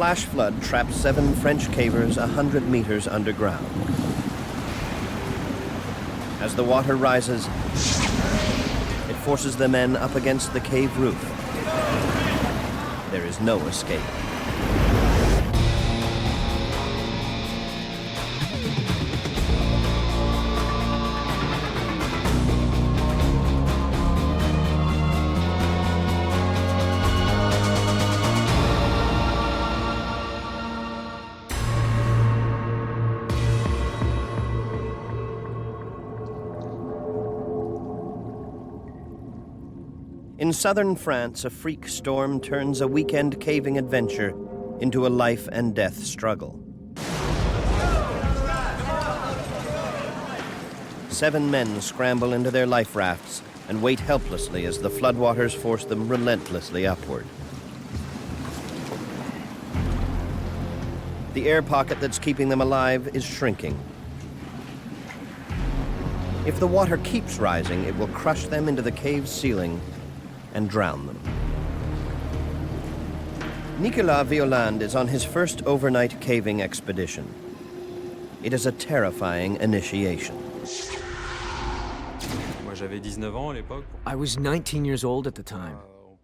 flash flood trapped 7 French cavers 100 meters underground. As the water rises, it forces the men up against the cave roof. There is no escape. In southern France, a freak storm turns a weekend caving adventure into a life and death struggle. 7 men scramble into their life rafts and wait helplessly as the floodwaters force them relentlessly upward. The air pocket that's keeping them alive is shrinking. If the water keeps rising, it will crush them into the cave's ceiling and drown them. Nicolas Violande is on his first overnight caving expedition. It is a terrifying initiation. I was 19 years old at the time.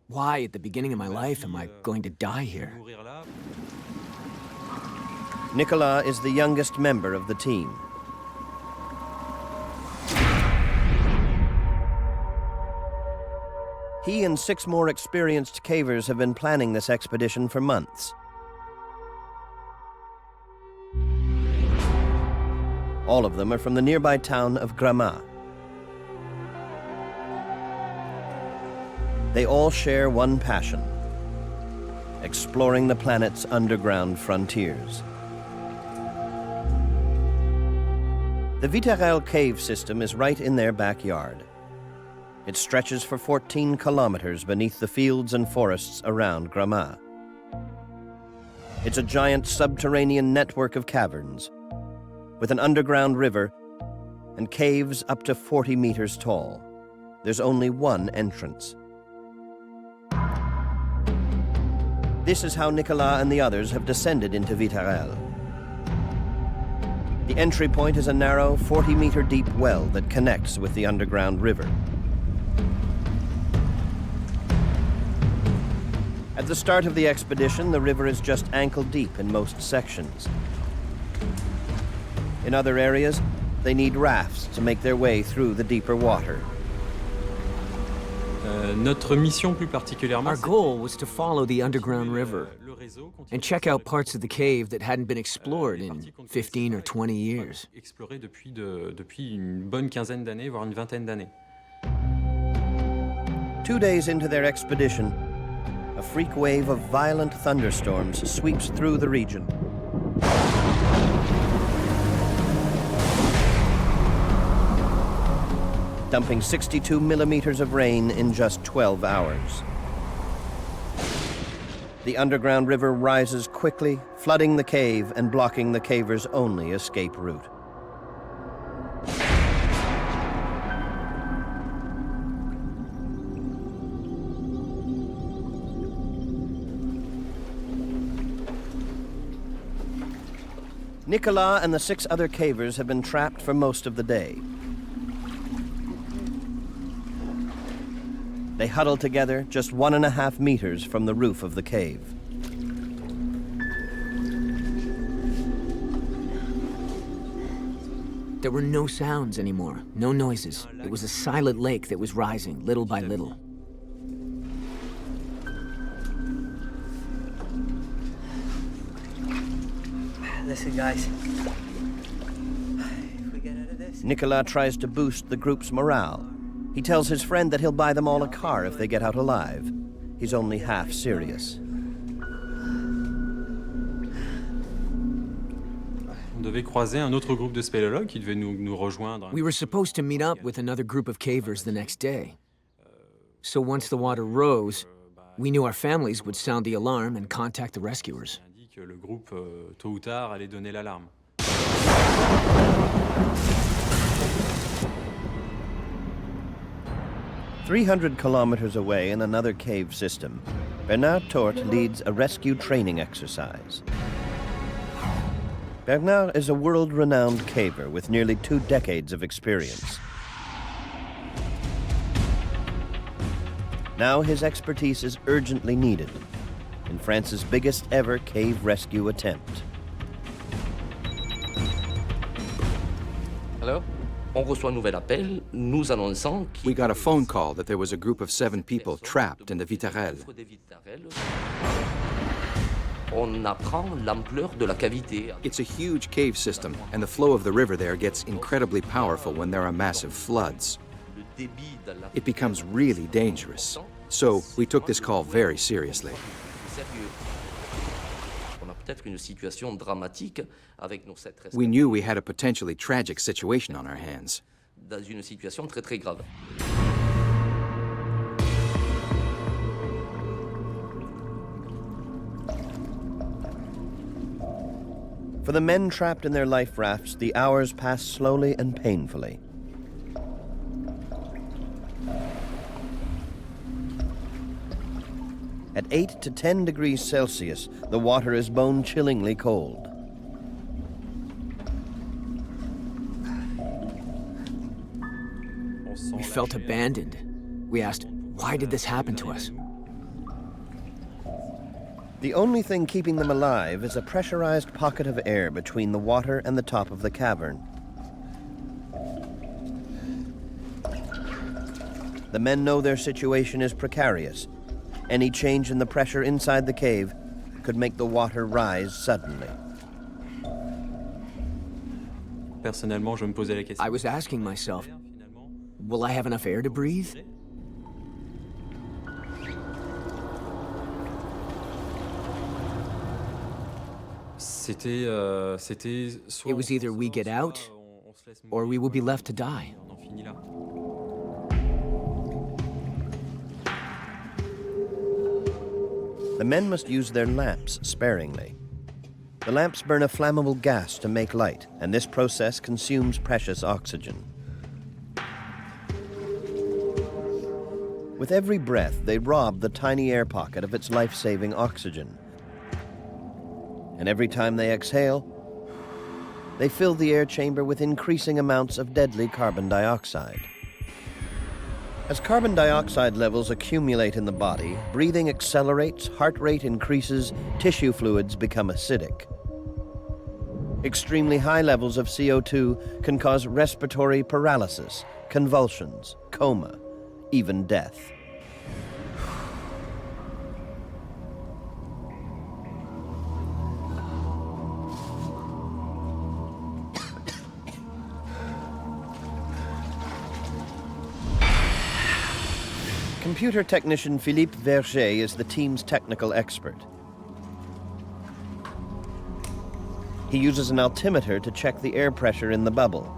Why, at the beginning of my life, am I going to die here? Nicolas is the youngest member of the team. He and 6 more experienced cavers have been planning this expedition for months. All of them are from the nearby town of Gramat. They all share one passion: exploring the planet's underground frontiers. The Vel Cave system is right in their backyard. It stretches for 14 kilometers beneath the fields and forests around Gramat. It's a giant subterranean network of caverns, with an underground river and caves up to 40 meters tall. There's only one entrance. This is how Nicolas and the others have descended into Vel. The entry point is a narrow, 40-meter deep well that connects with the underground river. At the start of the expedition, the river is just ankle-deep in most sections. In other areas, they need rafts to make their way through the deeper water. Our goal was to follow the underground river and check out parts of the cave that hadn't been explored in 15 or 20 years. 2 days into their expedition, a freak wave of violent thunderstorms sweeps through the region. Dumping 62 millimeters of rain in just 12 hours. The underground river rises quickly, flooding the cave and blocking the cavers' only escape route. Nicolas and the 6 other cavers have been trapped for most of the day. They huddle together just 1.5 meters from the roof of the cave. There were no sounds anymore, no noises. It was a silent lake that was rising little by little. Listen, guys. If we get out of this... Nicolas tries to boost the group's morale. He tells his friend that he'll buy them all a car if they get out alive. He's only half serious. We were supposed to meet up with another group of cavers the next day. So once the water rose, we knew our families would sound the alarm and contact the rescuers. 300 kilometers away in another cave system, Bernard Tort leads a rescue training exercise. Bernard is a world-renowned caver with nearly 2 decades of experience. Now his expertise is urgently needed in France's biggest ever cave rescue attempt. Alors, on reçoit un nouvel appel nous annonçant We got a phone call that there was a group of 7 people trapped in the Vitarelle. On apprend l'ampleur de la cavité. It's a huge cave system, and the flow of the river there gets incredibly powerful when there are massive floods. It becomes really dangerous. So we took this call very seriously. On a peut-être une situation dramatique avec nos 7 rescapés. We knew we had a potentially tragic situation on our hands. Dans une situation très très grave. For the men trapped in their life rafts, the hours pass slowly and painfully. At 8 to 10 degrees Celsius, the water is bone-chillingly cold. We felt abandoned. We asked, why did this happen to us? The only thing keeping them alive is a pressurized pocket of air between the water and the top of the cavern. The men know their situation is precarious. Any change in the pressure inside the cave could make the water rise suddenly. I was asking myself, will I have enough air to breathe? It was either we get out, or we will be left to die. The men must use their lamps sparingly. The lamps burn a flammable gas to make light, and this process consumes precious oxygen. With every breath, they rob the tiny air pocket of its life-saving oxygen. And every time they exhale, they fill the air chamber with increasing amounts of deadly carbon dioxide. As carbon dioxide levels accumulate in the body, breathing accelerates, heart rate increases, tissue fluids become acidic. Extremely high levels of CO2 can cause respiratory paralysis, convulsions, coma, even death. Computer technician Philippe Verger is the team's technical expert. He uses an altimeter to check the air pressure in the bubble.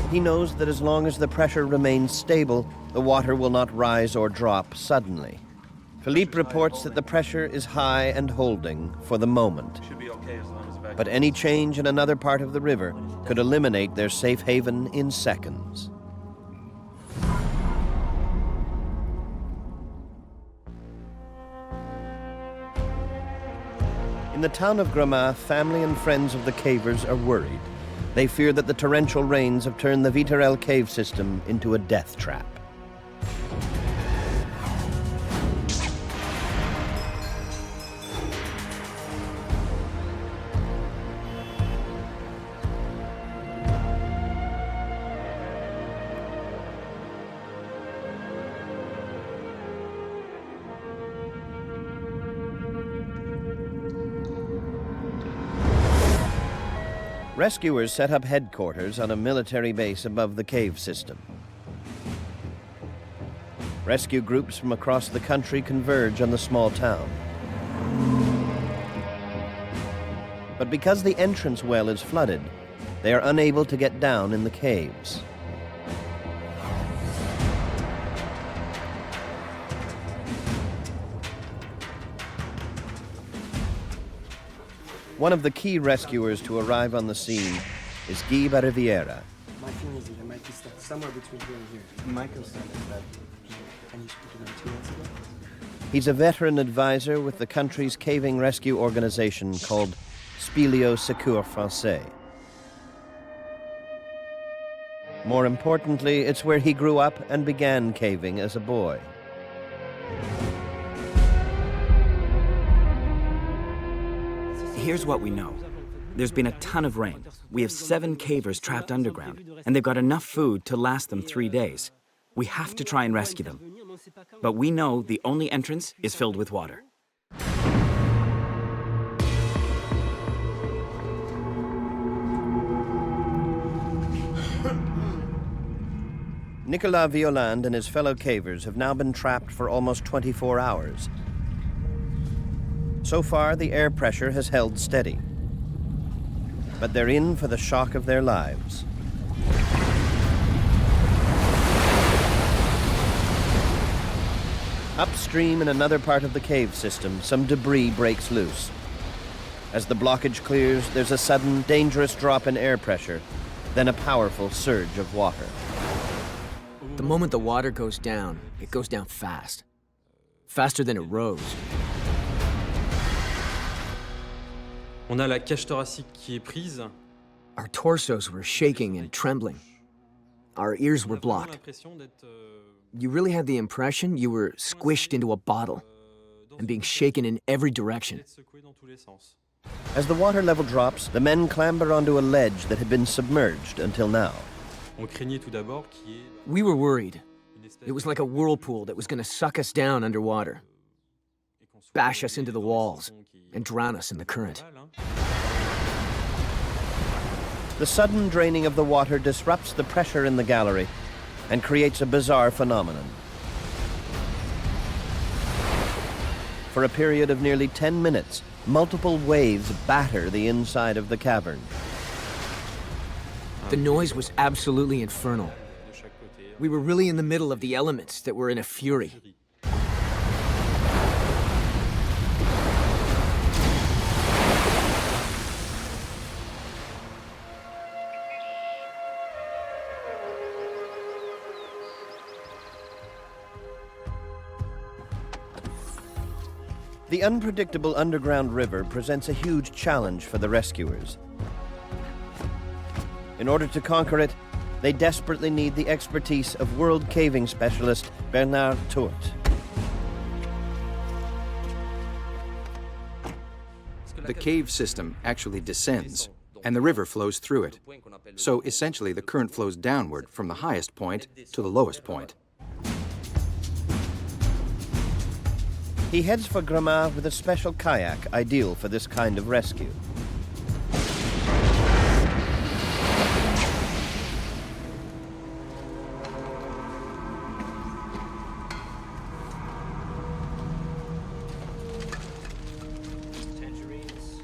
He knows that as long as the pressure remains stable, the water will not rise or drop suddenly. Philippe reports that the pressure is high and holding for the moment. But any change in another part of the river could eliminate their safe haven in seconds. In the town of Gramat, family and friends of the cavers are worried. They fear that the torrential rains have turned the Vitarelle cave system into a death trap. Rescuers set up headquarters on a military base above the cave system. Rescue groups from across the country converge on the small town. But because the entrance well is flooded, they are unable to get down in the caves. One of the key rescuers to arrive on the scene is Guy Riviera. My feeling is it might be stuck somewhere between here and here. My concern is that, and you spoke to them 2 months ago, He's a veteran advisor with the country's caving rescue organization called Spilio Secours Français. More importantly, it's where he grew up and began caving as a boy. Here's what we know. There's been a ton of rain. We have 7 cavers trapped underground, and they've got enough food to last them 3 days. We have to try and rescue them. But we know the only entrance is filled with water. Nicolas Violand and his fellow cavers have now been trapped for almost 24 hours. So far, the air pressure has held steady. But they're in for the shock of their lives. Upstream in another part of the cave system, some debris breaks loose. As the blockage clears, there's a sudden, dangerous drop in air pressure, then a powerful surge of water. The moment the water goes down, it goes down fast. Faster than it rose. On a la cage thoracique qui est prise. Our torsos were shaking and trembling. Our ears were blocked. You really had the impression you were squished into a bottle and being shaken in every direction. As the water level drops, the men clamber onto a ledge that had been submerged until now. We were worried. It was like a whirlpool that was going to suck us down underwater, bash us into the walls, and drown us in the current. The sudden draining of the water disrupts the pressure in the gallery and creates a bizarre phenomenon. For a period of nearly 10 minutes, multiple waves batter the inside of the cavern. The noise was absolutely infernal. We were really in the middle of the elements that were in a fury. The unpredictable underground river presents a huge challenge for the rescuers. In order to conquer it, they desperately need the expertise of world caving specialist Bernard Tourt. The cave system actually descends, and the river flows through it. So essentially, the current flows downward from the highest point to the lowest point. He heads for Gramma with a special kayak ideal for this kind of rescue.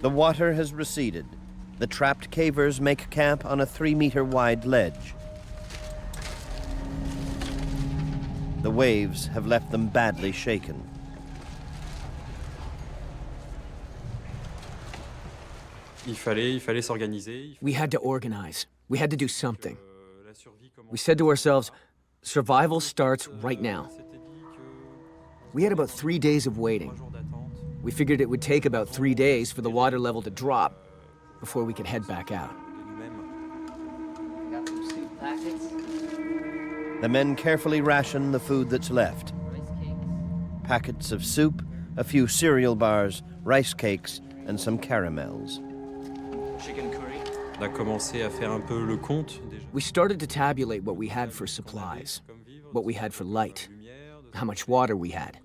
The water has receded. The trapped cavers make camp on a 3-meter wide ledge. The waves have left them badly shaken. We had to organize. We had to do something. We said to ourselves, survival starts right now. We had about 3 days of waiting. We figured it would take about 3 days for the water level to drop before we could head back out. The men carefully ration the food that's left. Packets of soup, a few cereal bars, rice cakes, and some caramels. We started to tabulate what we had for supplies, what we had for light, how much water we had.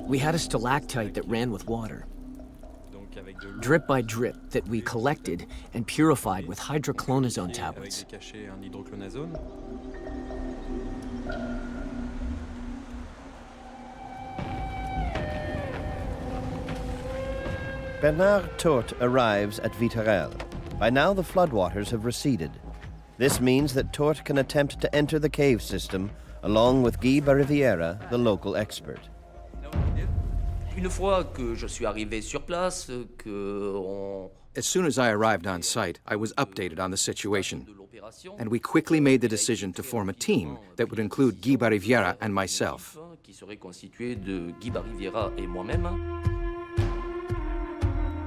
We had a stalactite that ran with water, drip by drip, that we collected and purified with hydroclonazone tablets. Bernard Tourt arrives at Viterel. By now, the floodwaters have receded. This means that Tourt can attempt to enter the cave system along with Guy Bariviera, the local expert. Une fois que je suis arrivé sur place, As soon as I arrived on site, I was updated on the situation, and we quickly made the decision to form a team that would include Guy Bariviera and myself.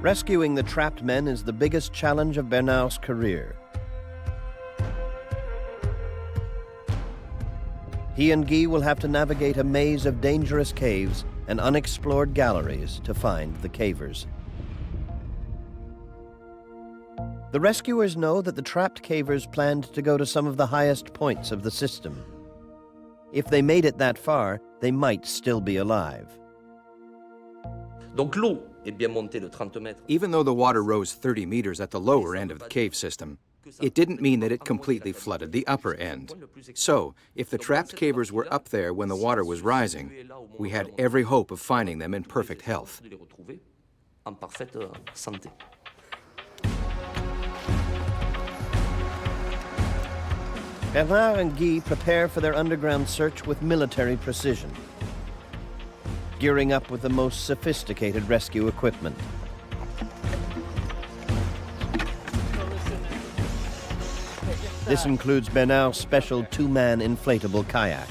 Rescuing the trapped men is the biggest challenge of Bernard's career. He and Guy will have to navigate a maze of dangerous caves and unexplored galleries to find the cavers. The rescuers know that the trapped cavers planned to go to some of the highest points of the system. If they made it that far, they might still be alive. Even though the water rose 30 meters at the lower end of the cave system, it didn't mean that it completely flooded the upper end. So, if the trapped cavers were up there when the water was rising, we had every hope of finding them in perfect health. Bernard and Guy prepare for their underground search with military precision, gearing up with the most sophisticated rescue equipment. This includes Bernard's special two-man inflatable kayak.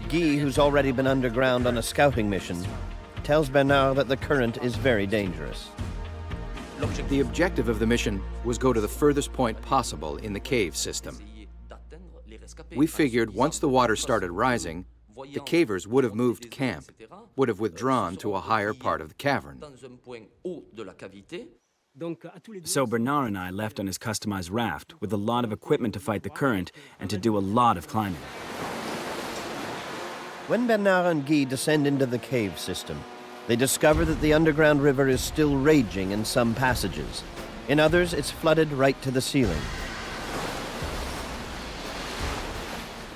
Guy, who's already been underground on a scouting mission, tells Bernard that the current is very dangerous. The objective of the mission was go to the furthest point possible in the cave system. We figured once the water started rising, the cavers would have moved camp, would have withdrawn to a higher part of the cavern. So Bernard and I left on his customized raft with a lot of equipment to fight the current and to do a lot of climbing. When Bernard and Guy descend into the cave system, they discover that the underground river is still raging in some passages. In others, it's flooded right to the ceiling.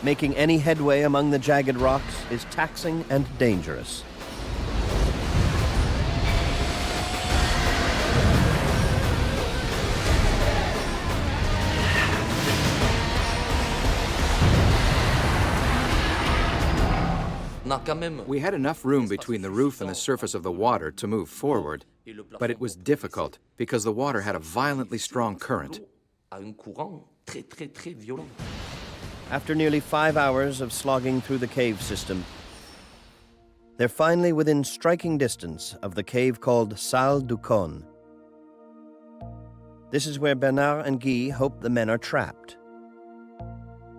Making any headway among the jagged rocks is taxing and dangerous. We had enough room between the roof and the surface of the water to move forward, but it was difficult because the water had a violently strong current. After nearly 5 hours of slogging through the cave system, they're finally within striking distance of the cave called Salle du Cône. This is where Bernard and Guy hope the men are trapped,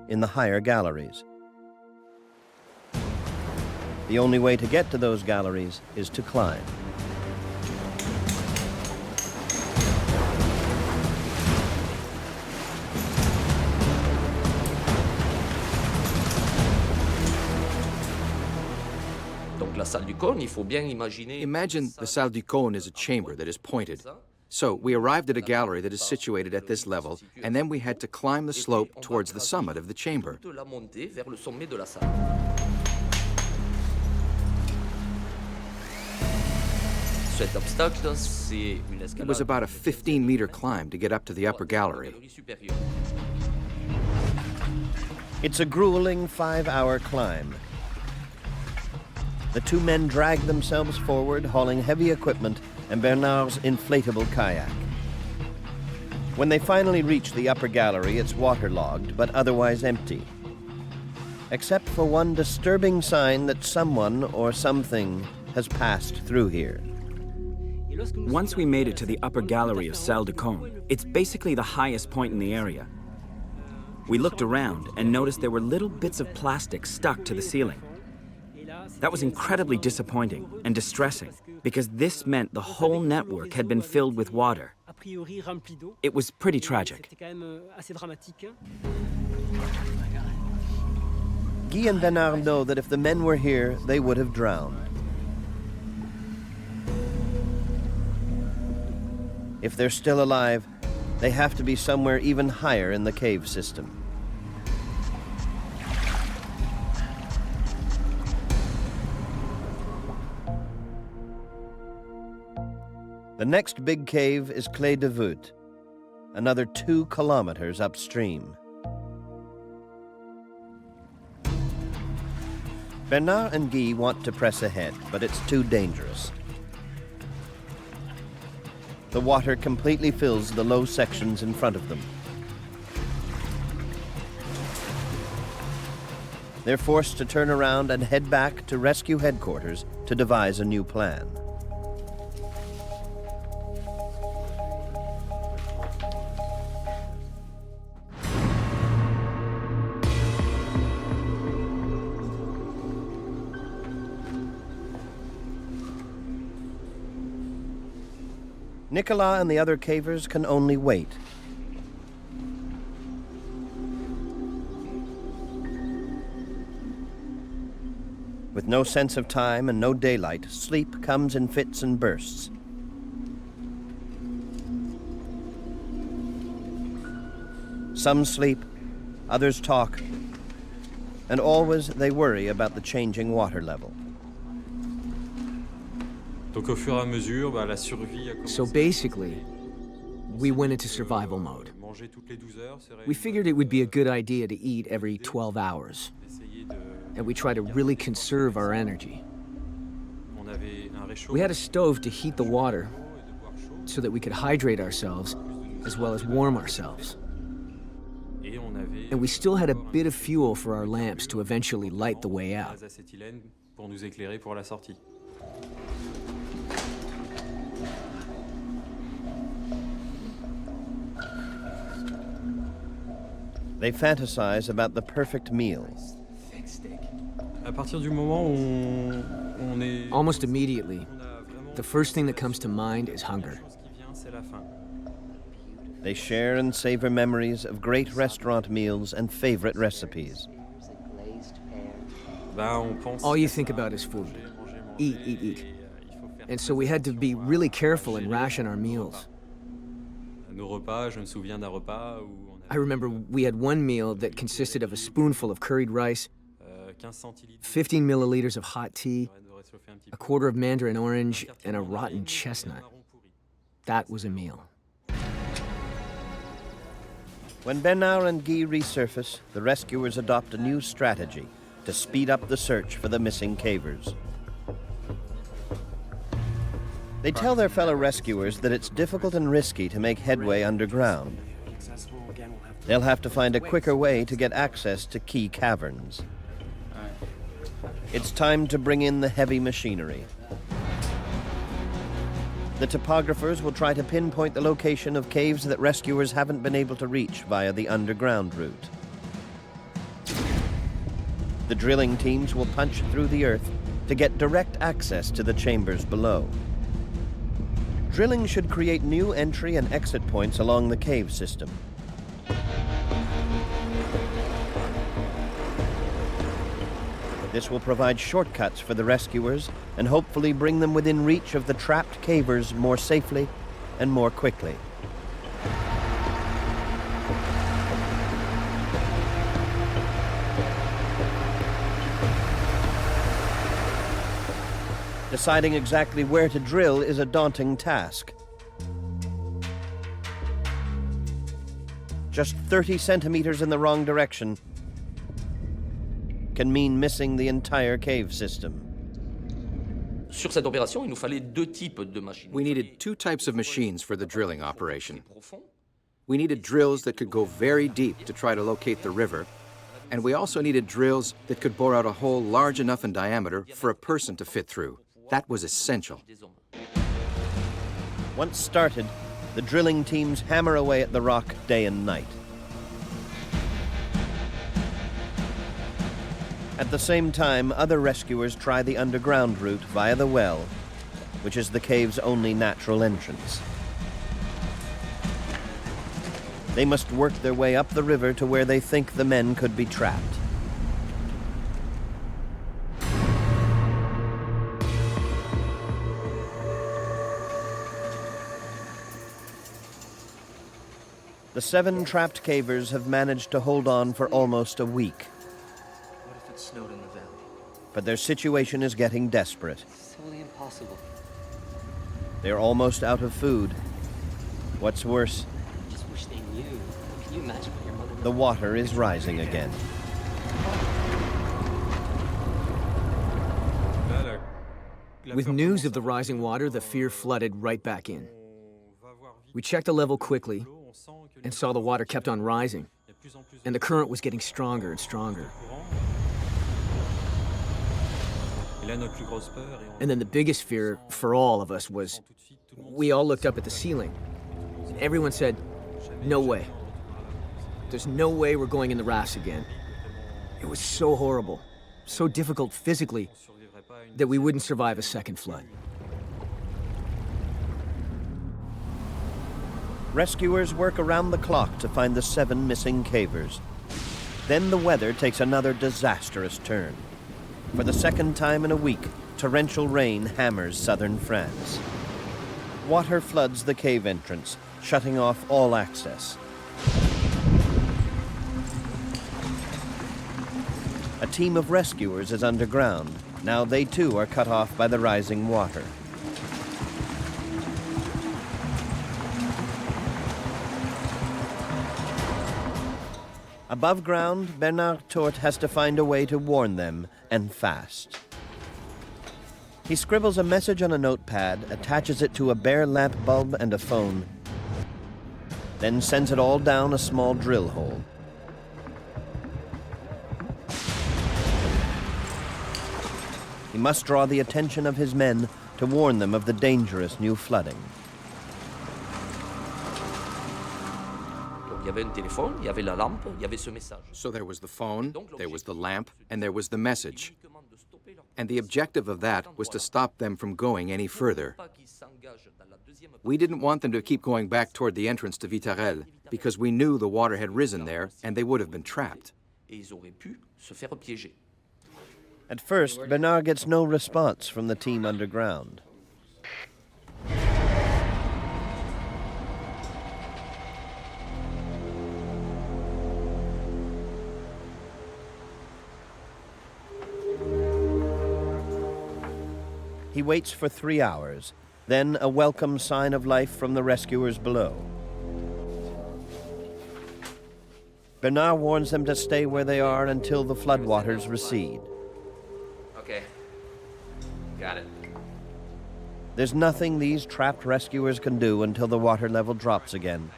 in the higher galleries. The only way to get to those galleries is to climb. Imagine the Salle du Cône is a chamber that is pointed. So we arrived at a gallery that is situated at this level, and then we had to climb the slope towards the summit of the chamber. It was about a 15-meter climb to get up to the upper gallery. It's a grueling 5-hour climb. The two men drag themselves forward, hauling heavy equipment and Bernard's inflatable kayak. When they finally reach the upper gallery, it's waterlogged, but otherwise empty, except for one disturbing sign that someone or something has passed through here. Once we made it to the upper gallery of Salle du Cône, it's basically the highest point in the area. We looked around and noticed there were little bits of plastic stuck to the ceiling. That was incredibly disappointing and distressing because this meant the whole network had been filled with water. It was pretty tragic. Guy and Bernard know that if the men were here, they would have drowned. If they're still alive, they have to be somewhere even higher in the cave system. The next big cave is Clé de Voûte, another 2 kilometers upstream. Bernard and Guy want to press ahead, but it's too dangerous. The water completely fills the low sections in front of them. They're forced to turn around and head back to rescue headquarters to devise a new plan. Nicolas and the other cavers can only wait. With no sense of time and no daylight, sleep comes in fits and bursts. Some sleep, others talk, and always they worry about the changing water level. Donc au fur et à mesure, la survie a commencé. So basically, we went into survival mode. Manger toutes les 12 heures, c'est We figured it would be a good idea to eat every 12 hours, and we try to really conserve our energy. On avait un réchaud. We had a stove to heat the water so that we could hydrate ourselves as well as warm ourselves. Et on avait And we still had a bit of fuel for our lamps to eventually light the way out. gaz acétylène pour nous éclairer pour la sortie. They fantasize about the perfect meal. À partir du moment où on est Almost immediately, on a vraiment the first thing that comes to mind is hunger. chose qui vient, c'est la faim. They share and savor memories of great restaurant meals and favorite recipes. On pense All you think about is food. Eat, eat, eat. And so we had to be really careful and ration our meals. Nos repas, je me souviens d'un repas où on I remember we had one meal that consisted of a spoonful of curried rice, a 15 centilitres 15 milliliters of hot tea, de réchauffer un petit a peu. quarter of mandarin orange, and a rotten chestnut. That was a meal. When Bernard and Guy resurface, the rescuers adopt a new strategy to speed up the search for the missing cavers. They tell their fellow rescuers that it's difficult and risky to make headway underground. They'll have to find a quicker way to get access to key caverns. It's time to bring in the heavy machinery. The topographers will try to pinpoint the location of caves that rescuers haven't been able to reach via the underground route. The drilling teams will punch through the earth to get direct access to the chambers below. Drilling should create new entry and exit points along the cave system. This will provide shortcuts for the rescuers and hopefully bring them within reach of the trapped cavers more safely and more quickly. Deciding exactly where to drill is a daunting task. Just 30 centimeters in the wrong direction can mean missing the entire cave system. Sur cette opération, il nous fallait deux types de machines. We needed two types of machines for the drilling operation. Profond. We needed drills that could go very deep to try to locate the river, and we also needed drills that could bore out a hole large enough in diameter for a person to fit through. That was essential. Once started, the drilling teams hammer away at the rock day and night. At the same time, other rescuers try the underground route via the well, which is the cave's only natural entrance. They must work their way up the river to where they think the men could be trapped. The 7 trapped cavers have managed to hold on for almost a week, What if it snowed in the valley? but their situation is getting desperate. It's totally impossible. They're almost out of food. What's worse, I just wish they knew. Can you imagine what your mother the water is rising again. With news of the rising water, the fear flooded right back in. We checked the level quickly and saw the water kept on rising, and the current was getting stronger and stronger. And then the biggest fear for all of us was, we all looked up at the ceiling, and everyone said, no way. There's no way we're going in the rafts again. It was so horrible, so difficult physically, that we wouldn't survive a second flood. Rescuers work around the clock to find the 7 missing cavers. Then the weather takes another disastrous turn. For the second time in a week, torrential rain hammers southern France. Water floods the cave entrance, shutting off all access. A team of rescuers is underground. Now they too are cut off by the rising water. Above ground, Bernard Tourt has to find a way to warn them, and fast. He scribbles a message on a notepad, attaches it to a bare lamp bulb and a phone, then sends it all down a small drill hole. He must draw the attention of his men to warn them of the dangerous new flooding. So there was the phone, there was the lamp, and there was the message. And the objective of that was to stop them from going any further. We didn't want them to keep going back toward the entrance to Vitarel because we knew the water had risen there and they would have been trapped. At first, Bernard gets no response from the team underground. He waits for 3 hours, then a welcome sign of life from the rescuers below. Bernard warns them to stay where they are until the floodwaters recede. Okay, got it. There's nothing these trapped rescuers can do until the water level drops again,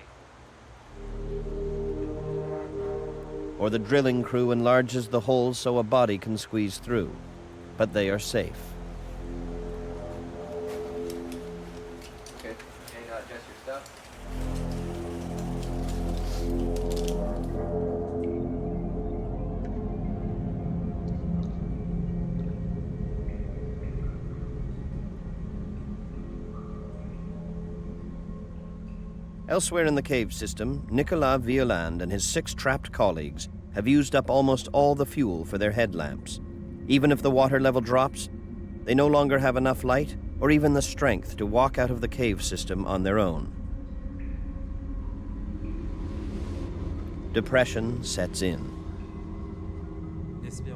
or the drilling crew enlarges the holes so a body can squeeze through. But they are safe. Elsewhere in the cave system, Nicolas Violand and his 6 trapped colleagues have used up almost all the fuel for their headlamps. Even if the water level drops, they no longer have enough light or even the strength to walk out of the cave system on their own. Depression sets in.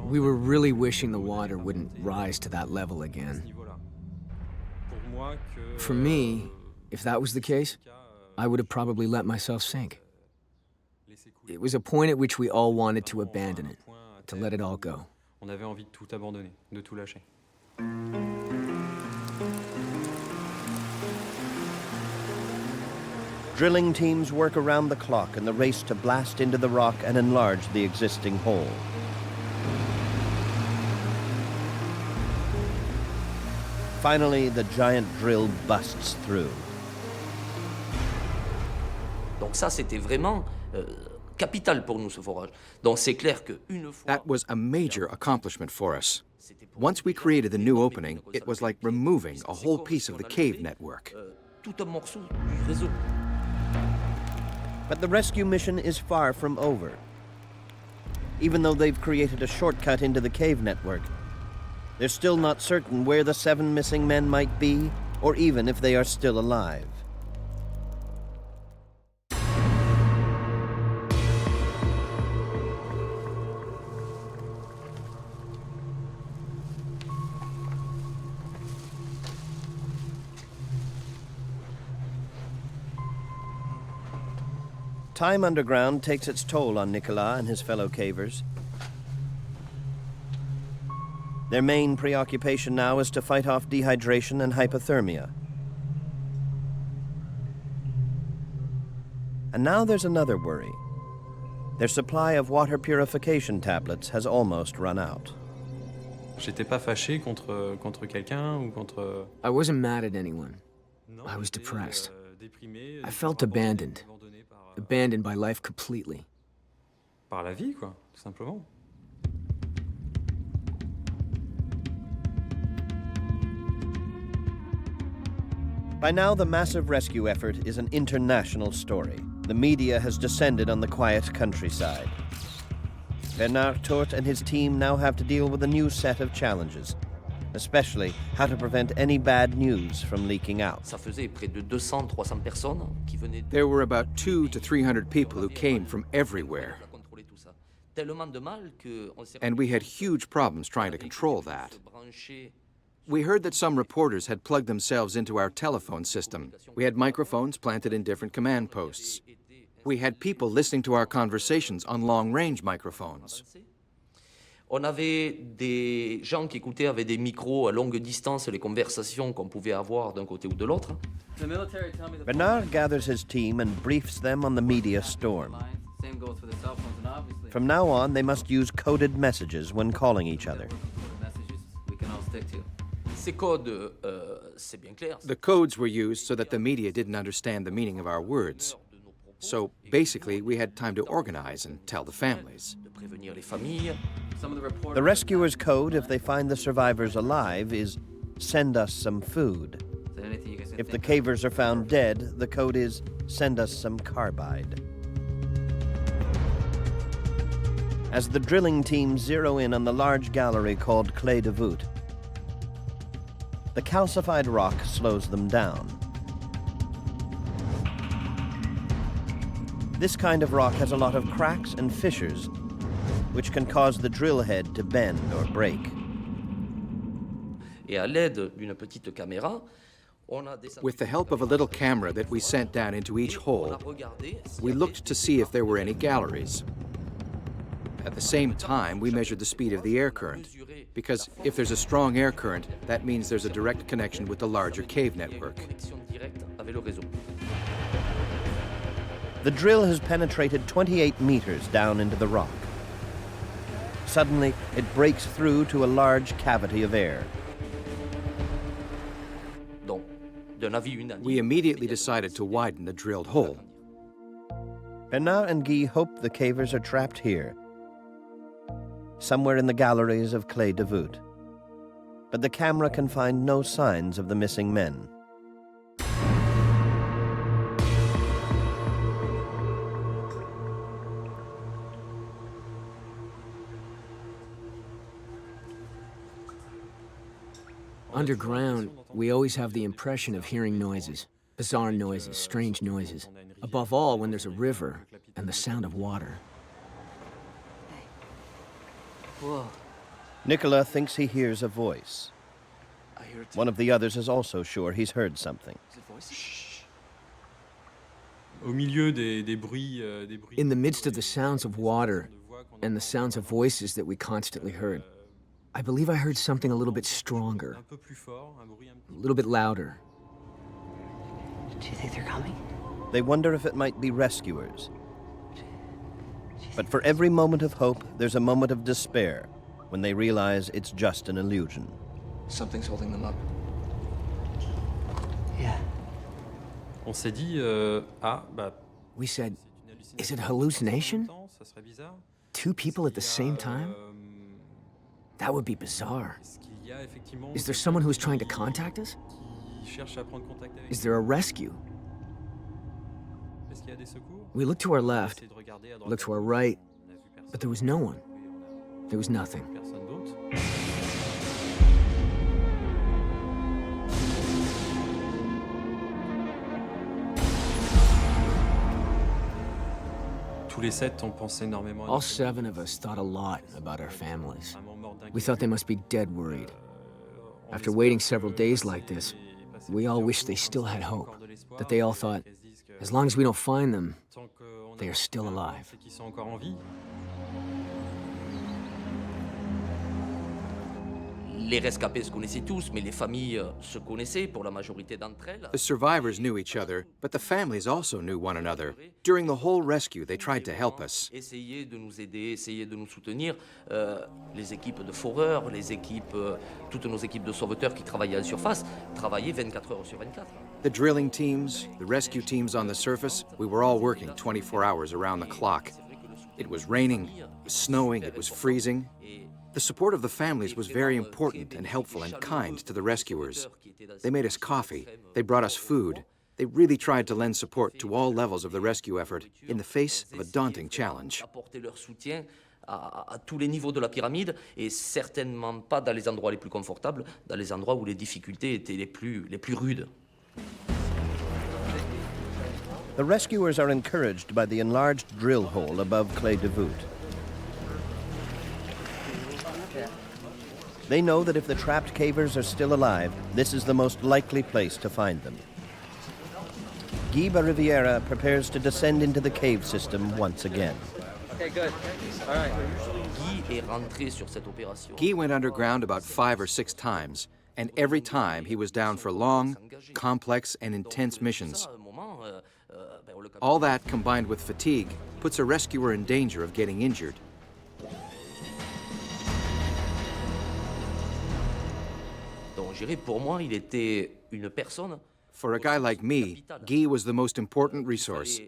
We were really wishing the water wouldn't rise to that level again. For me, if that was the case, I would have probably let myself sink. It was a point at which we all wanted to abandon it, to let it all go. On avait envie de tout abandonner, de tout lâcher. Drilling teams work around the clock in the race to blast into the rock and enlarge the existing hole. Finally, the giant drill busts through. Donc ça, c'était vraiment capital pour nous, ce forage. Donc c'est clair que une fois... That was a major accomplishment for us. Once we created the new opening, it was like removing a whole piece of the cave network. Tout un morceau du réseau. But the rescue mission is far from over. Even though they've created a shortcut into the cave network, they're still not certain where the 7 missing men might be, or even if they are still alive. Time underground takes its toll on Nicolas and his fellow cavers. Their main preoccupation now is to fight off dehydration and hypothermia. And now there's another worry. Their supply of water purification tablets has almost run out. J'étais pas fâché contre quelqu'un ou contre. I wasn't mad at anyone. I was depressed. I felt abandoned. Abandoned by life completely. Par la vie, quoi, tout simplement. By now, the massive rescue effort is an international story. The media has descended on the quiet countryside. Bernard Tourt and his team now have to deal with a new set of challenges, especially how to prevent any bad news from leaking out. Ça faisait près de 200-300 personnes qui venaient. There were about 200 to 300 people who came from everywhere. And we had huge problems trying to control that. We heard that some reporters had plugged themselves into our telephone system. We had microphones planted in different command posts. We had people listening to our conversations on long-range microphones. On avait des gens qui écoutaient avec des micros à longue distance les conversations qu'on pouvait avoir d'un côté ou de l'autre. Bernard gathers his team and briefs them on the media storm. From now on, they must use coded messages when calling each other. Ces codes, c'est bien clair. The codes were used so that the media didn't understand the meaning of our words. So basically, we had time to organize and tell the families. De prévenir les familles. The rescuers' code, if they find the survivors alive, is "send us some food." If the cavers are found dead, the code is "send us some carbide." As the drilling team zero in on the large gallery called Clé de Voûte, the calcified rock slows them down. This kind of rock has a lot of cracks and fissures, which can cause the drill head to bend or break. Et à l'aide d'une petite caméra, on a descendu. With the help of a little camera that we sent down into each hole, we looked to see if there were any galleries. At the same time, we measured the speed of the air current, because if there's a strong air current, that means there's a direct connection with the larger cave network. The drill has penetrated 28 meters down into the rock. Suddenly, it breaks through to a large cavity of air. We immediately decided to widen the drilled hole. Bernard and Guy hope the cavers are trapped here, somewhere in the galleries of Clé de Voûte. But the camera can find no signs of the missing men. Underground, we always have the impression of hearing noises. Bizarre noises, strange noises. Above all, when there's a river and the sound of water. Whoa. Nicola thinks he hears a voice. I hear it. One of the others is also sure he's heard something. Is it voices? Au milieu des bruits, In the midst of the sounds of water and the sounds of voices that we constantly heard, I believe I heard something a little bit stronger, un peu plus fort, un bruit un a little bit louder. Do you think they're coming? They wonder if it might be rescuers. But for every moment of hope, there's a moment of despair when they realize it's just an illusion. Something's holding them up. Yeah. On s'est dit, We said, is it hallucination? ça serait bizarre. Two people at the same time? That would be bizarre. Est-ce qu'il y a effectivement Is there someone who's trying to contact us? qui cherche à prendre contact avec Is there a rescue? Est-ce qu'il y a des secours? We looked to our On a left, essayé de regarder à droite. looked to our right, On a vu personne. but there was no one. On a There was nothing. vu personne d'autre. Tous les 7, on pensait énormément à All nos 7 of us thought a lot about our families. vraiment morts We thought they must be dead worried. After waiting several days like this, we all wished they still had hope. That they all thought, as long as we don't find them, they are still alive. C'est qu'ils sont encore en vie. Les rescapés se connaissaient tous, mais les familles se connaissaient pour la majorité d'entre elles. The survivors knew each other, but the families also knew one another. During the whole rescue, they tried to help us. Essayer de nous aider, essayer de nous soutenir. Les équipes de foreurs, les équipes, toutes nos équipes de sauveteurs qui travaillaient en surface, travaillaient 24 heures sur 24. The drilling teams, the rescue teams on the surface, we were all working 24 hours around the clock. It was raining, it was snowing, it was freezing. The support of the families was very important and helpful and kind to the rescuers. They made us coffee, they brought us food. They really tried to lend support to all levels of the rescue effort in the face of a daunting challenge. Apporter leur soutien à tous les niveaux de la pyramide et certainement pas dans les endroits les plus confortables, dans les endroits où les difficultés étaient les plus rudes. The rescuers are encouraged by the enlarged drill hole above Clé de Voûte. They know that if the trapped cavers are still alive, this is the most likely place to find them. Guy Riviera prepares to descend into the cave system once again. Okay, good. All right. Guy est rentré sur cette opération. Guy went underground about 5 or 6 times, and every time he was down for long, complex, and intense missions. All that, combined with fatigue, puts a rescuer in danger of getting injured. Donc, je dirais, pour moi, il était une personne. For a guy like me, Guy was the most important resource.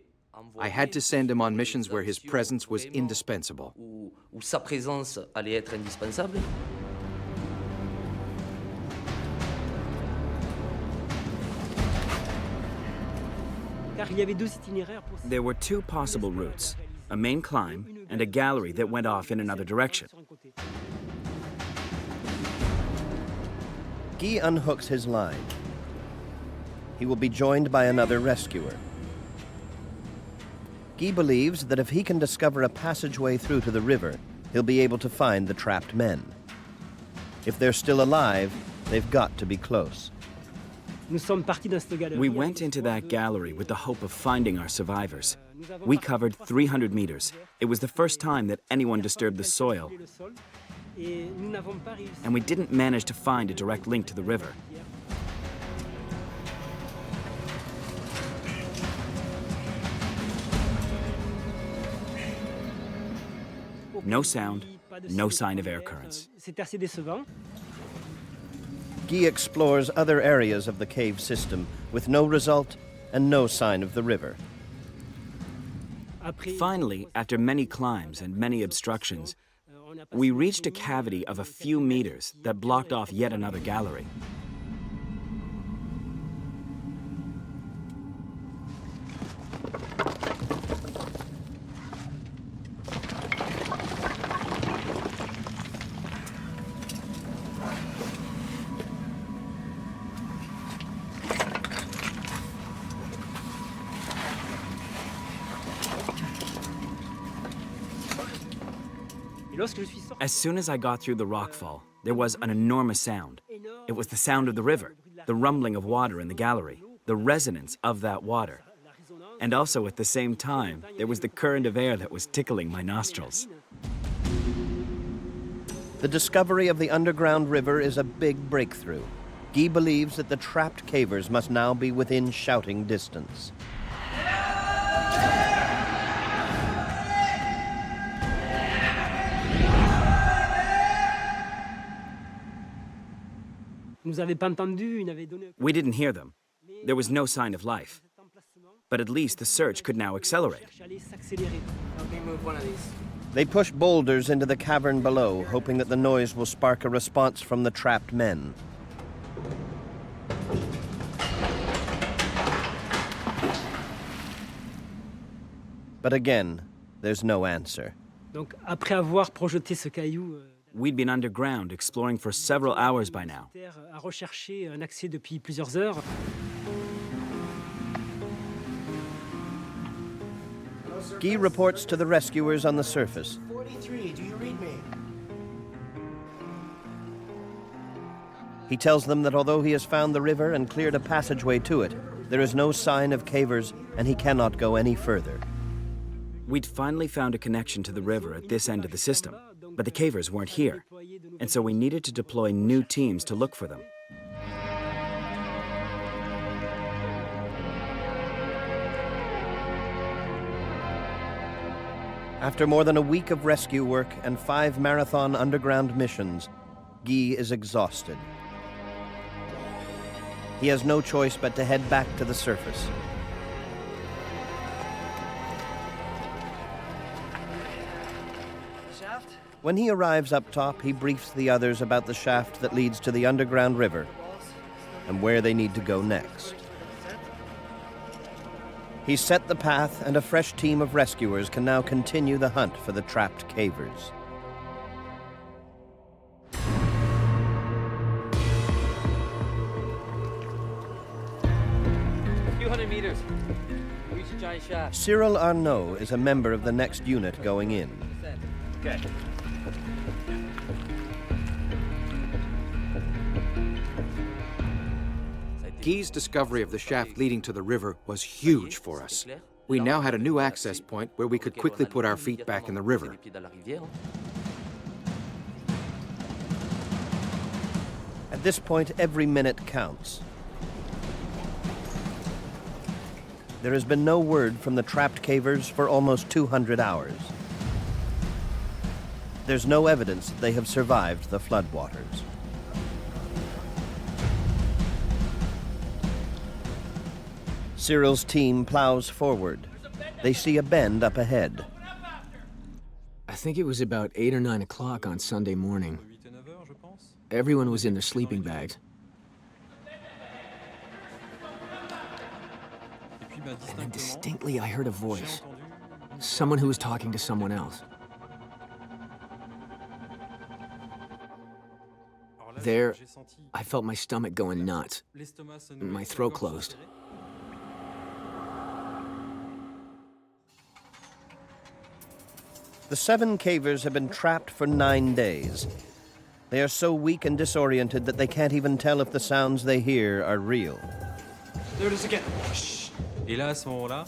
I had to send him on missions where his presence was indispensable. Où sa présence allait être indispensable. There were 2 possible routes, a main climb and a gallery that went off in another direction. Guy unhooks his line. He will be joined by another rescuer. Guy believes that if he can discover a passageway through to the river, he'll be able to find the trapped men. If they're still alive, they've got to be close. We went into that gallery with the hope of finding our survivors. We covered 300 meters. It was the first time that anyone disturbed the soil. And we didn't manage to find a direct link to the river. No sound, no sign of air currents. Guy explores other areas of the cave system with no result and no sign of the river. Finally, after many climbs and many obstructions, we reached a cavity of a few meters that blocked off yet another gallery. As soon as I got through the rockfall, there was an enormous sound. It was the sound of the river, the rumbling of water in the gallery, the resonance of that water. And also at the same time, there was the current of air that was tickling my nostrils. The discovery of the underground river is a big breakthrough. Guy believes that the trapped cavers must now be within shouting distance. We didn't hear them. There was no sign of life. But at least the search could now accelerate. Okay, move one of these. They push boulders into the cavern below, hoping that the noise will spark a response from the trapped men. But again, there's no answer. Donc, après avoir projeté ce caillou, We'd been underground exploring for several hours by now. a recherché un accès depuis plusieurs heures. Guy reports to the rescuers on the surface. 43, do you read me? He tells them that although he has found the river and cleared a passageway to it, there is no sign of cavers and he cannot go any further. We'd finally found a connection to the river at this end of the system, but the cavers weren't here. and so we needed to deploy new teams to look for them. After more than a week of rescue work and 5 marathon underground missions, Guy is exhausted. He has no choice but to head back to the surface. When he arrives up top, he briefs the others about the shaft that leads to the underground river and where they need to go next. He's set the path, and a fresh team of rescuers can now continue the hunt for the trapped cavers. A few hundred meters. Reach a giant shaft. Cyril Arnaud is a member of the next unit going in. Okay. Guy's discovery of the shaft leading to the river was huge for us. We now had a new access point where we could quickly put our feet back in the river. At this point, every minute counts. There has been no word from the trapped cavers for almost 200 hours. There's no evidence that they have survived the floodwaters. Cyril's team plows forward. They see a bend up ahead. I think it was about 8 or 9 o'clock on Sunday morning. Everyone was in their sleeping bags. And then distinctly I heard a voice. Someone who was talking to someone else. There, I felt my stomach going nuts. My throat closed. The 7 cavers have been trapped for 9 days. They are so weak and disoriented that they can't even tell if the sounds they hear are real. There it is again. Shh. Et là, à ce moment-là,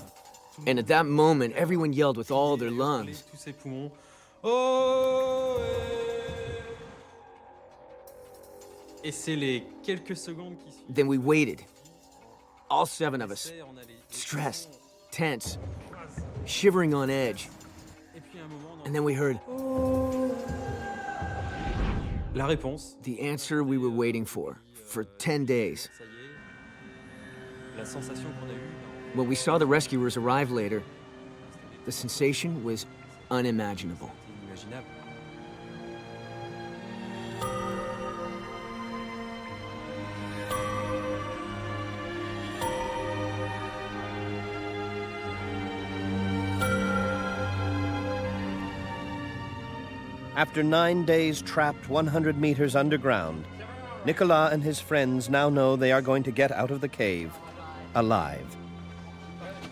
And at that moment, everyone yelled with all their lungs. tous ses poumons. Oh! Et c'est les quelques secondes qui suivent. Then we waited. All 7 of us. Stressed, tense, shivering on edge. And then we heard La réponse. the answer we were waiting for 10 days. Ça y est. La sensation qu'on a eue. When we saw the rescuers arrive later, the sensation was unimaginable. C'est inimaginable. After 9 days trapped 100 meters underground, Nicolas and his friends now know they are going to get out of the cave alive.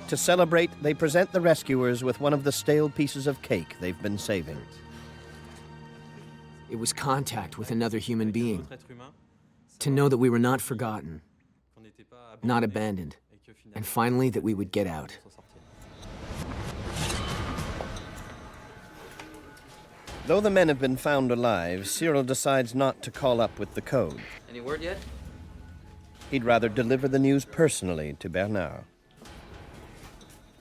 To celebrate, they present the rescuers with one of the stale pieces of cake they've been saving. It was contact with another human being. Notre être humain, To know that we were not forgotten, qu'on n'était pas not abandonné, abandoned, et que finalement, and finally that we would get out. on s'en sortirait. Though the men have been found alive, Cyril decides not to call up with the code. Any word yet? He'd rather deliver the news personally to Bernard.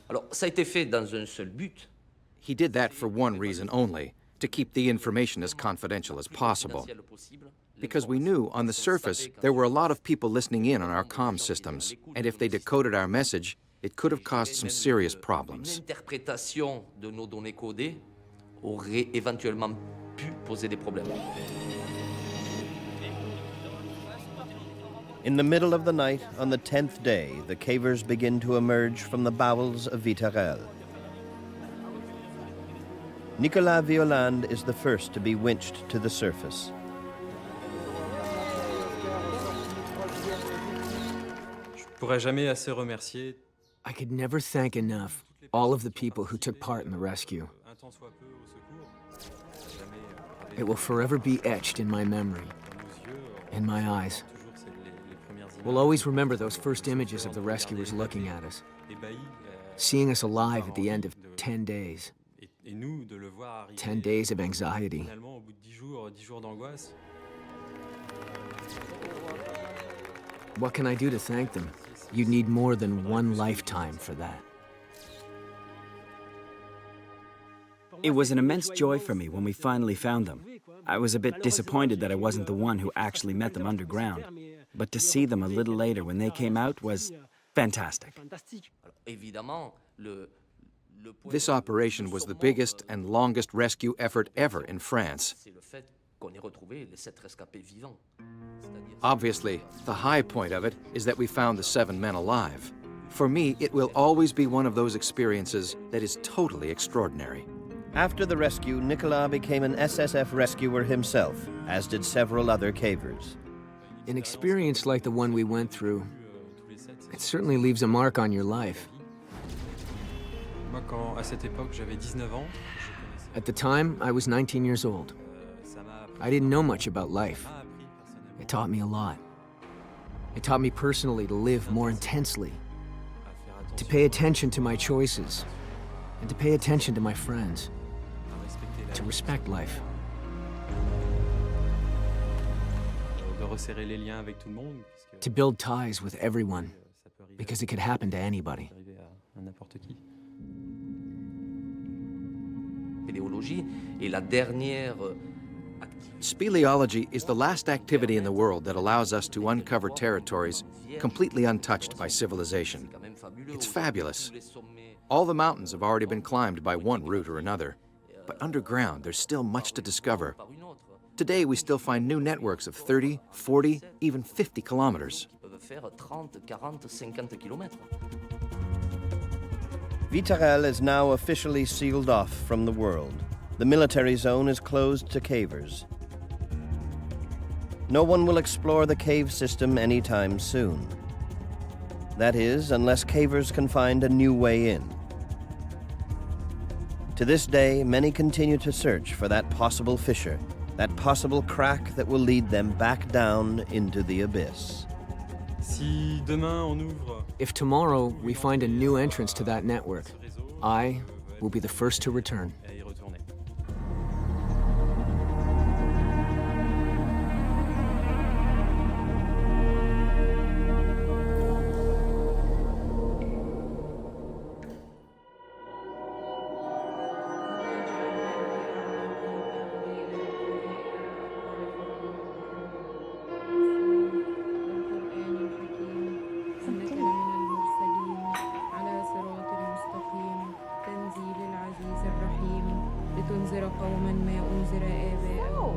Alors, ça a été fait dans un seul but. He did that for one reason only, to keep the information as confidential as possible. Because we knew, on the surface, there were a lot of people listening in on our comm systems, and if they decoded our message, it could have caused some serious problems. L'interprétation de nos données codées aurait éventuellement pu poser des problèmes. In the middle of the night, on the 10th day, the cavers begin to emerge from the bowels of Vitarel. Nicolas Violande is the first to be winched to the surface. Je pourrais jamais assez remercier I could never thank enough all of the people who took part in the rescue. un tant soit peu au secours. Jamais avec It will forever be etched in my memory, nos yeux, in my eyes. toujours c'est les premières images. We'll always remember those first images of the rescuers looking at us, Ébahis, seeing us alive at the end of 10 days. Et nous, de le voir arriver 10 days of anxiety. finalement au bout de 10 jours d'angoisse. What can I do to thank them? You'd need more than one lifetime for that. It was an immense joy for me when we finally found them. I was a bit disappointed that I wasn't the one who actually met them underground, but to see them a little later when they came out was fantastic. Évidemment, This operation was the biggest and longest rescue effort ever in France. c'est le fait qu'on ait retrouvé les 7 rescapés vivants. C'est-à-dire- Obviously, the high point of it is that we found the 7 men alive. For me, it will always be one of those experiences that is totally extraordinary. After the rescue, Nicolas became an SSF rescuer himself, as did several other cavers. An experience like the one we went through, it certainly leaves a mark on your life. Moi, à cette époque, j'avais 19 ans, je connaissais. At the time, I was 19 years old. Ça m'a appris I didn't know much about life. personnellement It taught me a lot. It taught me personally to live more intensely, à faire to attention, pay attention to my choices, and to pay attention to my friends, à respecter la to vie, respect life. de resserrer les liens avec tout le monde, puisque To build ties with everyone, ça peut arriver, because it could happen to anybody. arriver à n'importe qui. Spéléologie est la dernière activité. Speleology is the last activity in the world that allows us to uncover territories completely untouched by civilization. C'est quand même fabuleux. It's Aujourd'hui, fabulous. tous les sommets All the mountains have already been climbed by one route or another, but underground there's still much to discover. par une autre Today we still find new networks of 30, 40, even 50 kilometers. qui peuvent faire 30, 40, 50 kilomètres. Vitarelle is now officially sealed off from the world. The military zone is closed to cavers. No one will explore the cave system anytime soon. That is, unless cavers can find a new way in. To this day, many continue to search for that possible fissure, that possible crack that will lead them back down into the abyss. Si demain on ouvre If tomorrow we find a new entrance to that network, ce réseau, I will be the first to return. à y retourner. إنك لمن المرسلين على صراط مستقيم تنزيل العزيز الرحيم لتنذر قوما ما أنذر آباءهم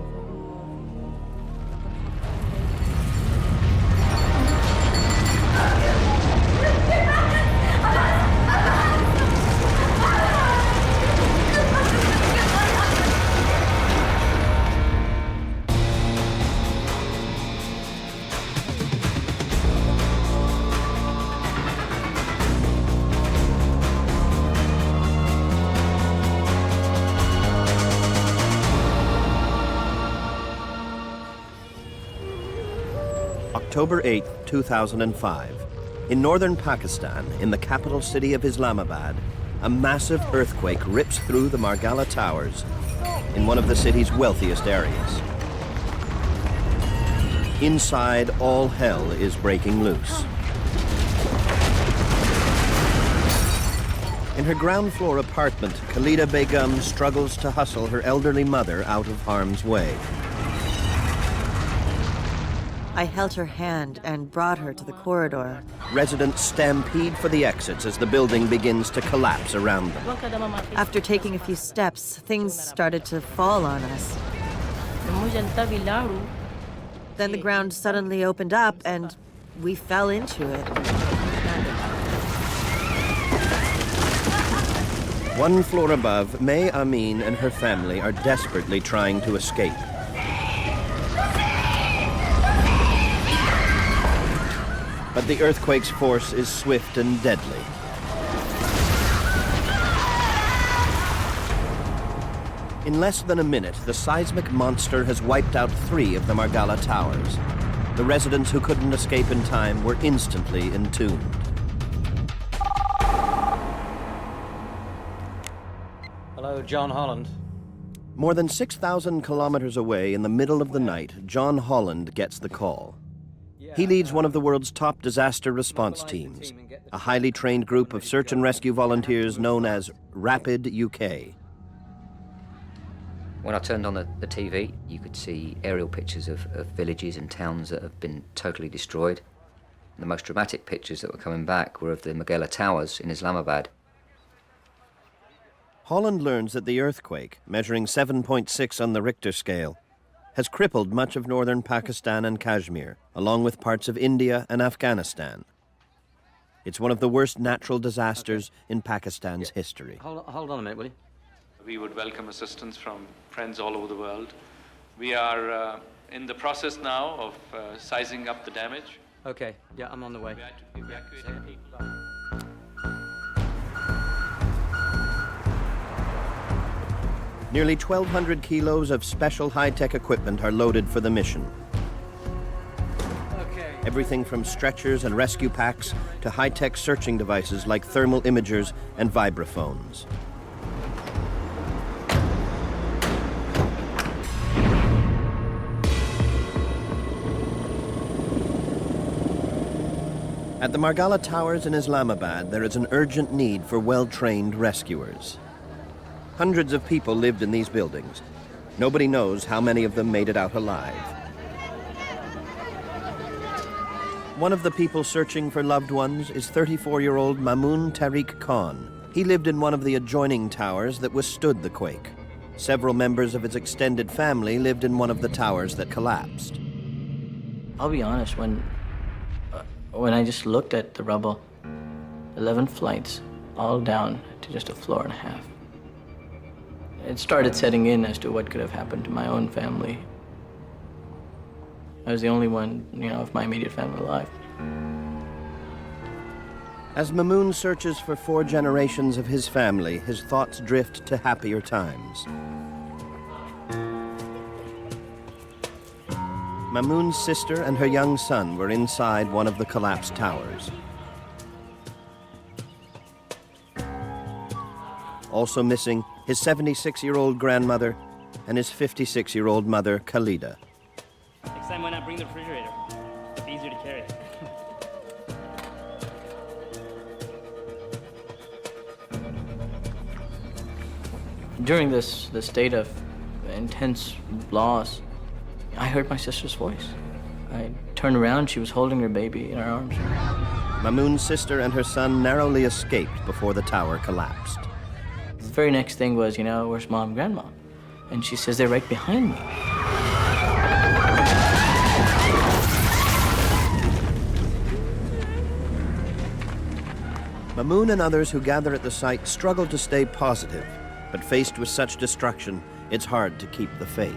October 8, 2005. In northern Pakistan, in the capital city of Islamabad, a massive earthquake rips through the Margala Towers in one of the city's wealthiest areas. Inside, all hell is breaking loose. In her ground floor apartment, Khalida Begum struggles to hustle her elderly mother out of harm's way. I held her hand and brought her to the corridor. Residents stampede for the exits as the building begins to collapse around them. After taking a few steps, things started to fall on us. Then the ground suddenly opened up and we fell into it. One floor above, May Amin and her family are desperately trying to escape. But the earthquake's force is swift and deadly. In less than a minute, the seismic monster has wiped out 3 of the Margala Towers. The residents who couldn't escape in time were instantly entombed. Hello, John Holland. More than 6,000 kilometers away in the middle of the night, John Holland gets the call. He leads one of the world's top disaster response teams, a highly trained group of search and rescue volunteers known as Rapid UK. When I turned on the TV, you could see aerial pictures of villages and towns that have been totally destroyed. The most dramatic pictures that were coming back were of the Miraculous Towers in Islamabad. Holland learns that the earthquake, measuring 7.6 on the Richter scale, has crippled much of northern Pakistan and Kashmir, along with parts of India and Afghanistan. It's one of the worst natural disasters in Pakistan's history. Hold on a minute, will you? We would welcome assistance from friends all over the world. We are in the process now of sizing up the damage. Okay, yeah, I'm on the way. Nearly 1,200 kilos of special high-tech equipment are loaded for the mission. Okay. Everything from stretchers and rescue packs to high-tech searching devices like thermal imagers and vibraphones. At the Margala Towers in Islamabad, there is an urgent need for well-trained rescuers. Hundreds of people lived in these buildings. Nobody knows how many of them made it out alive. One of the people searching for loved ones is 34-year-old Mamoon Tariq Khan. He lived in one of the adjoining towers that withstood the quake. Several members of his extended family lived in one of the towers that collapsed. I'll be honest, when I just looked at the rubble, 11 flights, all down to just a floor and a half. It started setting in as to what could have happened to my own family. I was the only one, of my immediate family alive. As Mamoon searches for 4 generations of his family, his thoughts drift to happier times. Mamoon's sister and her young son were inside one of the collapsed towers. Also missing, his 76-year-old grandmother and his 56-year-old mother, Khalida. Next time, why not bring the refrigerator? It's easier to carry. During this state of intense loss, I heard my sister's voice. I turned around, she was holding her baby in her arms. Mamoon's sister and her son narrowly escaped before the tower collapsed. The very next thing was, where's Mom and Grandma? And she says, they're right behind me. Mamoon and others who gather at the site struggle to stay positive, but faced with such destruction, it's hard to keep the faith.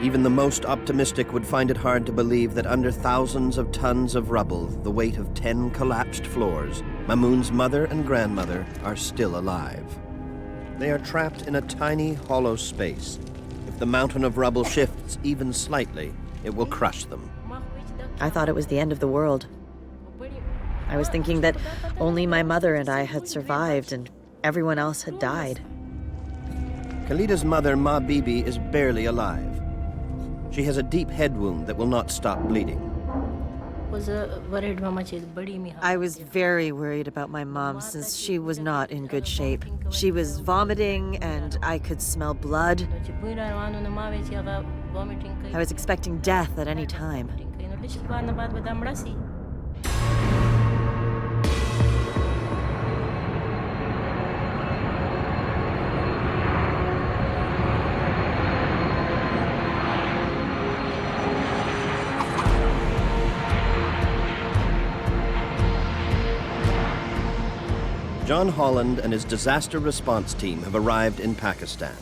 Even the most optimistic would find it hard to believe that under thousands of tons of rubble, the weight of 10 collapsed floors, Mamoon's mother and grandmother are still alive. They are trapped in a tiny, hollow space. If the mountain of rubble shifts even slightly, it will crush them. I thought it was the end of the world. I was thinking that only my mother and I had survived and everyone else had died. Khalida's mother, Ma Bibi, is barely alive. She has a deep head wound that will not stop bleeding. I was very worried about my mom since she was not in good shape. She was vomiting and I could smell blood. I was expecting death at any time. John Holland and his disaster response team have arrived in Pakistan.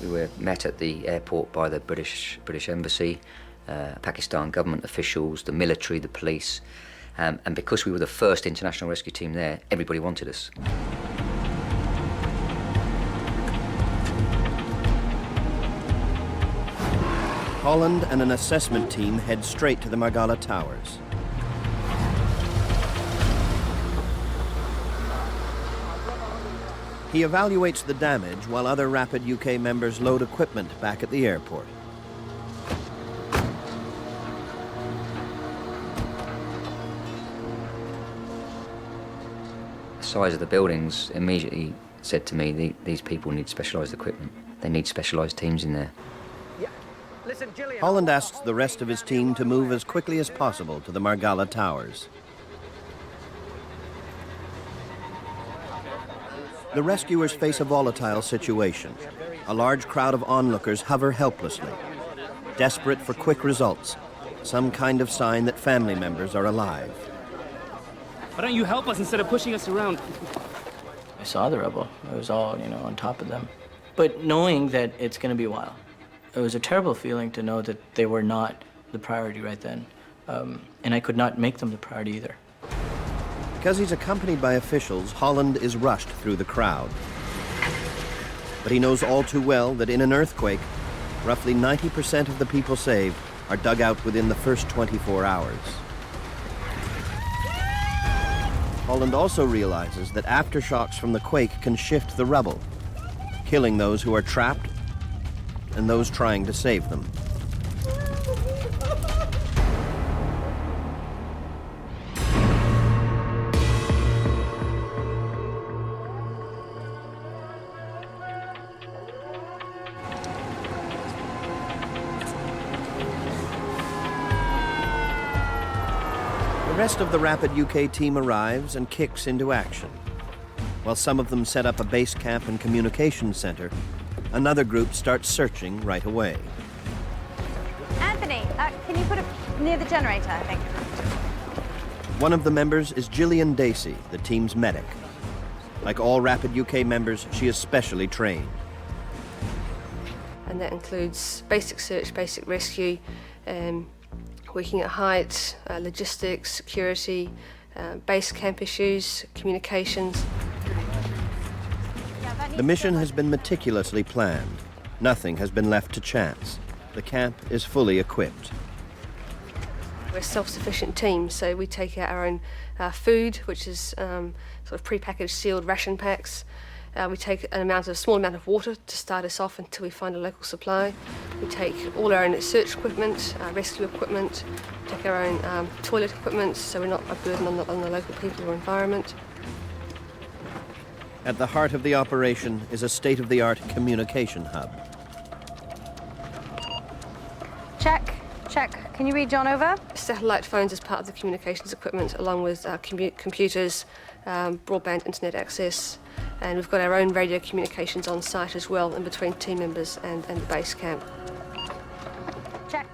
We were met at the airport by the British Embassy, Pakistan government officials, the military, the police, and because we were the first international rescue team there, everybody wanted us. Holland and an assessment team head straight to the Margala Towers. He evaluates the damage while other Rapid UK members load equipment back at the airport. The size of the buildings immediately said to me, these people need specialised equipment. They need specialised teams in there. Holland asks the rest of his team to move as quickly as possible to the Margala Towers. The rescuers face a volatile situation. A large crowd of onlookers hover helplessly, desperate for quick results, some kind of sign that family members are alive. Why don't you help us instead of pushing us around? I saw the rubble. I was all, on top of them. But knowing that it's going to be a while, it was a terrible feeling to know that they were not the priority right then. And I could not make them the priority either. Because he's accompanied by officials, Holland is rushed through the crowd. But he knows all too well that in an earthquake, roughly 90% of the people saved are dug out within the first 24 hours. Holland also realizes that aftershocks from the quake can shift the rubble, killing those who are trapped and those trying to save them. The rest of the Rapid UK team arrives and kicks into action. While some of them set up a base camp and communications center, another group starts searching right away. Anthony, can you put it near the generator, I think? One of the members is Gillian Dacey, the team's medic. Like all Rapid UK members, she is specially trained. And that includes basic search, basic rescue, working at height, logistics, security, base camp issues, communications. The mission has been meticulously planned. Nothing has been left to chance. The camp is fully equipped. We're a self-sufficient team, so we take out our own food, which is sort of pre-packaged sealed ration packs. We take a small amount of water to start us off until we find a local supply. We take all our own search equipment, rescue equipment, take our own toilet equipment, so we're not a burden on the local people or environment. At the heart of the operation is a state-of-the-art communication hub. Check. Can you read John over? Satellite phones as part of the communications equipment, along with computers, broadband internet access, and we've got our own radio communications on site as well, in between team members and the base camp.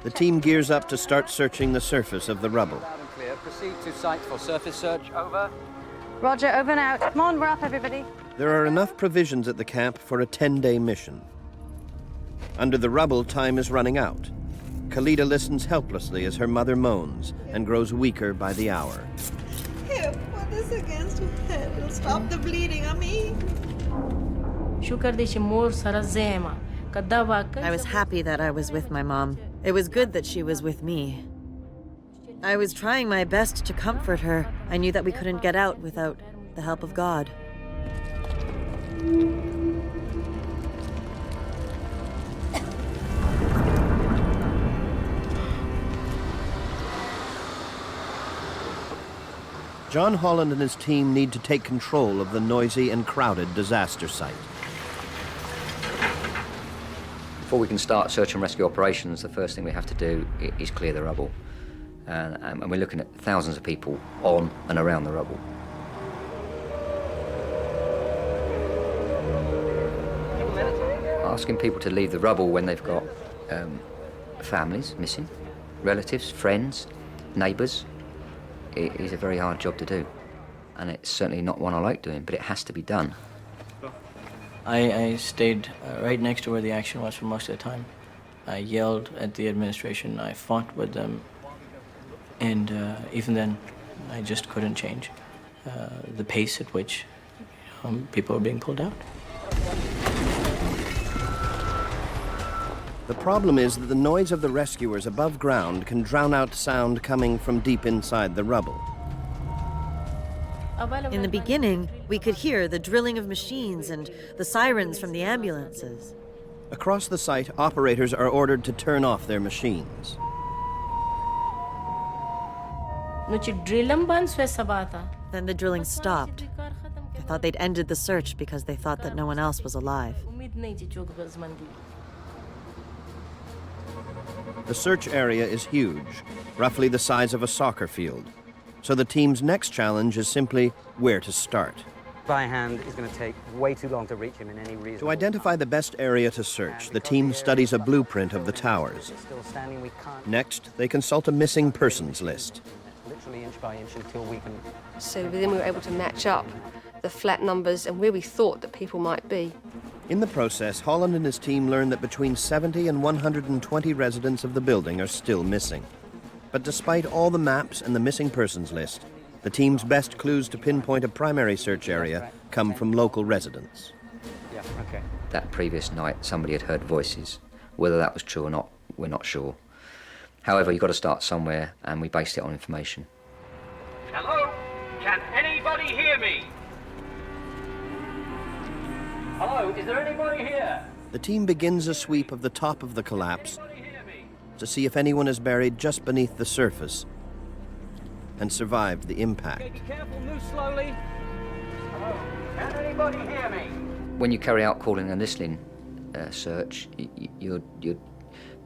The team gears up to start searching the surface of the rubble. Proceed to site for surface search. Over. Roger, over and out. Come on, we're up, everybody. There are enough provisions at the camp for a 10-day mission. Under the rubble, time is running out. Khalida listens helplessly as her mother moans and grows weaker by the hour. Here, put this against your head. It'll stop the bleeding, Ami. I was happy that I was with my mom. It was good that she was with me. I was trying my best to comfort her. I knew that we couldn't get out without the help of God. John Holland and his team need to take control of the noisy and crowded disaster site. Before we can start search and rescue operations, the first thing we have to do is clear the rubble. And we're looking at thousands of people on and around the rubble. Asking people to leave the rubble when they've got families missing, relatives, friends, neighbours, it is a very hard job to do. And it's certainly not one I like doing, but it has to be done. I stayed right next to where the action was for most of the time. I yelled at the administration, I fought with them, and even then, I just couldn't change the pace at which people were being pulled out. The problem is that the noise of the rescuers above ground can drown out sound coming from deep inside the rubble. In the beginning, we could hear the drilling of machines and the sirens from the ambulances. Across the site, operators are ordered to turn off their machines. Then the drilling stopped. I thought they'd ended the search because they thought that no one else was alive. The search area is huge, roughly the size of a soccer field. So the team's next challenge is simply where to start. By hand is going to take way too long to reach him in any reasonable To identify the best area to search, the team studies a blueprint of the towers. Next, they consult a missing persons list. Literally inch by inch until we can... So then we were able to match up the flat numbers and where we thought that people might be. In the process, Holland and his team learn that between 70 and 120 residents of the building are still missing. But despite all the maps and the missing persons list, the team's best clues to pinpoint a primary search area come from local residents. Yeah, okay. That previous night, somebody had heard voices. Whether that was true or not, we're not sure. However, you've got to start somewhere, and we based it on information. Hello? Can anybody hear me? Hello, is there anybody here? The team begins a sweep of the top of the collapse to see if anyone is buried just beneath the surface and survived the impact. Okay, be careful, move slowly. Hello, can anybody hear me? When you carry out calling and listening search, you're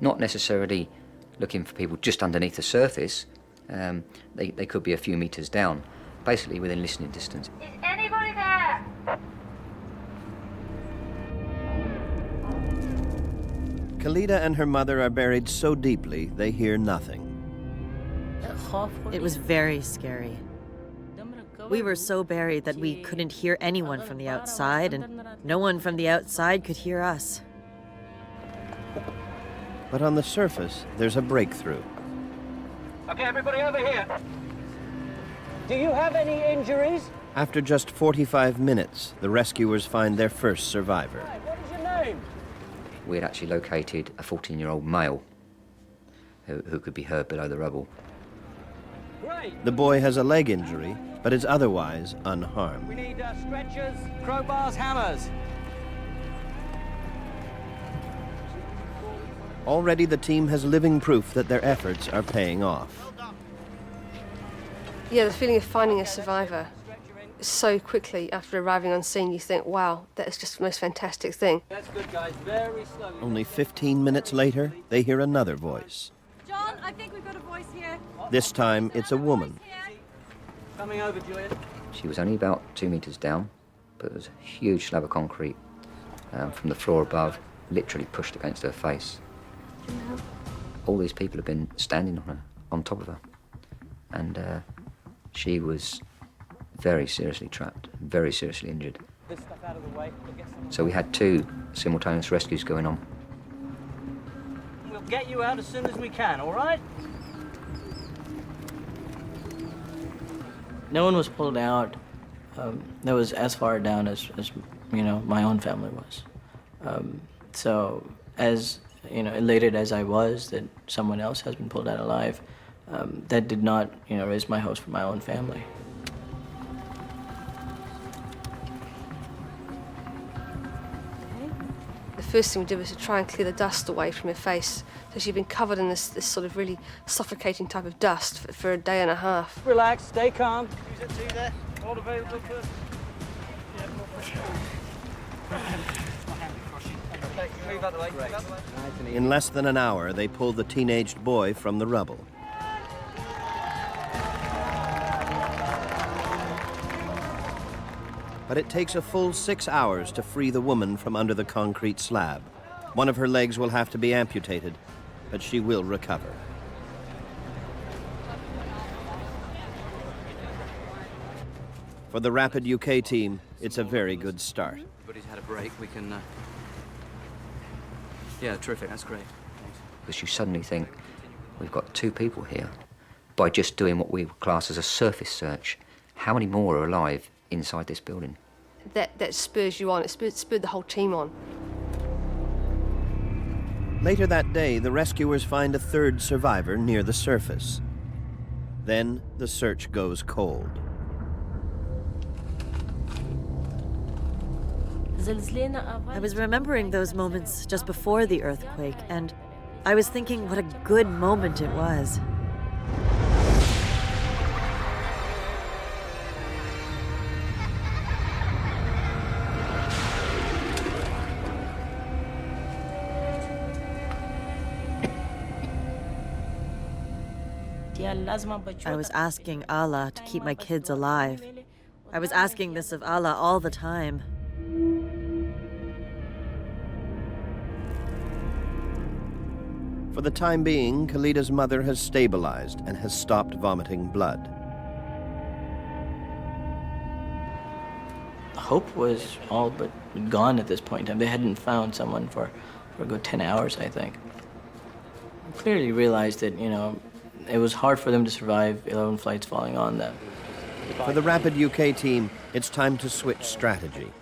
not necessarily looking for people just underneath the surface. They could be a few meters down, basically within listening distance. Is anybody there? Khalida and her mother are buried so deeply they hear nothing. It was very scary. We were so buried that we couldn't hear anyone from the outside, and no one from the outside could hear us. But on the surface, there's a breakthrough. Okay, everybody over here. Do you have any injuries? After just 45 minutes, the rescuers find their first survivor. What is your name? We had actually located a 14-year-old male who could be heard below the rubble. Great. The boy has a leg injury, but is otherwise unharmed. We need stretchers, crowbars, hammers. Already the team has living proof that their efforts are paying off. Yeah, the feeling of finding a survivor so quickly after arriving on scene, you think, wow, that is just the most fantastic thing. That's good, guys. Very slowly. Only 15 minutes later, they hear another voice. John, I think we've got a voice here. This time, it's a woman. Coming over, Julian. She was only about 2 meters down, but there was a huge slab of concrete from the floor above, literally pushed against her face. All these people have been standing on top of her, and she was very seriously trapped, very seriously injured. This stuff out of the way. So we had 2 simultaneous rescues going on. We'll get you out as soon as we can, all right? No one was pulled out that was as far down as you know, my own family was. So as you know, elated as I was that someone else has been pulled out alive, that did not, you know, raise my hopes for my own family. The first thing we did was to try and clear the dust away from her face. So she'd been covered in this sort of really suffocating type of dust for a day and a half. Relax, stay calm. Who's at 2 there? All available first. Move out the way. Move out the way. In less than an hour, they pull the teenaged boy from the rubble. But it takes a full 6 hours to free the woman from under the concrete slab. One of her legs will have to be amputated, but she will recover. For the Rapid UK team, it's a very good start. Everybody's had a break. We can... Yeah, terrific. That's great. Thanks. Because you suddenly think, we've got 2 people here. By just doing what we would class as a surface search, how many more are alive inside this building? That spurs you on. It spurred the whole team on. Later that day, the rescuers find a third survivor near the surface. Then the search goes cold. I was remembering those moments just before the earthquake, and I was thinking what a good moment it was. I was asking Allah to keep my kids alive. I was asking this of Allah all the time. For the time being, Khalida's mother has stabilized and has stopped vomiting blood. Hope was all but gone at this point. They hadn't found someone for a good 10 hours, I think. I clearly realized that, it was hard for them to survive 11 flights falling on them. For the Rapid UK team, it's time to switch strategy,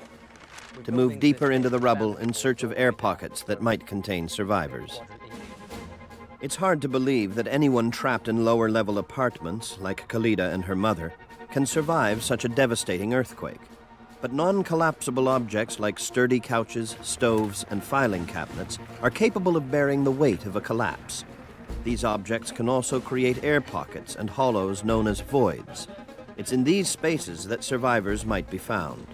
to move deeper into the rubble in search of air pockets that might contain survivors. It's hard to believe that anyone trapped in lower-level apartments, like Khalida and her mother, can survive such a devastating earthquake. But non-collapsible objects like sturdy couches, stoves, and filing cabinets are capable of bearing the weight of a collapse. These objects can also create air pockets and hollows known as voids. It's in these spaces that survivors might be found.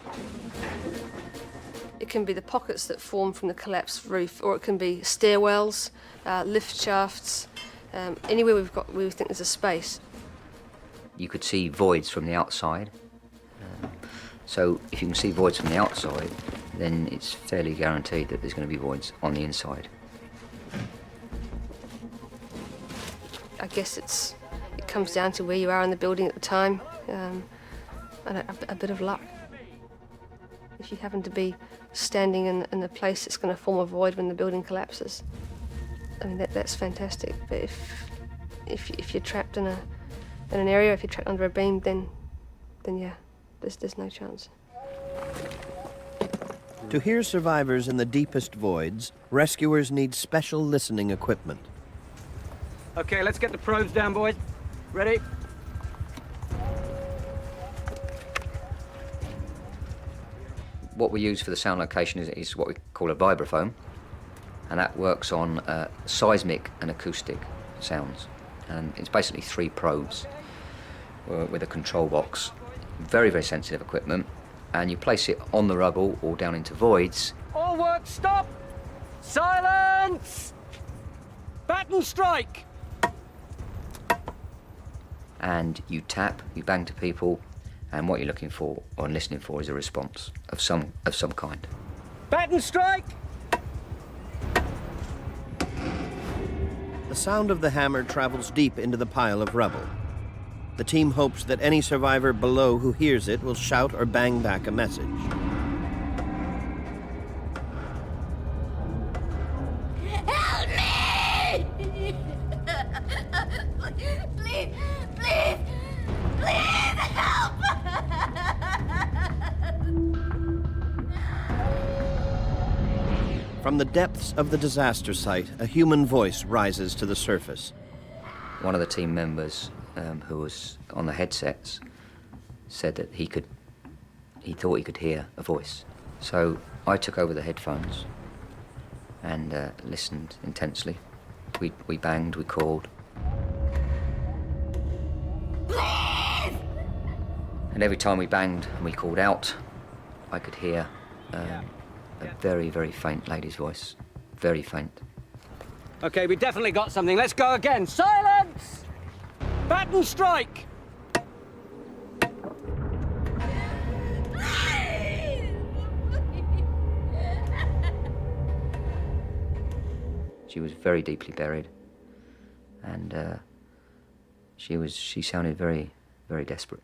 It can be the pockets that form from the collapsed roof, or it can be stairwells, lift shafts, anywhere we think there's a space. You could see voids from the outside. So if you can see voids from the outside, then it's fairly guaranteed that there's going to be voids on the inside. I guess it comes down to where you are in the building at the time, and a bit of luck. If you happen to be standing in a place that's going to form a void when the building collapses, I mean that's fantastic. But if you're trapped in an area, if you're trapped under a beam, then yeah, there's no chance. To hear survivors in the deepest voids, rescuers need special listening equipment. Okay, let's get the probes down, boys. Ready? What we use for the sound location is what we call a vibraphone, and that works on seismic and acoustic sounds. And it's basically 3 probes with a control box. Very, very sensitive equipment, and you place it on the rubble or down into voids. All work, stop! Silence! Batten strike! And you tap, you bang to people, and what you're looking for or listening for is a response of some kind. Batten strike! The sound of the hammer travels deep into the pile of rubble. The team hopes that any survivor below who hears it will shout or bang back a message. Help me! Please, please, please help! From the depths of the disaster site, a human voice rises to the surface. One of the team members who was on the headsets said that he thought he could hear a voice. So I took over the headphones and listened intensely. We banged, we called. Please! And every time we banged and we called out, I could hear a very, very faint lady's voice. Very faint. Okay, we definitely got something. Let's go again. Silence! Batten strike! She was very deeply buried, and she sounded very, very desperate.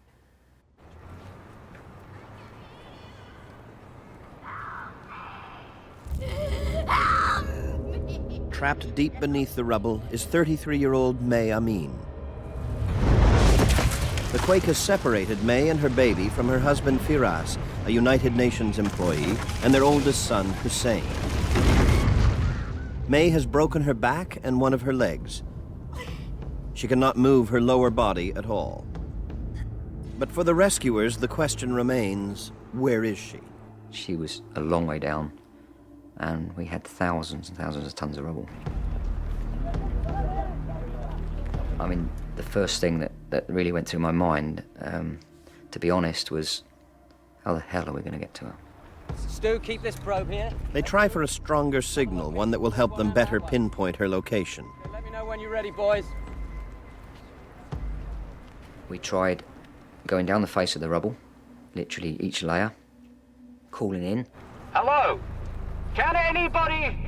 Trapped deep beneath the rubble is 33-year-old May Amin. The quake has separated May and her baby from her husband Firas, a United Nations employee, and their oldest son, Hussein. May has broken her back and one of her legs. She cannot move her lower body at all. But for the rescuers, the question remains, where is she? She was a long way down, and we had thousands and thousands of tons of rubble. I mean, the first thing that really went through my mind, to be honest, was how the hell are we going to get to her? Stu, keep this probe here. They try for a stronger signal, one that will help them better pinpoint her location. Let me know when you're ready, boys. We tried going down the face of the rubble, literally each layer, calling in. Hello? Can anybody?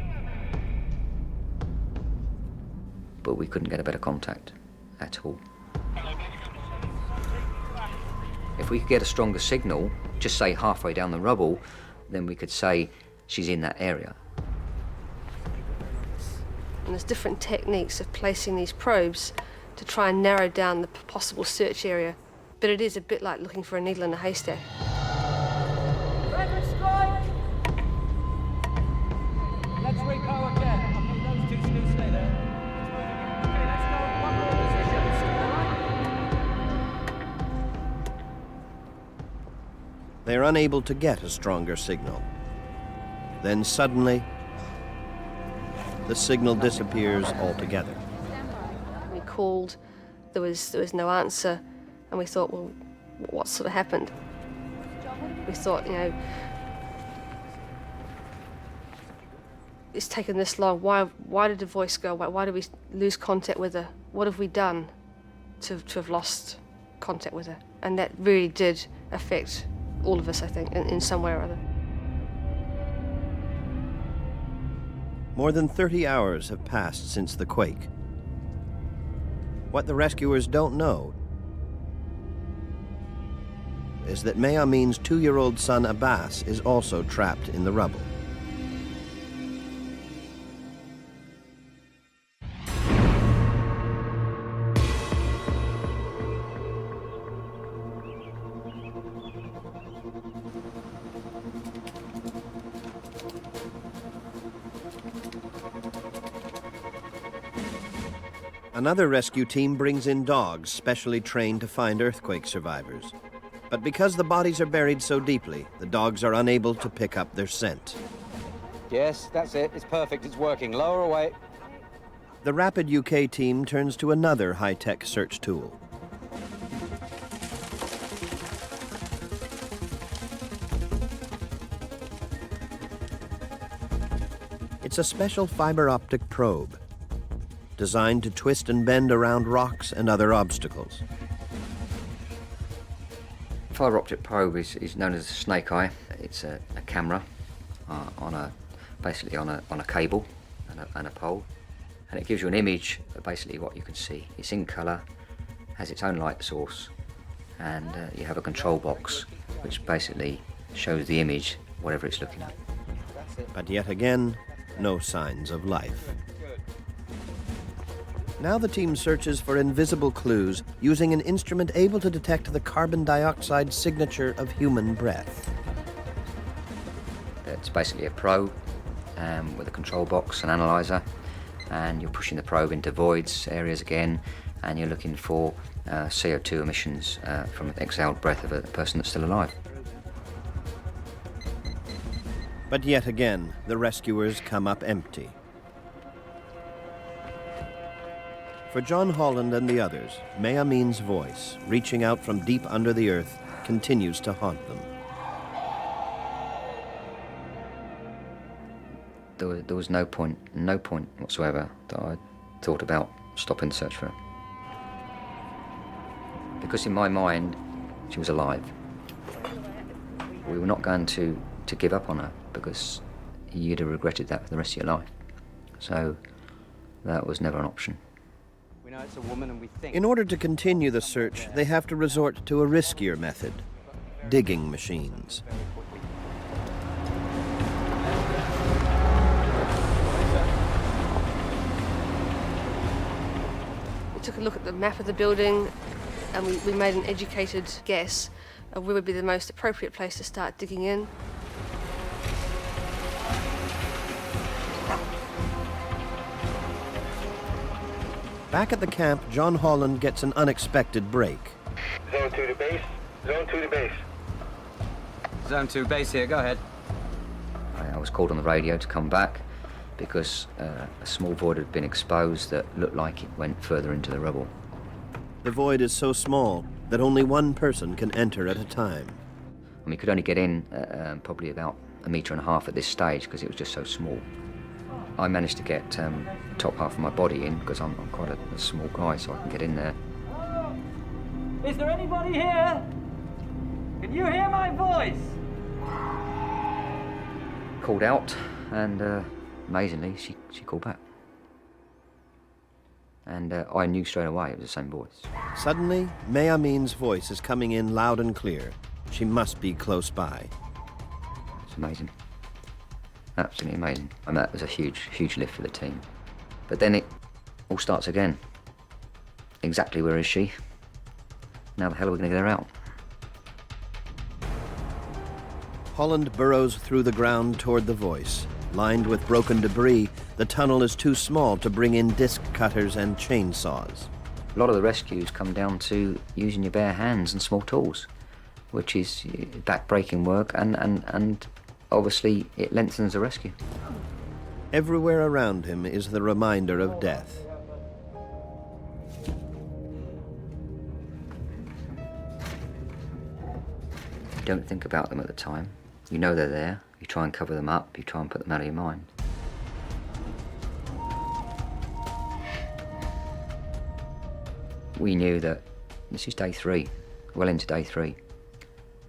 But we couldn't get a better contact at all. If we could get a stronger signal, just say halfway down the rubble, then we could say she's in that area. And there's different techniques of placing these probes to try and narrow down the possible search area. But it is a bit like looking for a needle in a haystack. Record strike! Let's repo again. Those two Stu stay there. Okay, let's go. One more position. They are unable to get a stronger signal. Then suddenly, the signal disappears altogether. We called, there was no answer, and we thought, well, what sort of happened? We thought, you know, it's taken this long. Why did the voice go? Why did we lose contact with her? What have we done to have lost contact with her? And that really did affect all of us, I think, in some way or other. More than 30 hours have passed since the quake. What the rescuers don't know is that May Amin's 2-year-old son Abbas is also trapped in the rubble. Another rescue team brings in dogs specially trained to find earthquake survivors. But because the bodies are buried so deeply, the dogs are unable to pick up their scent. Yes, that's it. It's perfect. It's working. Lower away. The Rapid UK team turns to another high-tech search tool. It's a special fiber optic probe, designed to twist and bend around rocks and other obstacles. Fiber optic probe is known as a snake eye. It's a camera basically on a cable and a pole, and it gives you an image of basically what you can see. It's in colour, has its own light source, and you have a control box which basically shows the image, whatever it's looking at. But yet again, no signs of life. Now the team searches for invisible clues using an instrument able to detect the carbon dioxide signature of human breath. It's basically a probe with a control box, an analyzer, and you're pushing the probe into voids, areas again, and you're looking for CO2 emissions from the exhaled breath of a person that's still alive. But yet again, the rescuers come up empty. For John Holland and the others, May Amin's voice, reaching out from deep under the earth, continues to haunt them. There was no point whatsoever that I thought about stopping the search for her. Because in my mind, she was alive. We were not going to give up on her, because you'd have regretted that for the rest of your life. So that was never an option. We know it's a woman and we think... In order to continue the search, they have to resort to a riskier method, digging machines. We took a look at the map of the building, and we made an educated guess of where would be the most appropriate place to start digging in. Back at the camp, John Holland gets an unexpected break. Zone 2 to base. Zone 2 to base. Zone 2 base here, go ahead. I was called on the radio to come back because a small void had been exposed that looked like it went further into the rubble. The void is so small that only one person can enter at a time. We could only get in probably about 1.5 meters at this stage because it was just so small. I managed to get the top half of my body in because I'm quite a small guy, so I can get in there. Is there anybody here? Can you hear my voice? Called out, and amazingly, she called back. And I knew straight away it was the same voice. Suddenly, May Amin's voice is coming in loud and clear. She must be close by. It's amazing. Absolutely amazing. I mean, that was a huge, huge lift for the team. But then it all starts again. Exactly where is she? Now the hell are we going to get her out? Holland burrows through the ground toward the voice. Lined with broken debris, the tunnel is too small to bring in disc cutters and chainsaws. A lot of the rescues come down to using your bare hands and small tools, which is back-breaking work, and obviously it lengthens the rescue. Everywhere around him is the reminder of death. You don't think about them at the time. You know they're there. You try and cover them up. You try and put them out of your mind. We knew that this is day 3, well into day 3,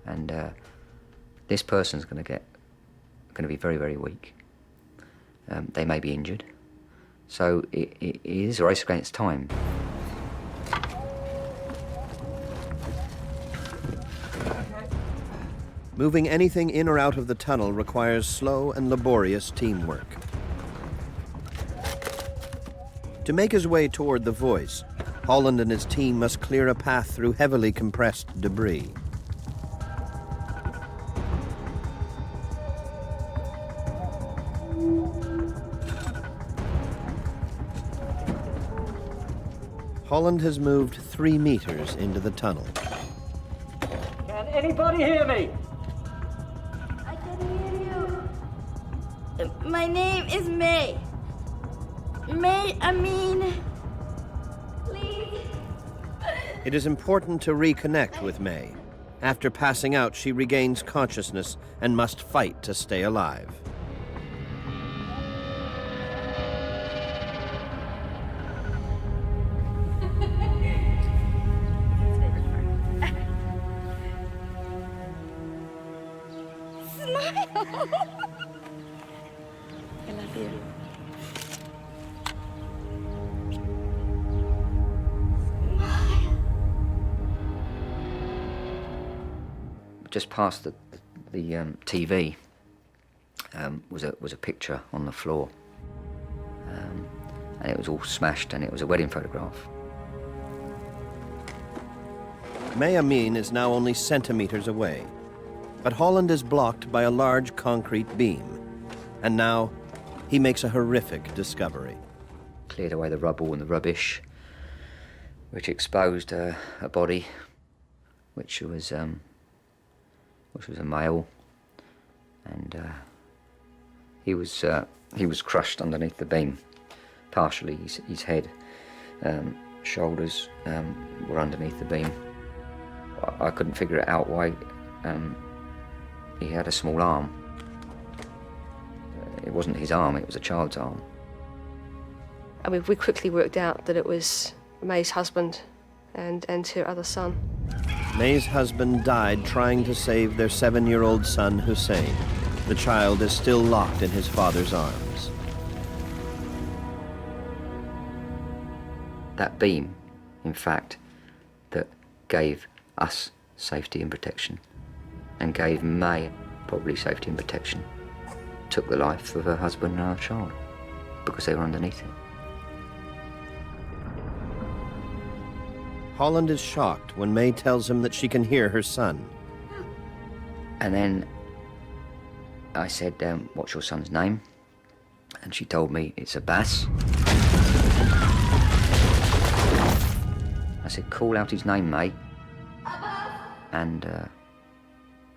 and this person's going to be very, very weak. They may be injured, so it is a race against time. Moving anything in or out of the tunnel requires slow and laborious teamwork. To make his way toward the voice, Holland and his team must clear a path through heavily compressed debris. Holland has moved 3 meters into the tunnel. Can anybody hear me? I can hear you. My name is May. May Amin. Please. It is important to reconnect with May. After passing out, she regains consciousness and must fight to stay alive. I love you. Just past the TV was a picture on the floor, and it was all smashed, and it was a wedding photograph. May Amin is now only centimeters away, but Holland is blocked by a large concrete beam, and now he makes a horrific discovery. Cleared away the rubble and the rubbish, which exposed a body, which was a male, and he was crushed underneath the beam, partially. His head, shoulders were underneath the beam. I couldn't figure it out why he had a small arm. It wasn't his arm, it was a child's arm. I mean, we quickly worked out that it was May's husband and her other son. May's husband died trying to save their 7-year-old son, Hussein. The child is still locked in his father's arms. That beam, in fact, that gave us safety and protection, and gave May probably safety and protection, took the life of her husband and our child, because they were underneath it. Holland is shocked when May tells him that she can hear her son. And then I said, what's your son's name? And she told me it's Abbas. I said, call out his name, mate. And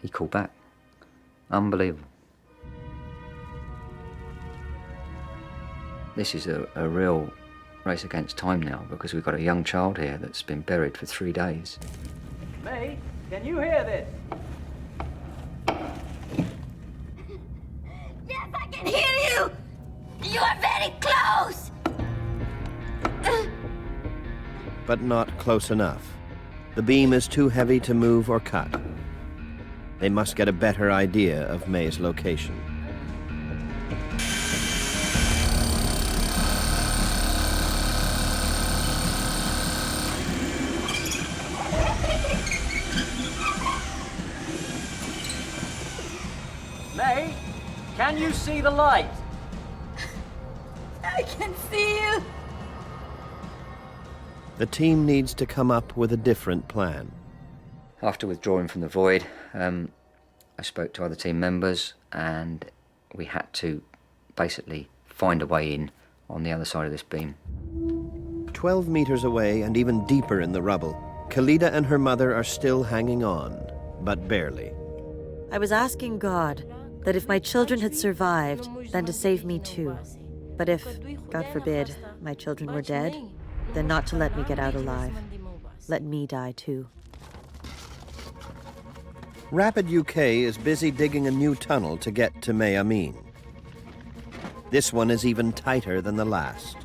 he called back. Unbelievable. This is a real race against time now, because we've got a young child here that's been buried for 3 days. May, can you hear this? Yes, I can hear you! You are very close! But not close enough. The beam is too heavy to move or cut. They must get a better idea of May's location. May, can you see the light? I can see you! The team needs to come up with a different plan. After withdrawing from the void, I spoke to other team members, and we had to basically find a way in on the other side of this beam. 12 meters away and even deeper in the rubble, Khalida and her mother are still hanging on, but barely. I was asking God that if my children had survived, then to save me too. But if, God forbid, my children were dead, then not to let me get out alive. Let me die too. Rapid UK is busy digging a new tunnel to get to May Amin. This one is even tighter than the last.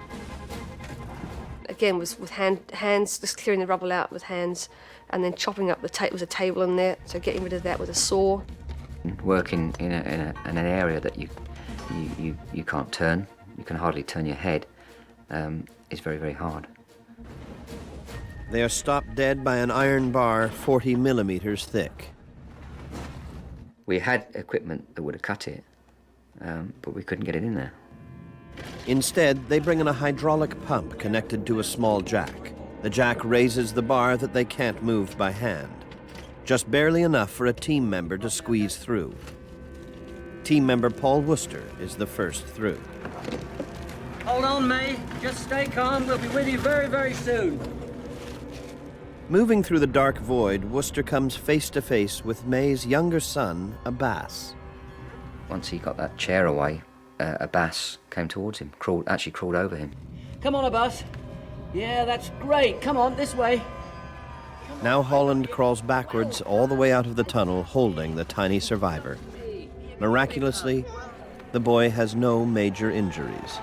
Again, was with hands, just clearing the rubble out with hands, and then chopping up the tape. Was a table in there, so getting rid of that with a saw. Working in an area that you can't turn, you can hardly turn your head, is very, very hard. They are stopped dead by an iron bar 40 millimeters thick. We had equipment that would have cut it, but we couldn't get it in there. Instead, they bring in a hydraulic pump connected to a small jack. The jack raises the bar that they can't move by hand, just barely enough for a team member to squeeze through. Team member Paul Worcester is the first through. Hold on, May. Just stay calm. We'll be with you very, very soon. Moving through the dark void, Worcester comes face to face with May's younger son, Abbas. Once he got that chair away, Abbas came towards him, actually crawled over him. Come on, Abbas. Yeah, that's great. Come on, this way. Now Holland crawls backwards all the way out of the tunnel, holding the tiny survivor. Miraculously, the boy has no major injuries.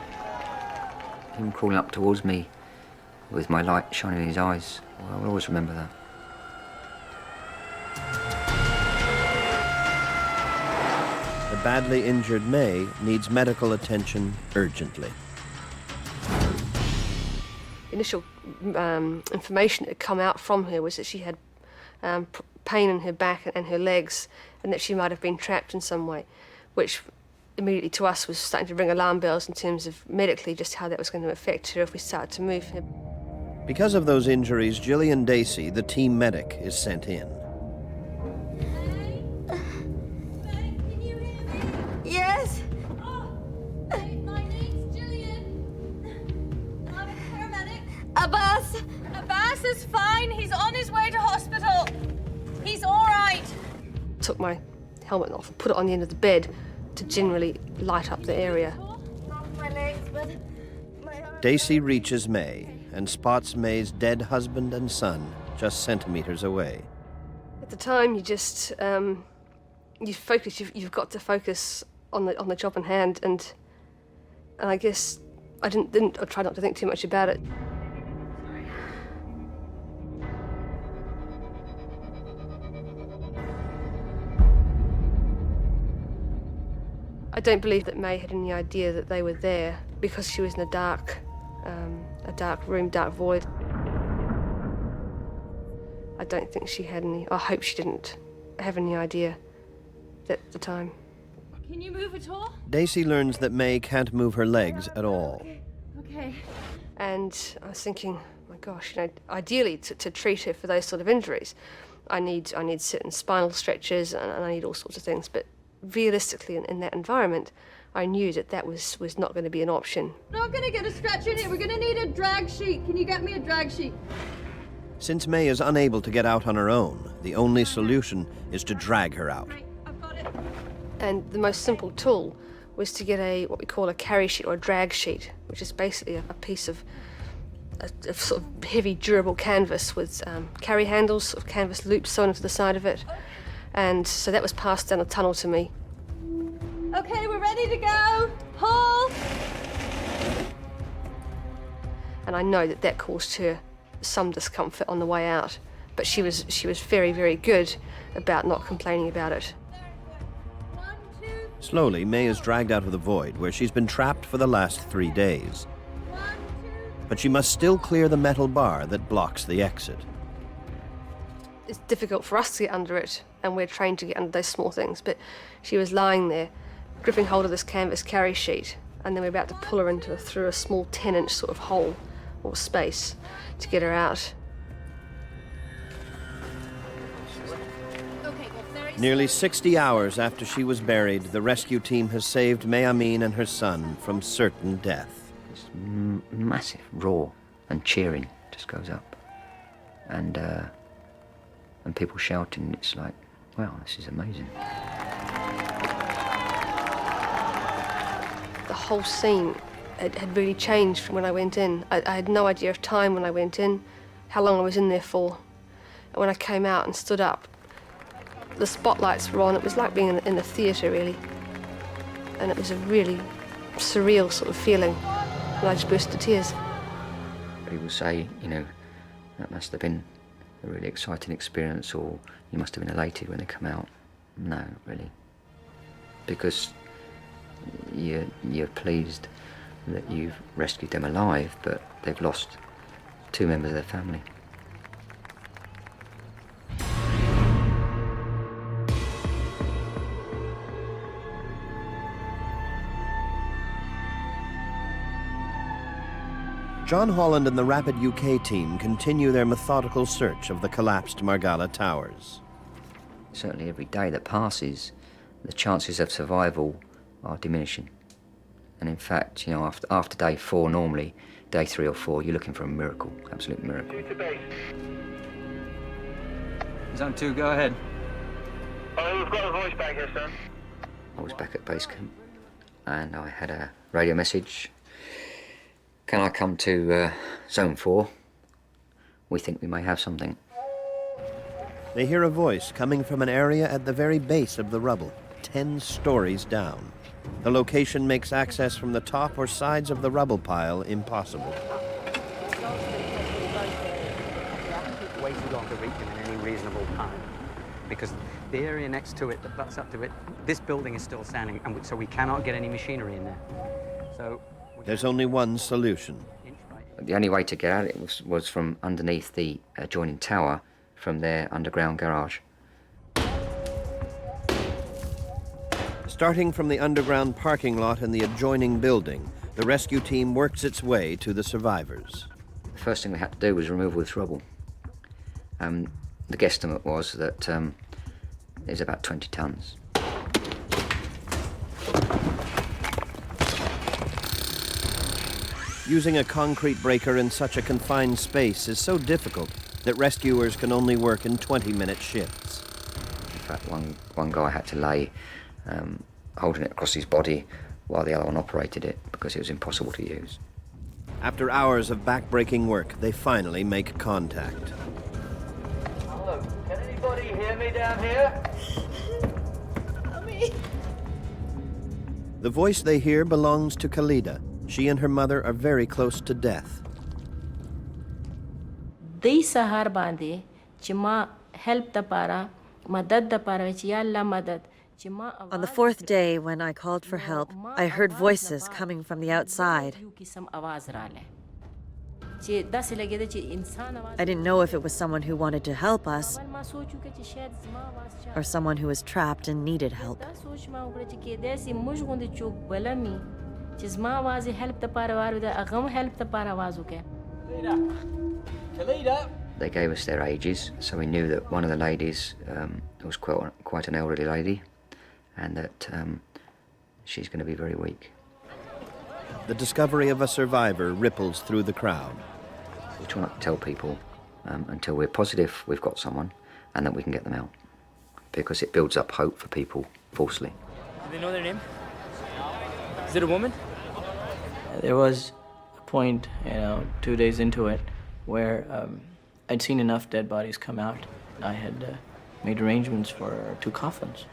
Him crawling up towards me with my light shining in his eyes. Well, I will always remember that. The badly injured May needs medical attention urgently. Initial information that had come out from her was that she had pain in her back and her legs, and that she might have been trapped in some way, which immediately to us was starting to ring alarm bells in terms of medically just how that was going to affect her if we started to move her. Because of those injuries, Gillian Dacey, the team medic, is sent in. Yes? My name's Gillian. I'm a paramedic. Abbas! Abbas is fine. He's on his way to hospital. He's all right. Took my helmet off and put it on the end of the bed to generally light up the area. My legs, but Dacey reaches May and spots May's dead husband and son just centimeters away. At the time, you just you focus. You've got to focus on the job in hand, and I guess I tried not to think too much about it. I don't believe that May had any idea that they were there because she was in a dark room, dark void. I don't think she had any, I hope she didn't have any idea at the time. Can you move at all? Dacey learns that May can't move her legs at all. Okay. And I was thinking, my gosh, ideally to treat her for those sort of injuries, I need certain spinal stretchers and I need all sorts of things, but realistically in that environment, I knew that was not going to be an option. We're not going to get a stretcher in here. We're going to need a drag sheet. Can you get me a drag sheet? Since May is unable to get out on her own, the only solution is to drag her out. And the most simple tool was to get what we call a carry sheet or a drag sheet, which is basically a piece of a sort of heavy, durable canvas with carry handles, sort of canvas loops sewn into the side of it. And so that was passed down a tunnel to me. Okay, we're ready to go. Pull! And I know that caused her some discomfort on the way out, but she was very, very good about not complaining about it. Slowly, May is dragged out of the void, where she's been trapped for the last 3 days. But she must still clear the metal bar that blocks the exit. It's difficult for us to get under it, and we're trained to get under those small things, but she was lying there, gripping hold of this canvas carry sheet, and then we're about to pull her through a small 10-inch sort of hole or space to get her out. Nearly 60 hours after she was buried, the rescue team has saved May Amin and her son from certain death. This massive roar and cheering just goes up. And people shouting. It's like, wow, this is amazing. The whole scene had really changed from when I went in. I had no idea of time when I went in, how long I was in there for. And when I came out and stood up, the spotlights were on. It was like being in a theatre, really. And it was a really surreal sort of feeling. And I just burst into tears. People say, that must have been a really exciting experience, or you must have been elated when they come out. No, really. Because you're pleased that you've rescued them alive, but they've lost 2 members of their family. John Holland and the Rapid UK team continue their methodical search of the collapsed Margala Towers. Certainly every day that passes, the chances of survival are diminishing. And in fact, after day 4 normally, day 3 or 4, you're looking for a miracle, absolute miracle. Zone 2, go ahead. Oh, we've got a voice back here, sir. I was back at base camp, and I had a radio message. Can I come to Zone 4? We think we may have something. They hear a voice coming from an area at the very base of the rubble, 10 stories down. The location makes access from the top or sides of the rubble pile impossible. Way too long to reach them in any reasonable time, because the area next to it that butts up to it, this building is still standing, and so we cannot get any machinery in there. So there's only one solution. The only way to get at it was from underneath the adjoining tower, from their underground garage. Starting from the underground parking lot in the adjoining building, the rescue team works its way to the survivors. The first thing we had to do was remove all this rubble. The guesstimate was that there's about 20 tons. Using a concrete breaker in such a confined space is so difficult that rescuers can only work in 20-minute shifts. In fact, one guy had to lay holding it across his body while the other one operated it because it was impossible to use. After hours of back-breaking work, they finally make contact. Hello, can anybody hear me down here? Mommy. The voice they hear belongs to Khalida. She and her mother are very close to death. Dei sahar bande, chima help da para, madad da para, ya Allah madad. On the 4th day, when I called for help, I heard voices coming from the outside. I didn't know if it was someone who wanted to help us or someone who was trapped and needed help. They gave us their ages, so we knew that one of the ladies was quite an elderly lady, and that she's going to be very weak. The discovery of a survivor ripples through the crowd. We try not to tell people until we're positive we've got someone and that we can get them out, because it builds up hope for people falsely. Do they know their name? Is it a woman? There was a point, 2 days into it, where I'd seen enough dead bodies come out. I had made arrangements for 2 coffins.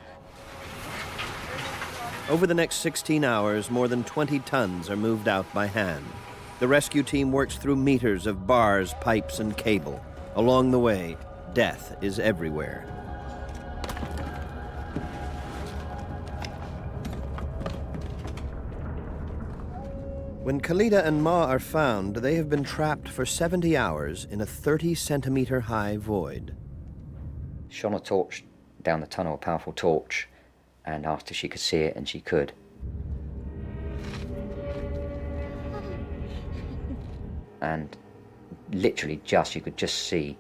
Over the next 16 hours, more than 20 tons are moved out by hand. The rescue team works through meters of bars, pipes, and cable. Along the way, death is everywhere. When Khalida and Ma are found, they have been trapped for 70 hours in a 30-centimeter high void. Shone a torch down the tunnel, a powerful torch, and asked if she could see it, and she could. And literally you could just see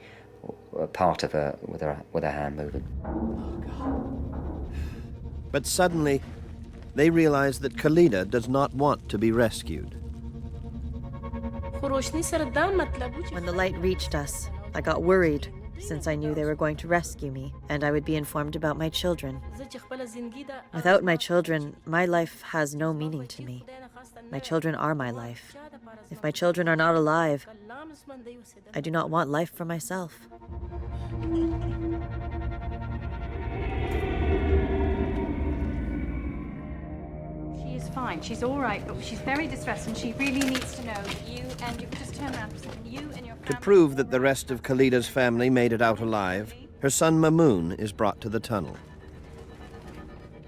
a part of her with her hand moving. But suddenly, they realize that Khalida does not want to be rescued. When the light reached us, I got worried, since I knew they were going to rescue me, and I would be informed about my children. Without my children, my life has no meaning to me. My children are my life. If my children are not alive, I do not want life for myself. She is fine. She's all right, but she's very distressed, and she really needs to know that you and you just turn around for a second. You and your family. To prove that the rest of Khalida's family made it out alive, her son Mamoon is brought to the tunnel.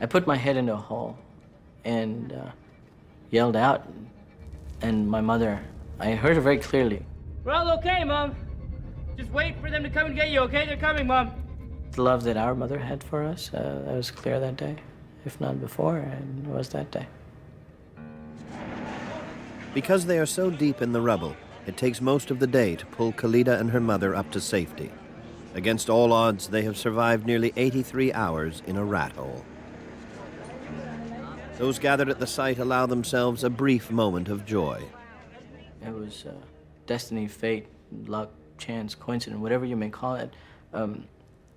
I put my head into a hole and yelled out, and my mother, I heard her very clearly. We're all okay, Mom. Just wait for them to come and get you, okay? They're coming, Mom. The love that our mother had for us, that was clear that day. If not before, it was that day. Because they are so deep in the rubble, it takes most of the day to pull Khalida and her mother up to safety. Against all odds, they have survived nearly 83 hours in a rat hole. Those gathered at the site allow themselves a brief moment of joy. It was destiny, fate, luck, chance, coincidence, whatever you may call it.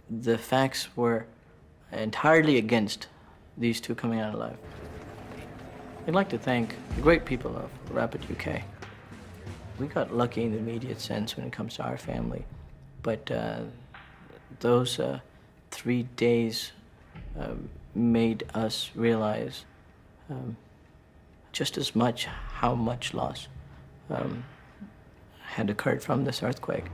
The facts were entirely against these 2 coming out alive. I'd like to thank the great people of Rapid UK. We got lucky in the immediate sense when it comes to our family, but those 3 days made us realize just as much how much loss had occurred from this earthquake.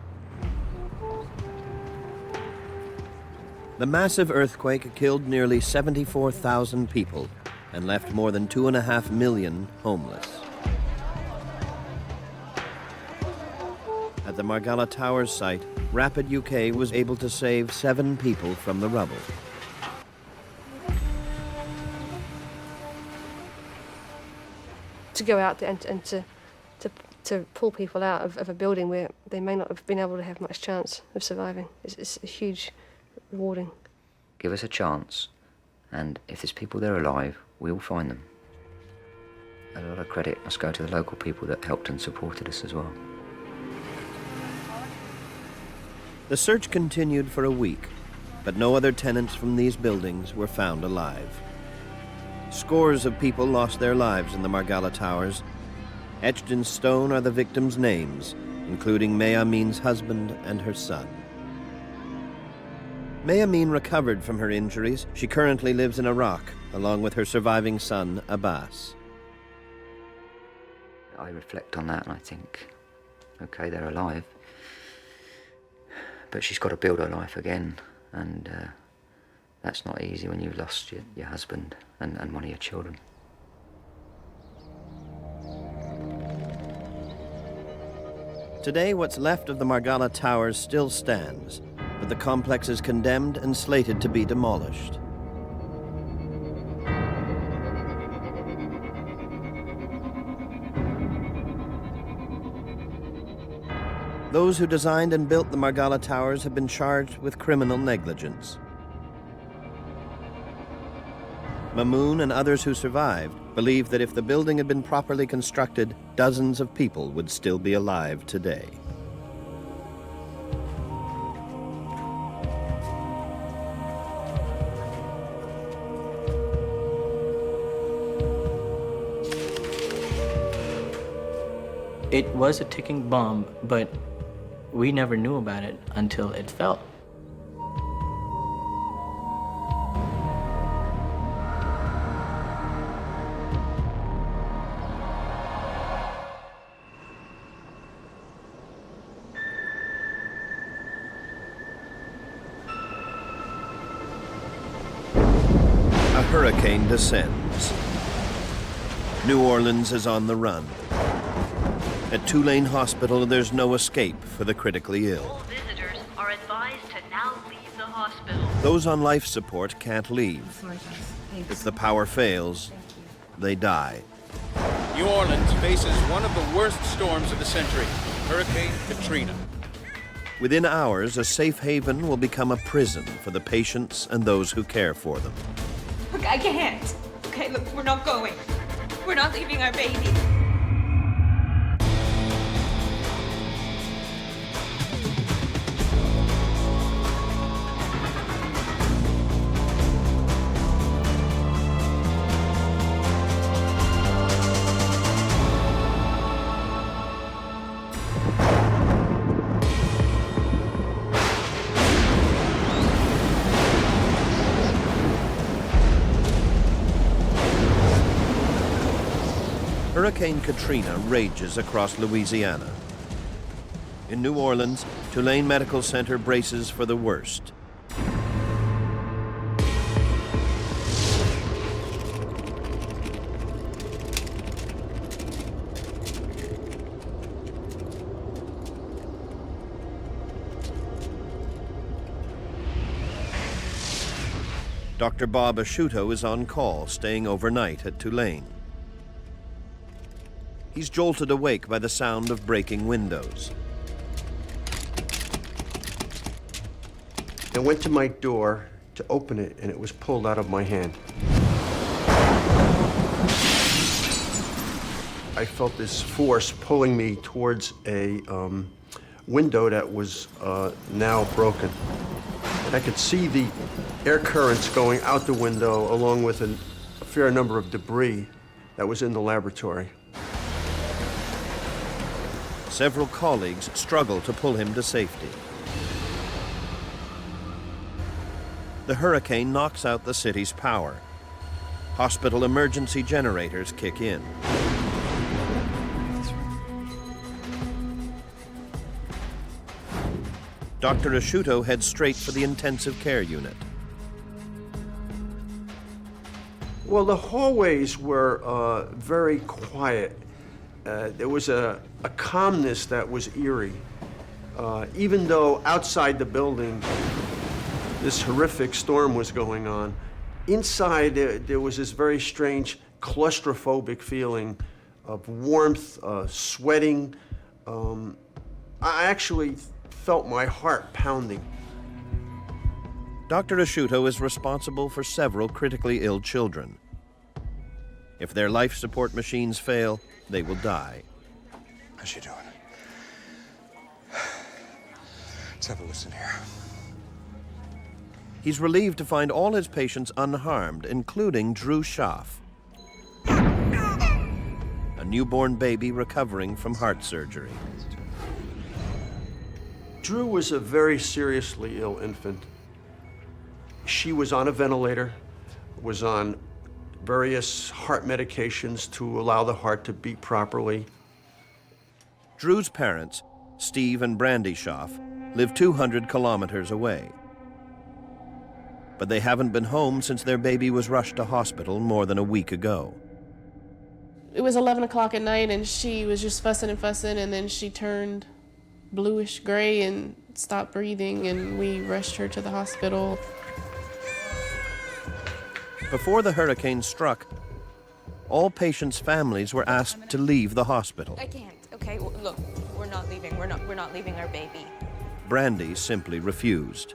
The massive earthquake killed nearly 74,000 people and left more than 2.5 million homeless. At the Margalla Towers site, Rapid UK was able to save 7 people from the rubble. To go out there and to pull people out of a building where they may not have been able to have much chance of surviving is a huge rewarding. Give us a chance, and if there's people there alive, we'll find them. A lot of credit must go to the local people that helped and supported us as well. The search continued for a week, but no other tenants from these buildings were found alive. Scores of people lost their lives in the Margalla Towers. Etched in stone are the victims' names, including May Amin's husband and her son. May Amin recovered from her injuries. She currently lives in Iraq, along with her surviving son, Abbas. I reflect on that and I think, okay, they're alive, but she's got to build her life again, and that's not easy when you've lost your husband and one of your children. Today, what's left of the Margalla Towers still stands, but the complex is condemned and slated to be demolished. Those who designed and built the Margalla Towers have been charged with criminal negligence. Mamoon and others who survived believe that if the building had been properly constructed, dozens of people would still be alive today. It was a ticking bomb, but we never knew about it until it fell. A hurricane descends. New Orleans is on the run. At Tulane Hospital, there's no escape for the critically ill. All visitors are advised to now leave the hospital. Those on life support can't leave. If the power fails, they die. New Orleans faces one of the worst storms of the century, Hurricane Katrina. Within hours, a safe haven will become a prison for the patients and those who care for them. Look, I can't. Okay, look, we're not going. We're not leaving our baby. Hurricane Katrina rages across Louisiana. In New Orleans, Tulane Medical Center braces for the worst. Dr. Bob Asciutto is on call, staying overnight at Tulane. He's jolted awake by the sound of breaking windows. I went to my door to open it, and it was pulled out of my hand. I felt this force pulling me towards a window that was now broken. And I could see the air currents going out the window, along with a fair number of debris that was in the laboratory. Several colleagues struggle to pull him to safety. The hurricane knocks out the city's power. Hospital emergency generators kick in. Dr. Asciutto heads straight for the intensive care unit. Well, the hallways were very quiet. There was a calmness that was eerie. Even though outside the building, this horrific storm was going on, inside there was this very strange claustrophobic feeling of warmth, sweating. I actually felt my heart pounding. Dr. Asciutto is responsible for several critically ill children. If their life support machines fail, they will die. How's she doing? Let's have a listen here. He's relieved to find all his patients unharmed, including Drew Schaff, a newborn baby recovering from heart surgery. Drew was a very seriously ill infant. She was on a ventilator, was on various heart medications to allow the heart to beat properly. Drew's parents, Steve and Brandy Schaff, live 200 kilometers away. But they haven't been home since their baby was rushed to hospital more than a week ago. It was 11 o'clock at night, and she was just fussing, and then she turned bluish gray and stopped breathing, and we rushed her to the hospital. Before the hurricane struck, all patients' families were asked to leave the hospital. I can't. Okay, well, look, we're not leaving. We're not leaving our baby. Brandy simply refused.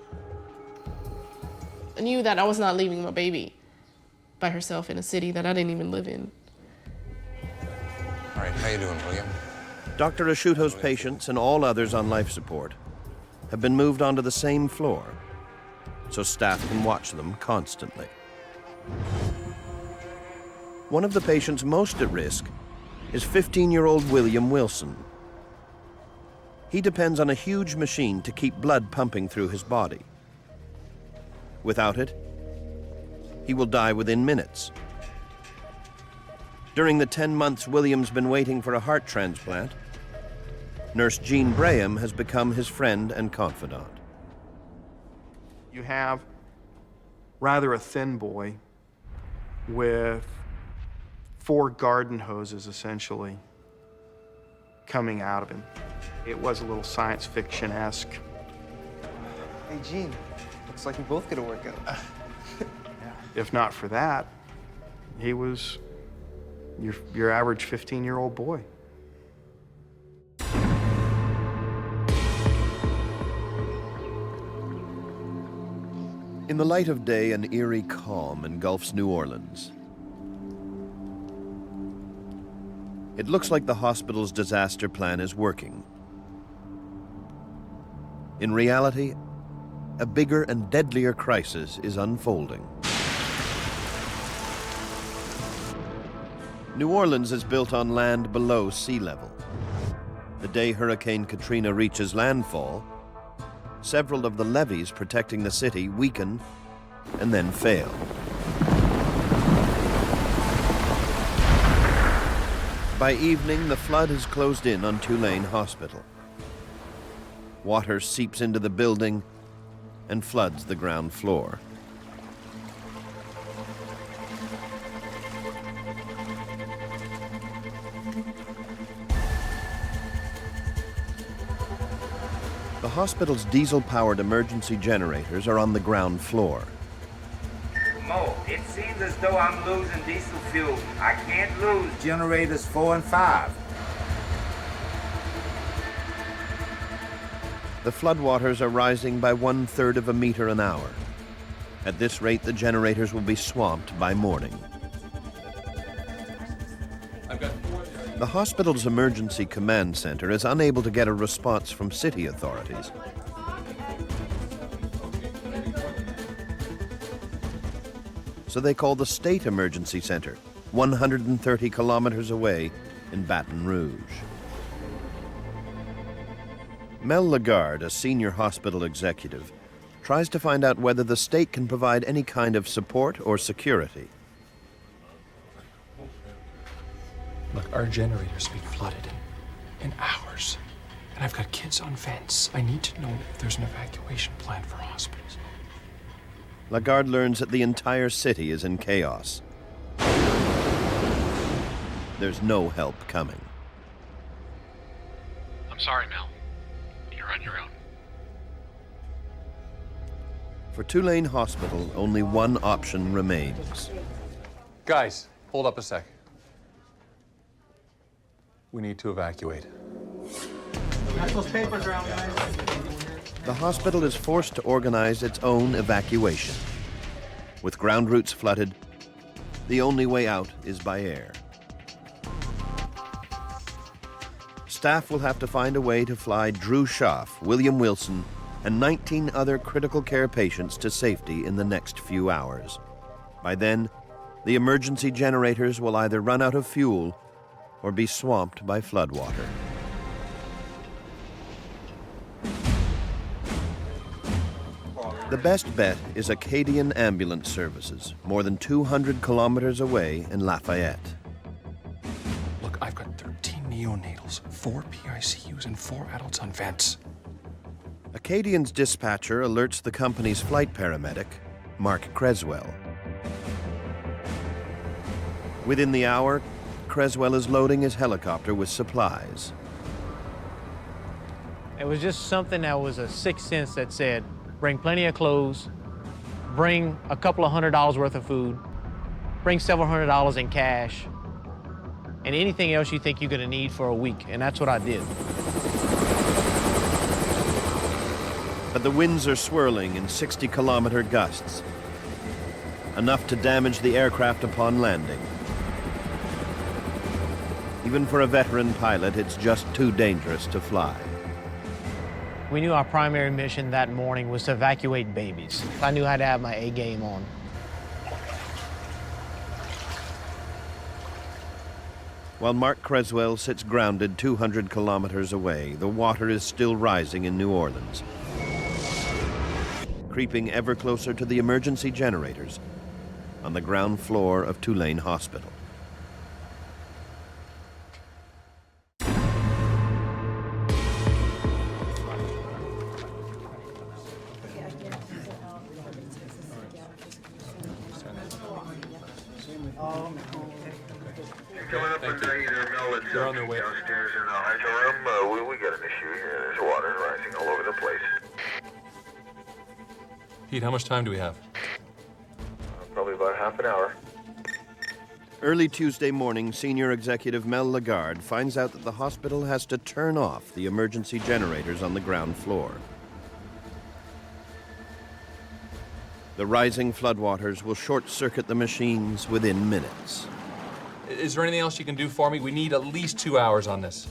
I knew that I was not leaving my baby by herself in a city that I didn't even live in. All right, how you doing, William? Dr. Asciutto's patients and all others on life support have been moved onto the same floor, so staff can watch them constantly. One of the patients most at risk is 15-year-old William Wilson. He depends on a huge machine to keep blood pumping through his body. Without it, he will die within minutes. During the 10 months William's been waiting for a heart transplant, Nurse Jean Braham has become his friend and confidant. You have rather a thin boy with 4 garden hoses, essentially, coming out of him. It was a little science fiction-esque. Hey, Gene, looks like we both get a workout. If not for that, he was your average 15-year-old boy. In the light of day, an eerie calm engulfs New Orleans. It looks like the hospital's disaster plan is working. In reality, a bigger and deadlier crisis is unfolding. New Orleans is built on land below sea level. The day Hurricane Katrina reaches landfall, several of the levees protecting the city weaken and then fail. By evening, the flood has closed in on Tulane Hospital. Water seeps into the building and floods the ground floor. The hospital's diesel-powered emergency generators are on the ground floor. Mo, it seems as though I'm losing diesel fuel. I can't lose generators 4 and 5. The floodwaters are rising by 1/3 of a meter an hour. At this rate, the generators will be swamped by morning. The hospital's emergency command center is unable to get a response from city authorities. So they call the State Emergency Center, 130 kilometers away in Baton Rouge. Mel Lagarde, a senior hospital executive, tries to find out whether the state can provide any kind of support or security. Look, our generators have been flooded in hours. And I've got kids on vents. I need to know if there's an evacuation plan for hospitals. Lagarde learns that the entire city is in chaos. There's no help coming. I'm sorry, Mel. You're on your own. For Tulane Hospital, only one option remains. Guys, hold up a sec. We need to evacuate. Pass those papers around, guys. The hospital is forced to organize its own evacuation. With ground routes flooded, the only way out is by air. Staff will have to find a way to fly Drew Schaff, William Wilson, and 19 other critical care patients to safety in the next few hours. By then, the emergency generators will either run out of fuel or be swamped by floodwater. The best bet is Acadian Ambulance Services, more than 200 kilometers away in Lafayette. Look, I've got 13 neonatals, 4 PICUs, and 4 adults on vents. Acadian's dispatcher alerts the company's flight paramedic, Mark Creswell. Within the hour, Creswell is loading his helicopter with supplies. It was just something that was a sixth sense that said, bring plenty of clothes, bring a couple of $100 worth of food, bring several $100 in cash, and anything else you think you're gonna need for a week, and that's what I did. But the winds are swirling in 60-kilometer gusts, enough to damage the aircraft upon landing. Even for a veteran pilot, it's just too dangerous to fly. We knew our primary mission that morning was to evacuate babies. I knew I had to have my A game on. While Mark Creswell sits grounded 200 kilometers away, the water is still rising in New Orleans, creeping ever closer to the emergency generators on the ground floor of Tulane Hospital. They're on their way. Downstairs in the hydro room, we got an issue here. There's water rising all over the place. Pete, how much time do we have? Probably about half an hour. Early Tuesday morning, Senior Executive Mel Lagarde finds out that the hospital has to turn off the emergency generators on the ground floor. The rising floodwaters will short-circuit the machines within minutes. Is there anything else you can do for me? We need at least 2 hours on this.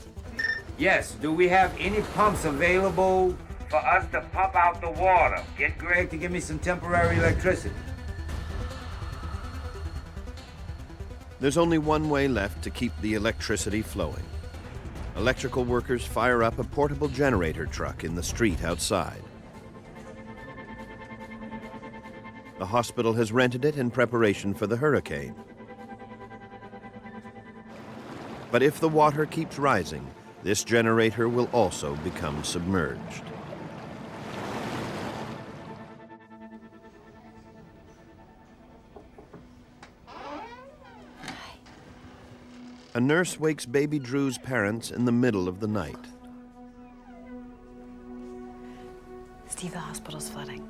Yes, do we have any pumps available for us to pump out the water? Get Greg to give me some temporary electricity. There's only one way left to keep the electricity flowing. Electrical workers fire up a portable generator truck in the street outside. The hospital has rented it in preparation for the hurricane. But if the water keeps rising, this generator will also become submerged. A nurse wakes baby Drew's parents in the middle of the night. Steve, the hospital's flooding.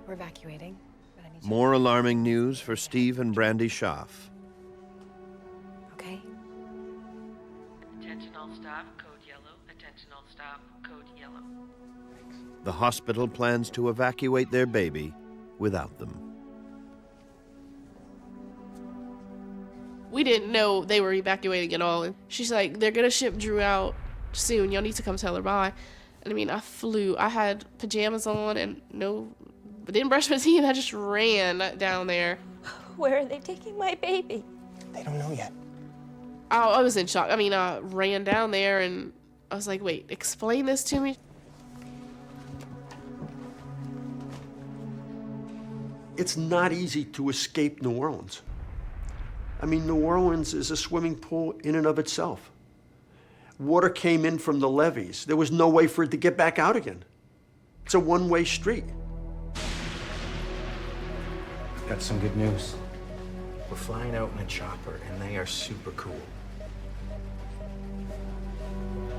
We're evacuating. But I need you. More alarming news for Steve and Brandy Schaff. Okay? Attention all staff, code yellow. Attention all staff, code yellow. The hospital plans to evacuate their baby without them. We didn't know they were evacuating at all. And she's like, they're gonna ship Drew out soon. Y'all need to come tell her bye. And I mean, I flew. I had pajamas on and but didn't brush my teeth. I just ran down there. Where are they taking my baby? They don't know yet. I was in shock. I mean, I ran down there and I was like, wait, explain this to me. It's not easy to escape New Orleans. I mean, New Orleans is a swimming pool in and of itself. Water came in from the levees. There was no way for it to get back out again. It's a one-way street. I've got some good news. We're flying out in a chopper, and they are super cool.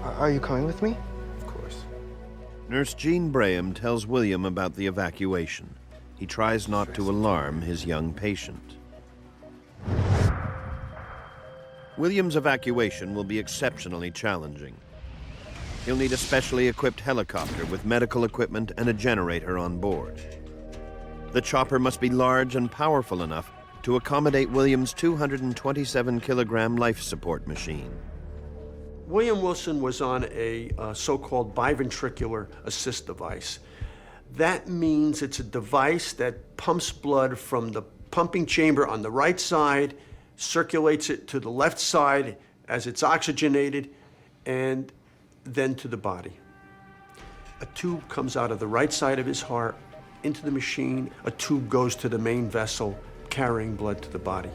Are you coming with me? Of course. Nurse Jean Braham tells William about the evacuation. He tries not to alarm his young patient. William's evacuation will be exceptionally challenging. He'll need a specially equipped helicopter with medical equipment and a generator on board. The chopper must be large and powerful enough to accommodate William's 227-kilogram life support machine. William Wilson was on a so-called biventricular assist device. That means it's a device that pumps blood from the pumping chamber on the right side, circulates it to the left side as it's oxygenated, and then to the body. A tube comes out of the right side of his heart into the machine. A tube goes to the main vessel, carrying blood to the body.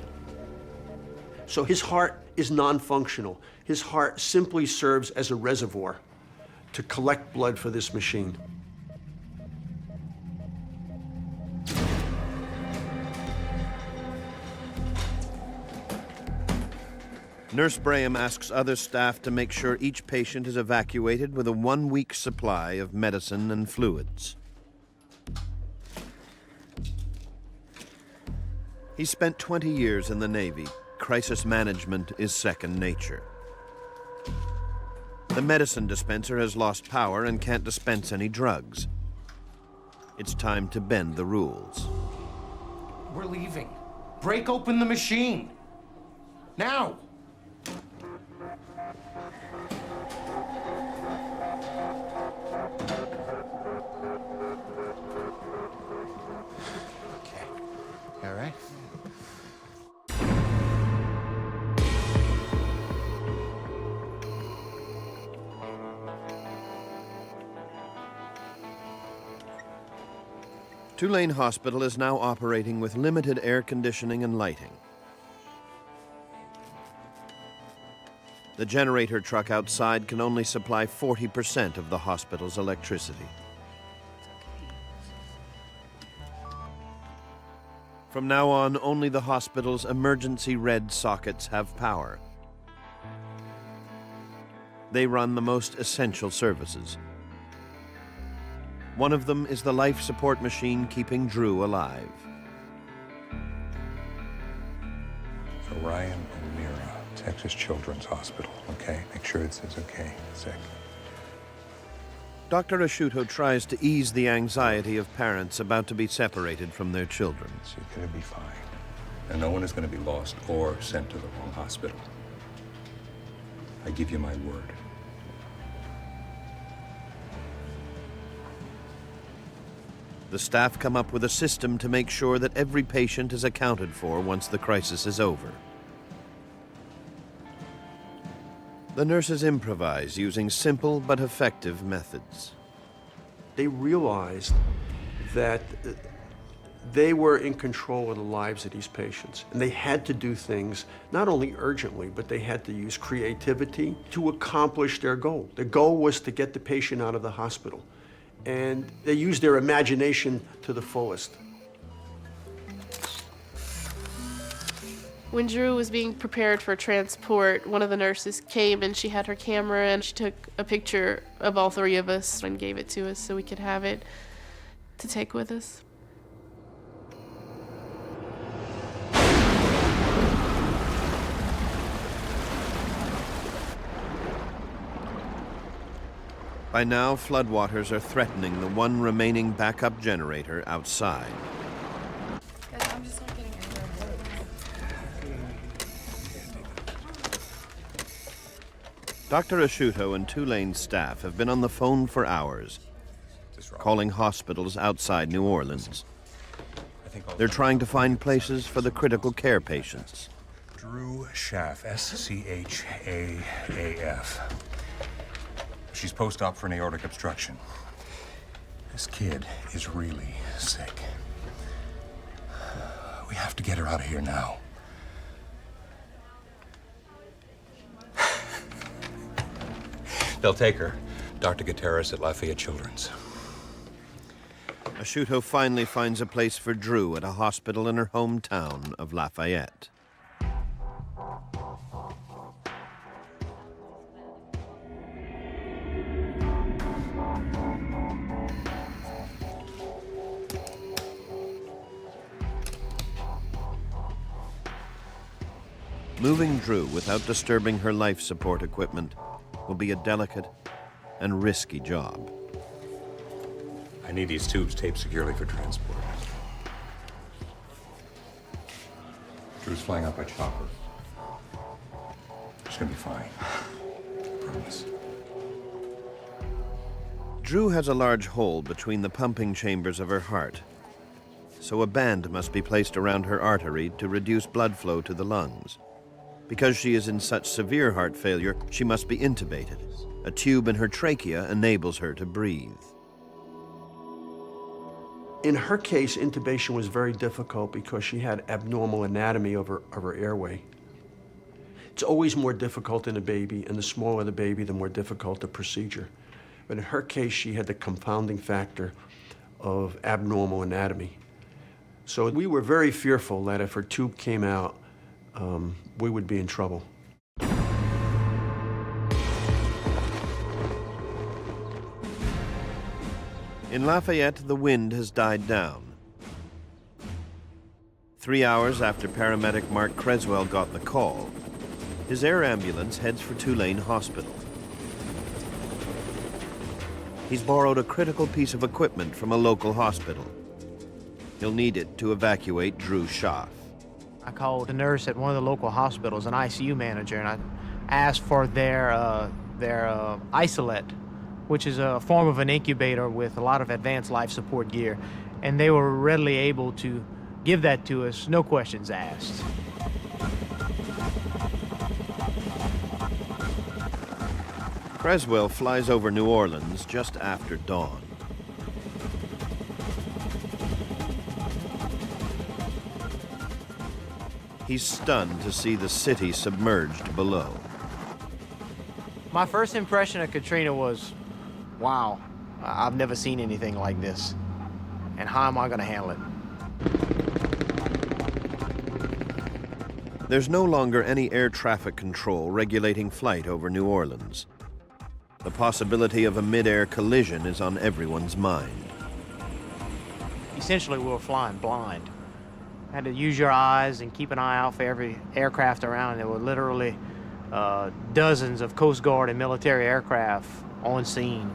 So his heart is non-functional. His heart simply serves as a reservoir to collect blood for this machine. Nurse Braham asks other staff to make sure each patient is evacuated with a 1-week supply of medicine and fluids. He spent 20 years in the Navy. Crisis management is second nature. The medicine dispenser has lost power and can't dispense any drugs. It's time to bend the rules. We're leaving. Break open the machine. Now! All right. Tulane Hospital is now operating with limited air conditioning and lighting. The generator truck outside can only supply 40% of the hospital's electricity. From now on, only the hospital's emergency red sockets have power. They run the most essential services. One of them is the life support machine keeping Drew alive. So Ryan and Mira, Texas Children's Hospital, okay? Make sure it says okay, sick. Dr. Asciutto tries to ease the anxiety of parents about to be separated from their children. She's gonna be fine. And no one is gonna be lost or sent to the wrong hospital. I give you my word. The staff come up with a system to make sure that every patient is accounted for once the crisis is over. The nurses improvise using simple but effective methods. They realized that they were in control of the lives of these patients, and they had to do things not only urgently, but they had to use creativity to accomplish their goal. The goal was to get the patient out of the hospital, and they used their imagination to the fullest. When Drew was being prepared for transport, one of the nurses came and she had her camera and she took a picture of all three of us and gave it to us so we could have it to take with us. By now, floodwaters are threatening the one remaining backup generator outside. Dr. Asciutto and Tulane staff have been on the phone for hours, calling hospitals outside New Orleans. They're trying to find places for the critical care patients. Drew Schaff, S-C-H-A-A-F. She's post-op for an aortic obstruction. This kid is really sick. We have to get her out of here now. They'll take her. Dr. Gutierrez at Lafayette Children's. Asciutto finally finds a place for Drew at a hospital in her hometown of Lafayette. Moving Drew without disturbing her life support equipment will be a delicate and risky job. I need these tubes taped securely for transport. Drew's flying out by chopper. She's gonna be fine. I promise. Drew has a large hole between the pumping chambers of her heart, so a band must be placed around her artery to reduce blood flow to the lungs. Because she is in such severe heart failure, she must be intubated. A tube in her trachea enables her to breathe. In her case, intubation was very difficult because she had abnormal anatomy of her airway. It's always more difficult in a baby, and the smaller the baby, the more difficult the procedure. But in her case, she had the confounding factor of abnormal anatomy. So we were very fearful that if her tube came out, we would be in trouble. In Lafayette, the wind has died down. 3 hours after paramedic Mark Creswell got the call, his air ambulance heads for Tulane Hospital. He's borrowed a critical piece of equipment from a local hospital. He'll need it to evacuate Drew Schaff. I called the nurse at one of the local hospitals, an ICU manager, and I asked for their isolate, which is a form of an incubator with a lot of advanced life support gear, and they were readily able to give that to us, no questions asked. Creswell flies over New Orleans just after dawn. He's stunned to see the city submerged below. My first impression of Katrina was, wow, I've never seen anything like this. And how am I gonna handle it? There's no longer any air traffic control regulating flight over New Orleans. The possibility of a mid-air collision is on everyone's mind. Essentially, we were flying blind. Had to use your eyes and keep an eye out for every aircraft around. There were literally dozens of Coast Guard and military aircraft on scene.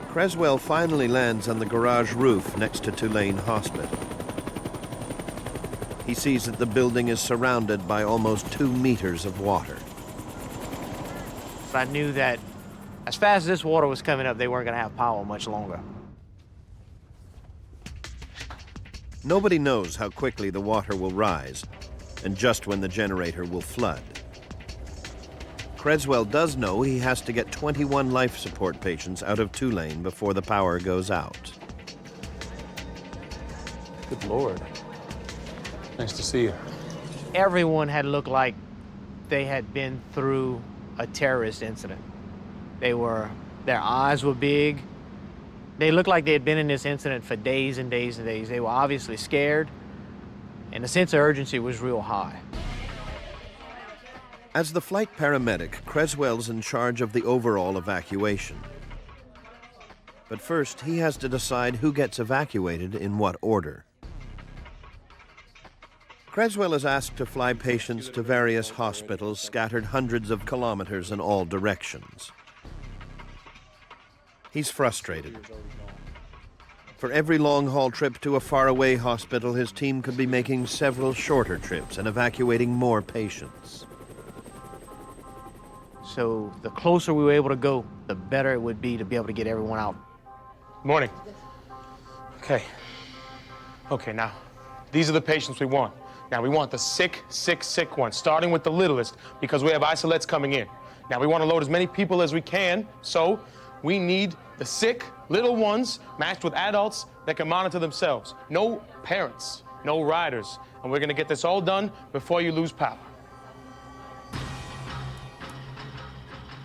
Creswell finally lands on the garage roof next to Tulane Hospital. He sees that the building is surrounded by almost 2 meters of water. I knew that as fast as this water was coming up, they weren't gonna have power much longer. Nobody knows how quickly the water will rise and just when the generator will flood. Creswell does know he has to get 21 life support patients out of Tulane before the power goes out. Good Lord. Nice to see you. Everyone had looked like they had been through a terrorist incident. Their eyes were big. They looked like they had been in this incident for days and days and days. They were obviously scared, and the sense of urgency was real high. As the flight paramedic, Creswell's in charge of the overall evacuation. But first, he has to decide who gets evacuated in what order. Creswell is asked to fly patients to various hospitals scattered hundreds of kilometers in all directions. He's frustrated. For every long-haul trip to a faraway hospital, his team could be making several shorter trips and evacuating more patients. So the closer we were able to go, the better it would be to be able to get everyone out. Morning. Okay. Okay, now, these are the patients we want. Now, we want the sick ones, starting with the littlest, because we have isolates coming in. Now, we want to load as many people as we can, so we need the sick little ones matched with adults that can monitor themselves. No parents, no riders. And we're going to get this all done before you lose power.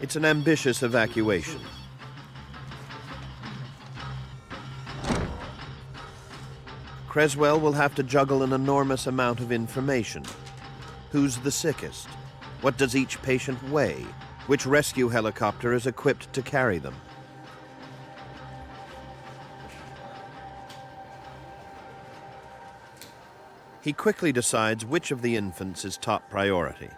It's an ambitious evacuation. Creswell will have to juggle an enormous amount of information. Who's the sickest? What does each patient weigh? Which rescue helicopter is equipped to carry them? He quickly decides which of the infants is top priority.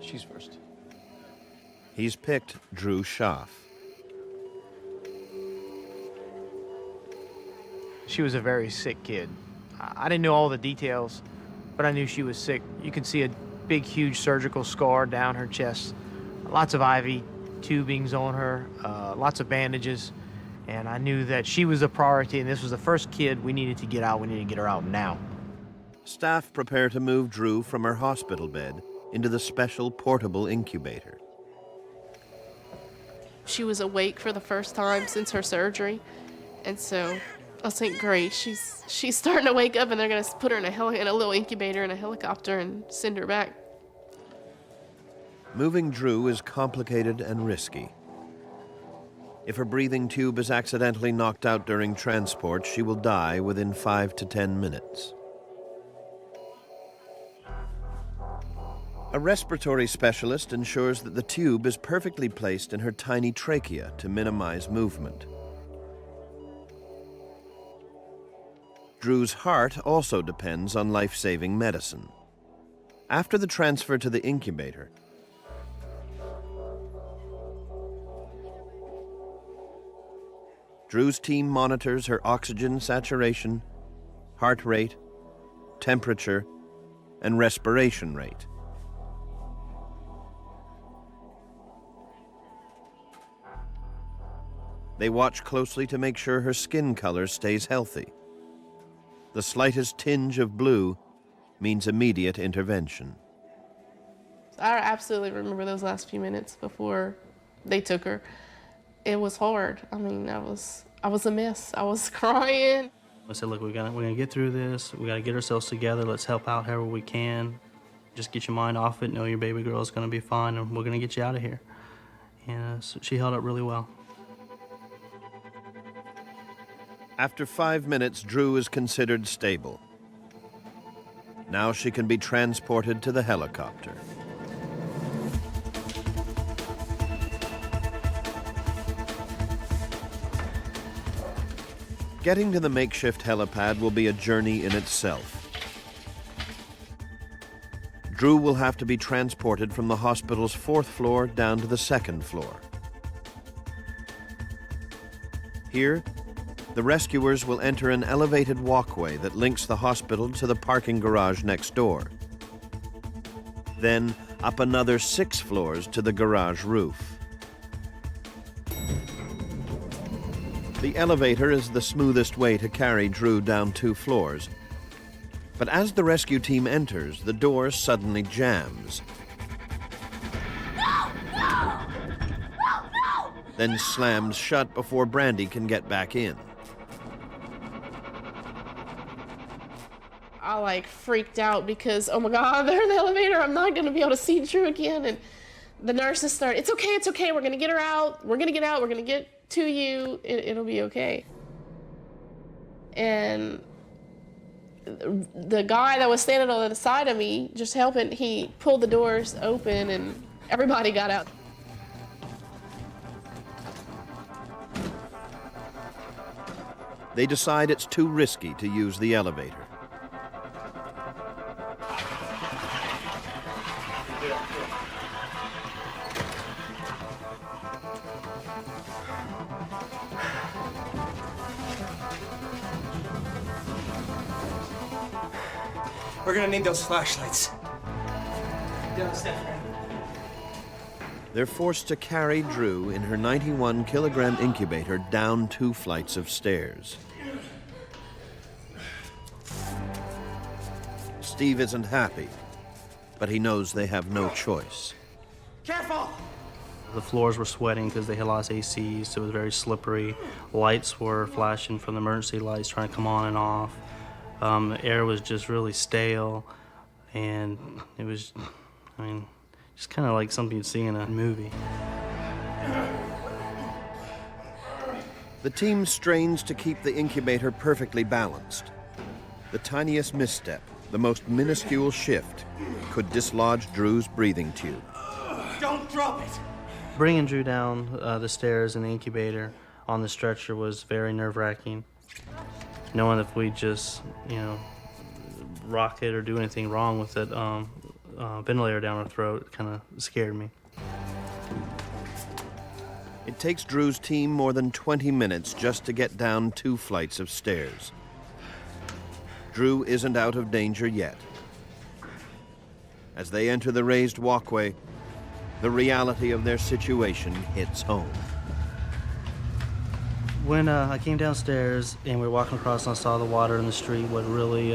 She's first. He's picked Drew Schaff. She was a very sick kid. I didn't know all the details, but I knew she was sick. You could see a big, huge surgical scar down her chest, lots of IV tubings on her, lots of bandages, and I knew that she was a priority, and this was the first kid we needed to get out. We needed to get her out now. Staff prepare to move Drew from her hospital bed into the special portable incubator. She was awake for the first time since her surgery, and so I was like, great, she's starting to wake up, and they're gonna put her in a little incubator in a helicopter and send her back. Moving Drew is complicated and risky. If her breathing tube is accidentally knocked out during transport, she will die within 5 to 10 minutes. A respiratory specialist ensures that the tube is perfectly placed in her tiny trachea to minimize movement. Drew's heart also depends on life-saving medicine. After the transfer to the incubator, Drew's team monitors her oxygen saturation, heart rate, temperature, and respiration rate. They watch closely to make sure her skin color stays healthy. The slightest tinge of blue means immediate intervention. I absolutely remember those last few minutes before they took her. It was hard. I mean, I I was a mess. I was crying. I said, look, we're gonna get through this. We gotta get ourselves together. Let's help out however we can. Just get your mind off it. Know your baby girl is gonna be fine, and we're gonna get you out of here. And so she held up really well. After 5 minutes, Drew is considered stable. Now she can be transported to the helicopter. Getting to the makeshift helipad will be a journey in itself. Drew will have to be transported from the hospital's 4th floor down to the 2nd floor. Here, the rescuers will enter an elevated walkway that links the hospital to the parking garage next door. Then up another 6 floors to the garage roof. The elevator is the smoothest way to carry Drew down 2 floors. But as the rescue team enters, the door suddenly jams. No! No! No! No! Then slams shut before Brandy can get back in. I like freaked out because, oh my God, they're in the elevator. I'm not going to be able to see Drew again. And the nurses start, it's okay. We're going to get her out. We're going to get out. We're going to get to you. It'll be okay. And the guy that was standing on the side of me, just helping, he pulled the doors open and everybody got out. They decide it's too risky to use the elevator. We're gonna need those flashlights. They're forced to carry Drew in her 91-kilogram incubator down 2 flights of stairs. Steve isn't happy, but he knows they have no choice. Careful! The floors were sweating because they had lost ACs, so it was very slippery. Lights were flashing from the emergency lights, trying to come on and off. The air was just really stale, and it was, just kind of like something you'd see in a movie. The team strains to keep the incubator perfectly balanced. The tiniest misstep, the most minuscule shift, could dislodge Drew's breathing tube. Don't drop it! Bringing Drew down the stairs in the incubator on the stretcher was very nerve-wracking. Knowing if we just, rock it or do anything wrong with it, ventilator down our throat kind of scared me. It takes Drew's team more than 20 minutes just to get down 2 flights of stairs. Drew isn't out of danger yet. As they enter the raised walkway, the reality of their situation hits home. When I came downstairs and we were walking across and I saw the water in the street, what really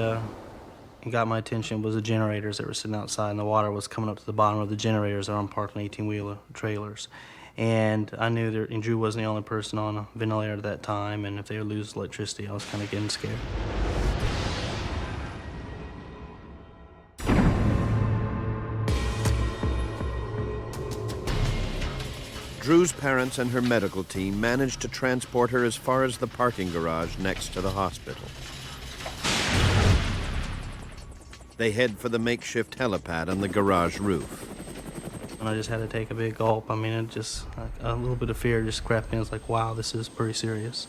got my attention was the generators that were sitting outside, and the water was coming up to the bottom of the generators that are on parked 18-wheeler trailers. And I knew that Drew wasn't the only person on a ventilator at that time, and if they would lose electricity, I was kind of getting scared. Drew's parents and her medical team managed to transport her as far as the parking garage next to the hospital. They head for the makeshift helipad on the garage roof. And I just had to take a big gulp. It just, a little bit of fear just crept in. It's like, wow, this is pretty serious.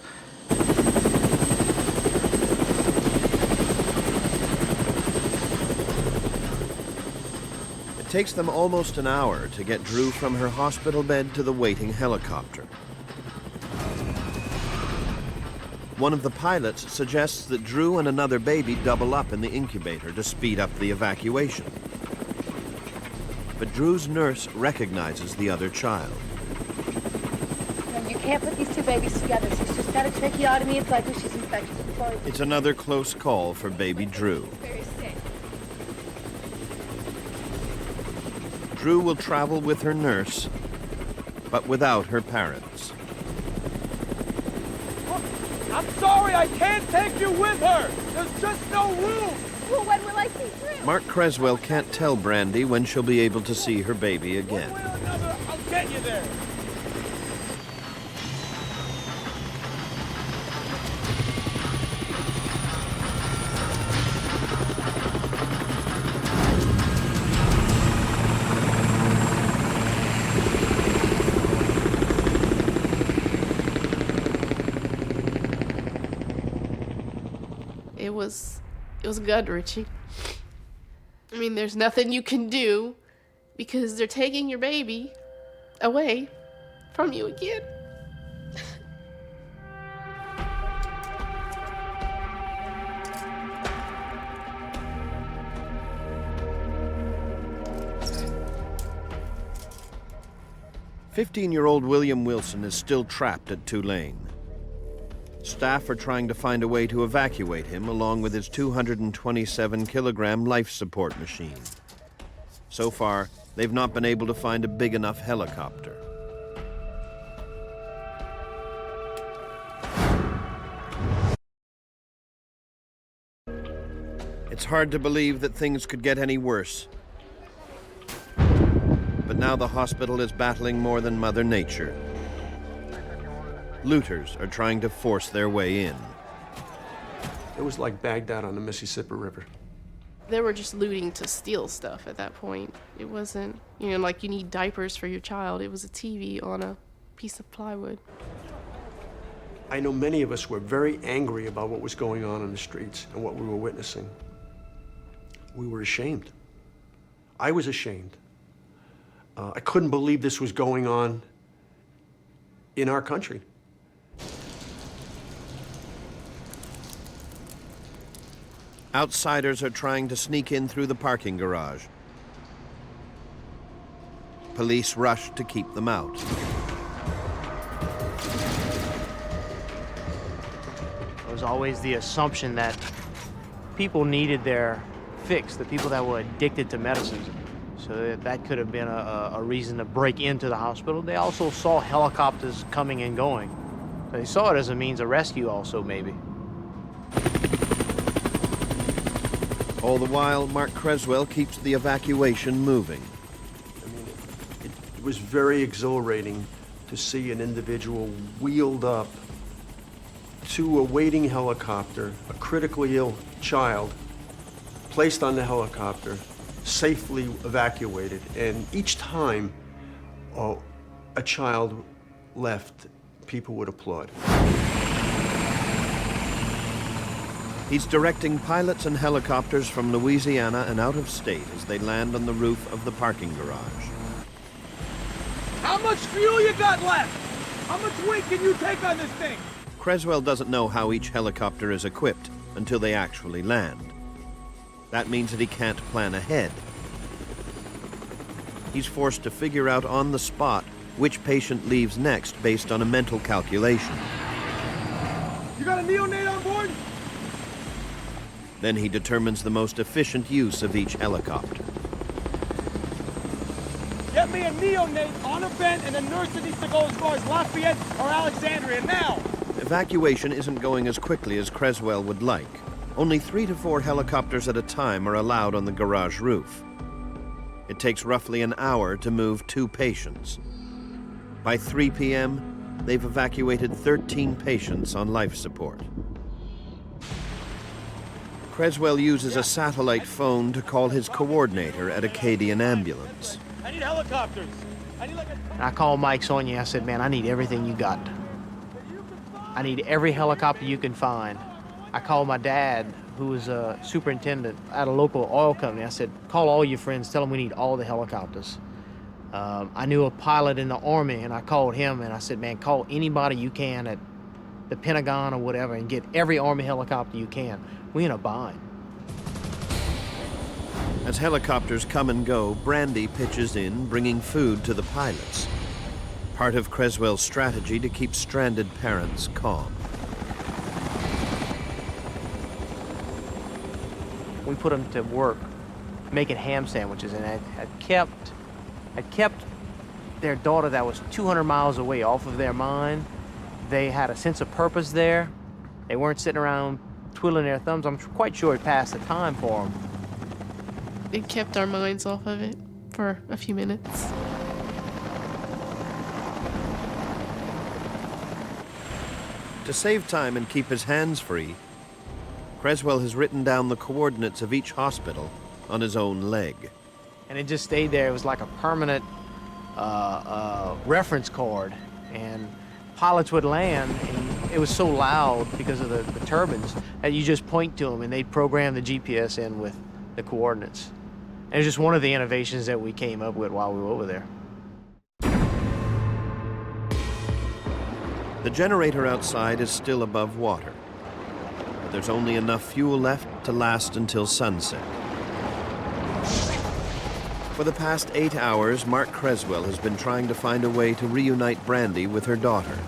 It takes them almost an hour to get Drew from her hospital bed to the waiting helicopter. One of the pilots suggests that Drew and another baby double up in the incubator to speed up the evacuation. But Drew's nurse recognizes the other child. You can't put these 2 babies together. She's just got a tracheotomy. It's likely she's infectious. It's another close call for baby Drew. Drew will travel with her nurse, but without her parents. I'm sorry, I can't take you with her. There's just no room. Well, when will I see through? Mark Creswell can't tell Brandy when she'll be able to see her baby again. One way or another, I'll get you there. It was gut-wrenching. I mean, there's nothing you can do because they're taking your baby away from you again. "15-year-old William Wilson is still trapped at Tulane. Staff are trying to find a way to evacuate him along with his 227-kilogram life support machine. So far, they've not been able to find a big enough helicopter. It's hard to believe that things could get any worse. But now the hospital is battling more than Mother Nature. Looters are trying to force their way in. It was like Baghdad on the Mississippi River. They were just looting to steal stuff at that point. It wasn't, like you need diapers for your child. It was a TV on a piece of plywood. I know many of us were very angry about what was going on in the streets and what we were witnessing. We were ashamed. I was ashamed. I couldn't believe this was going on in our country. Outsiders are trying to sneak in through the parking garage. Police rush to keep them out. There was always the assumption that people needed their fix, the people that were addicted to medicines. So that could have been a reason to break into the hospital. They also saw helicopters coming and going. They saw it as a means of rescue also, maybe. All the while, Mark Creswell keeps the evacuation moving. It was very exhilarating to see an individual wheeled up to a waiting helicopter, a critically ill child, placed on the helicopter, safely evacuated. And each time a child left, people would applaud. He's directing pilots and helicopters from Louisiana and out of state as they land on the roof of the parking garage. How much fuel you got left? How much weight can you take on this thing? Creswell doesn't know how each helicopter is equipped until they actually land. That means that he can't plan ahead. He's forced to figure out on the spot which patient leaves next based on a mental calculation. You got a neonate on board? Then he determines the most efficient use of each helicopter. Get me a neonate on a vent and a nurse that needs to go as far as Lafayette or Alexandria now! Evacuation isn't going as quickly as Creswell would like. Only 3 to 4 helicopters at a time are allowed on the garage roof. It takes roughly an hour to move 2 patients. By 3 p.m., they've evacuated 13 patients on life support. Creswell uses a satellite phone to call his coordinator at Acadian Ambulance. I need helicopters. I called Mike Sonia. I said, man, I need everything you got. I need every helicopter you can find. I called my dad, who was a superintendent at a local oil company. I said, call all your friends, tell them we need all the helicopters. I knew a pilot in the Army, and I called him, and I said, man, call anybody you can at the Pentagon or whatever and get every Army helicopter you can. We're in a bind. As helicopters come and go, Brandy pitches in, bringing food to the pilots. Part of Creswell's strategy to keep stranded parents calm. We put them to work making ham sandwiches, and I kept their daughter that was 200 miles away off of their mind. They had a sense of purpose there. They weren't sitting around twiddling their thumbs. I'm quite sure it passed the time for them. It kept our minds off of it for a few minutes. To save time and keep his hands free, Creswell has written down the coordinates of each hospital on his own leg. And it just stayed there. It was like a permanent reference card. And pilots would land, and it was so loud because of the turbines that you just point to them, and they'd program the GPS in with the coordinates. And it was just one of the innovations that we came up with while we were over there. The generator outside is still above water, but there's only enough fuel left to last until sunset. For the past 8 hours, Mark Creswell has been trying to find a way to reunite Brandy with her daughter.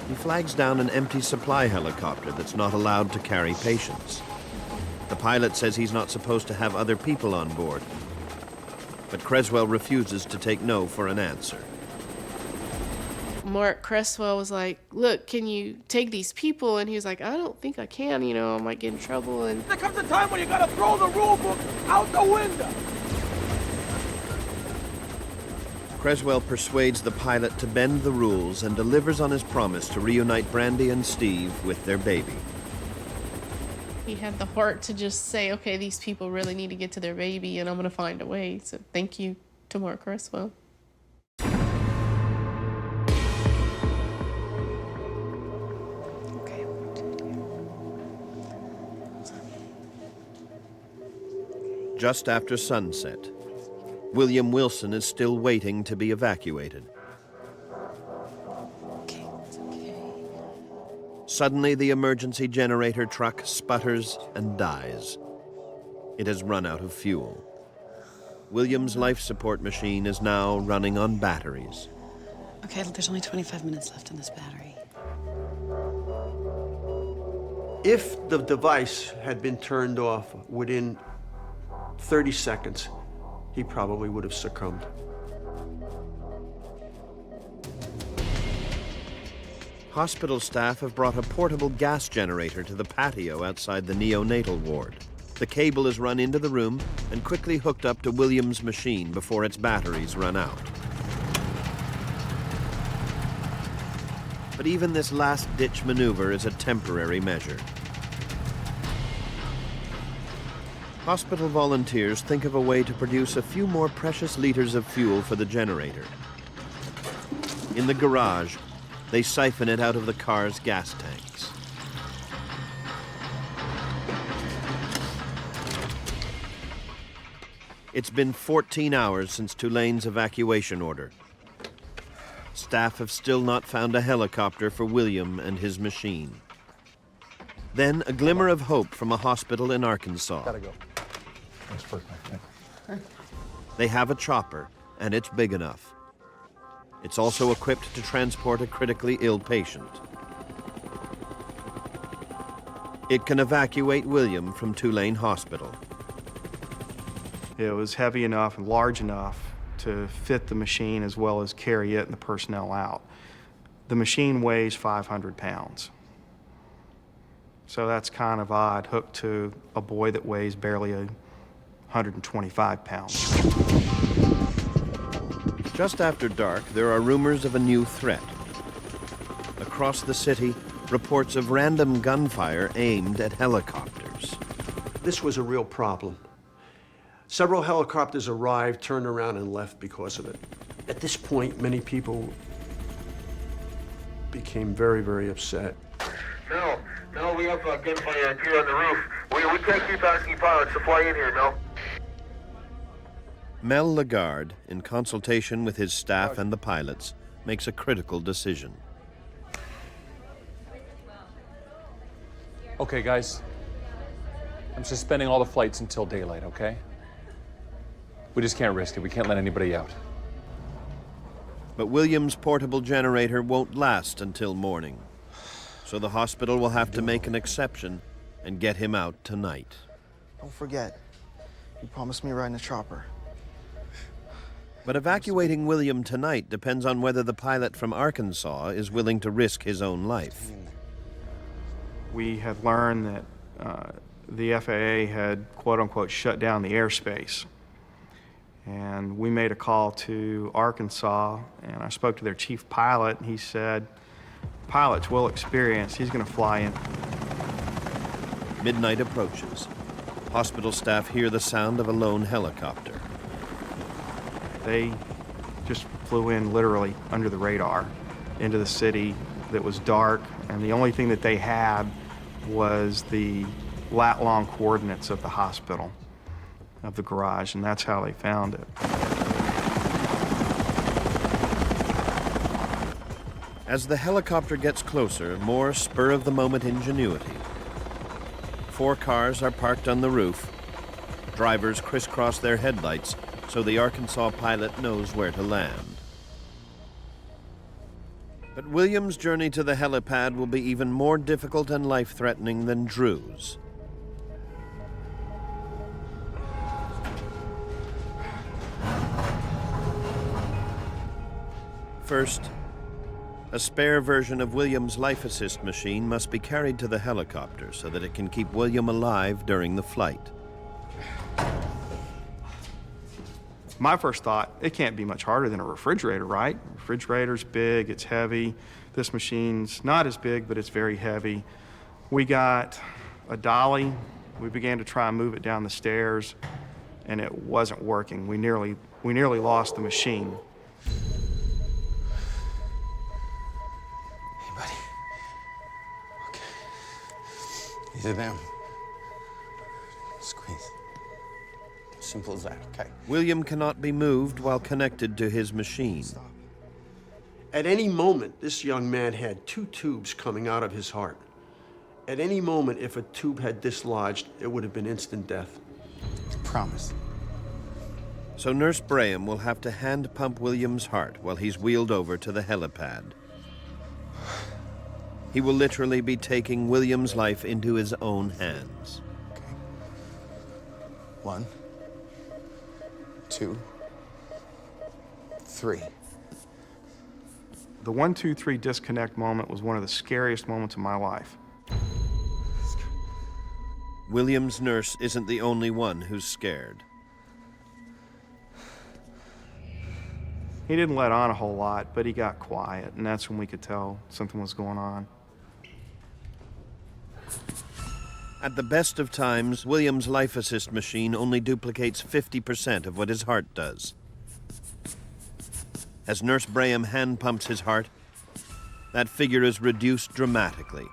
He flags down an empty supply helicopter that's not allowed to carry patients. The pilot says he's not supposed to have other people on board, but Creswell refuses to take no for an answer. Mark Creswell was like, look, can you take these people? And he was like, I don't think I can, you know, I might get in trouble. And There comes a time when you gotta throw the rule book out the window. Creswell persuades the pilot to bend the rules and delivers on his promise to reunite Brandy and Steve with their baby. he had the heart to just say, okay, these people really need to get to their baby, and I'm going to find a way. So thank you to Mark Creswell. Just after sunset, William Wilson is still waiting to be evacuated. Suddenly, the emergency generator truck sputters and dies. It has run out of fuel. William's life support machine is now running on batteries. Okay, there's only 25 minutes left in this battery. If the device had been turned off within 30 seconds, he probably would have succumbed. Hospital staff have brought a portable gas generator to the patio outside the neonatal ward. The cable is run into the room and quickly hooked up to William's machine before its batteries run out. But even this last-ditch maneuver is a temporary measure. Hospital volunteers think of a way to produce a few more precious liters of fuel for the generator. In the garage, they siphon it out of the car's gas tanks. It's been 14 hours since Tulane's evacuation order. Staff have still not found a helicopter for William and his machine. Then a glimmer of hope from a hospital in Arkansas. Gotta go. Thanks for my They have a chopper, and it's big enough. It's also equipped to transport a critically ill patient. It can evacuate William from Tulane Hospital. It was heavy enough and large enough to fit the machine as well as carry it and the personnel out. The machine weighs 500 pounds. So that's kind of odd, hooked to a boy that weighs barely 125 pounds. Just after dark, there are rumors of a new threat. Across the city, reports of random gunfire aimed at helicopters. This was a real problem. Several helicopters arrived, turned around, and left because of it. At this point, many people became very, very upset. No, we have gunfire up here on the roof. We can't keep asking pilots to fly in here, Mel. Mel Lagarde, in consultation with his staff and the pilots, makes a critical decision. Okay, guys. I'm suspending all the flights until daylight, okay? We just can't risk it. We can't let anybody out. But William's portable generator won't last until morning. So the hospital will have to make an exception and get him out tonight. Don't forget, you promised me a ride in the chopper. But evacuating William tonight depends on whether the pilot from Arkansas is willing to risk his own life. We had learned that the FAA had, quote-unquote, shut down the airspace. And we made a call to Arkansas, and I spoke to their chief pilot, and he said, "Pilot's well experienced. He's going to fly in." Midnight approaches. Hospital staff hear the sound of a lone helicopter. They just flew in literally under the radar into the city that was dark, and the only thing that they had was the lat-long coordinates of the hospital, of the garage, and that's how they found it. As the helicopter gets closer, more spur-of-the-moment ingenuity. 4 cars are parked on the roof. Drivers crisscross their headlights so the Arkansas pilot knows where to land. But William's journey to the helipad will be even more difficult and life-threatening than Drew's. First, a spare version of William's life assist machine must be carried to the helicopter so that it can keep William alive during the flight. My first thought, it can't be much harder than a refrigerator, right? Refrigerator's big, it's heavy. This machine's not as big, but it's very heavy. We got a dolly. We began to try and move it down the stairs, and it wasn't working. We nearly lost the machine. Hey, buddy. Okay. These are them. Squeeze. Simple as that, okay? William cannot be moved while connected to his machine. At any moment, this young man had 2 tubes coming out of his heart. At any moment, if a tube had dislodged, it would have been instant death. Promise. So Nurse Braham will have to hand pump William's heart while he's wheeled over to the helipad. He will literally be taking William's life into his own hands. Okay. 1, 2, 3. The 1, 2, 3 disconnect moment was one of the scariest moments of my life. William's nurse isn't the only one who's scared. He didn't let on a whole lot, but he got quiet, and that's when we could tell something was going on. At the best of times, William's life assist machine only duplicates 50% of what his heart does. As Nurse Braham hand pumps his heart, that figure is reduced dramatically.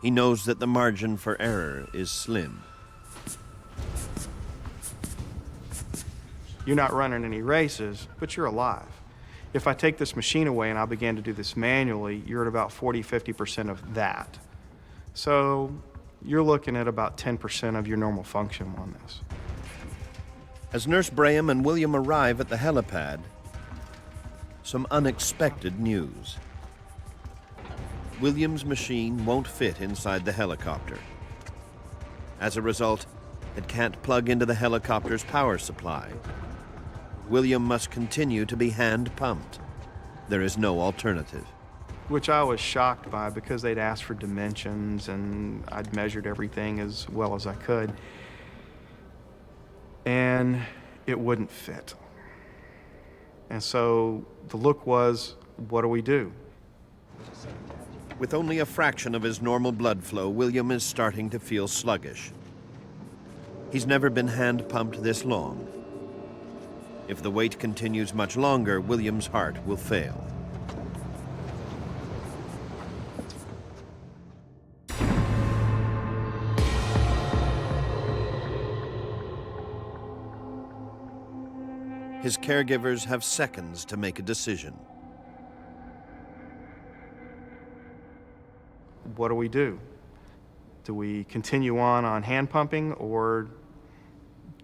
He knows that the margin for error is slim. You're not running any races, but you're alive. If I take this machine away and I began to do this manually, you're at about 40–50% of that. So you're looking at about 10% of your normal function on this. As Nurse Braham and William arrive at the helipad, some unexpected news. William's machine won't fit inside the helicopter. As a result, it can't plug into the helicopter's power supply. William must continue to be hand-pumped. There is no alternative. Which I was shocked by because they'd asked for dimensions and I'd measured everything as well as I could. And it wouldn't fit. And so the look was, what do we do? With only a fraction of his normal blood flow, William is starting to feel sluggish. He's never been hand-pumped this long. If the wait continues much longer, William's heart will fail. His caregivers have seconds to make a decision. What do we do? Do we continue on hand pumping, or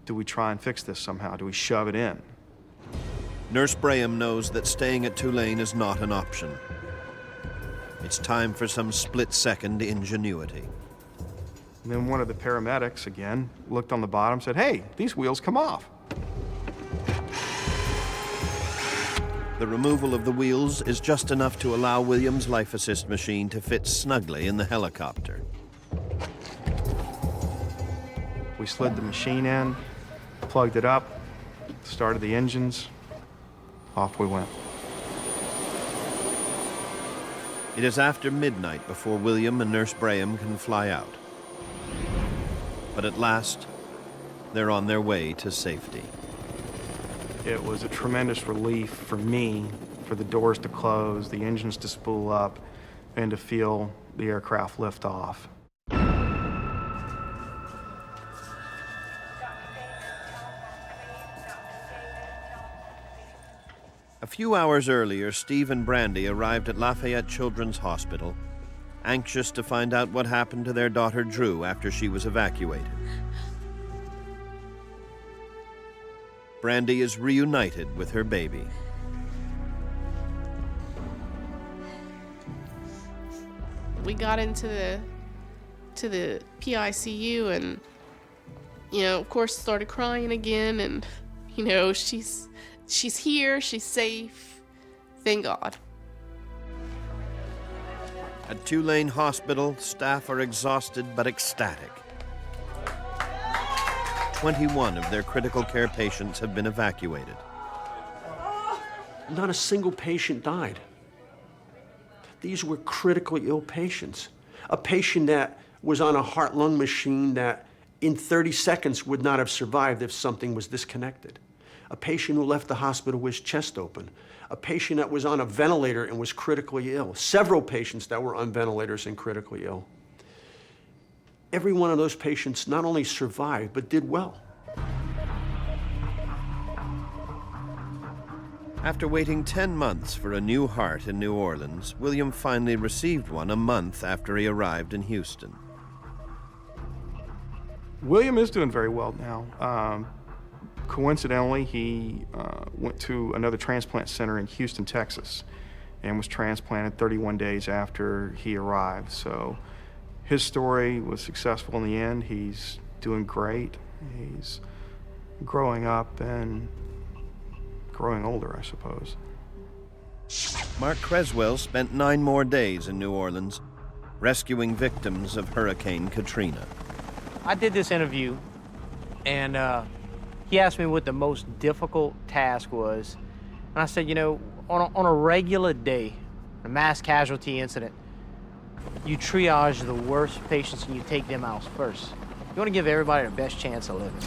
do we try and fix this somehow? Do we shove it in? Nurse Braham knows that staying at Tulane is not an option. It's time for some split-second ingenuity. And then one of the paramedics, again, looked on the bottom, said, "Hey, these wheels come off." The removal of the wheels is just enough to allow William's life assist machine to fit snugly in the helicopter. We slid the machine in, plugged it up, started the engines, off we went. It is after midnight before William and Nurse Braham can fly out. But at last, they're on their way to safety. It was a tremendous relief for me, for the doors to close, the engines to spool up, and to feel the aircraft lift off. A few hours earlier, Steve and Brandy arrived at Lafayette Children's Hospital, anxious to find out what happened to their daughter Drew after she was evacuated. Brandy is reunited with her baby. We got into the PICU and, of course started crying again, and, she's here, she's safe, thank God. At Tulane Hospital, staff are exhausted but ecstatic. 21 of their critical care patients have been evacuated. Not a single patient died. These were critically ill patients. A patient that was on a heart-lung machine that in 30 seconds would not have survived if something was disconnected. A patient who left the hospital with his chest open. A patient that was on a ventilator and was critically ill. Several patients that were on ventilators and critically ill. Every one of those patients not only survived, but did well. After waiting 10 months for a new heart in New Orleans, William finally received one a month after he arrived in Houston. William is doing very well now. Coincidentally, he went to another transplant center in Houston, Texas, and was transplanted 31 days after he arrived. So his story was successful in the end. He's doing great. He's growing up and growing older, I suppose. Mark Creswell spent 9 more days in New Orleans, rescuing victims of Hurricane Katrina. I did this interview, and he asked me what the most difficult task was. And I said, on a regular day, a mass casualty incident, you triage the worst patients and you take them out first. You want to give everybody the best chance of living.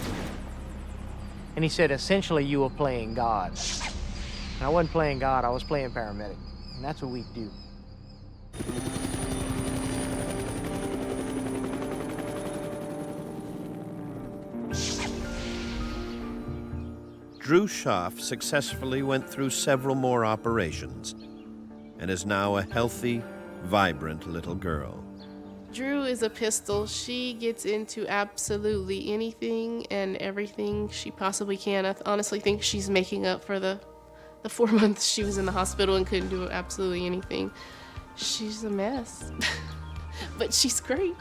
And he said, essentially, you were playing God. And I wasn't playing God, I was playing paramedic. And that's what we do. Drew Schaff successfully went through several more operations and is now a healthy, vibrant little girl. Drew is a pistol. She gets into absolutely anything and everything she possibly can. I honestly think she's making up for the 4 months she was in the hospital and couldn't do absolutely anything. She's a mess, but she's great.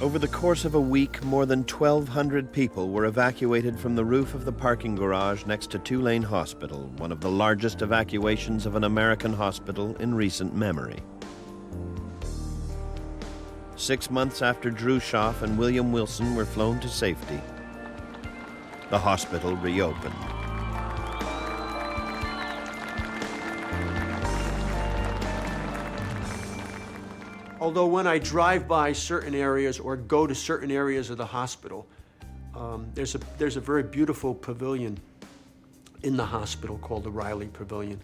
Over the course of a week, more than 1,200 people were evacuated from the roof of the parking garage next to Tulane Hospital, one of the largest evacuations of an American hospital in recent memory. 6 months after Drew Schaff and William Wilson were flown to safety, the hospital reopened. Although when I drive by certain areas or go to certain areas of the hospital, there's a very beautiful pavilion in the hospital called the Riley Pavilion.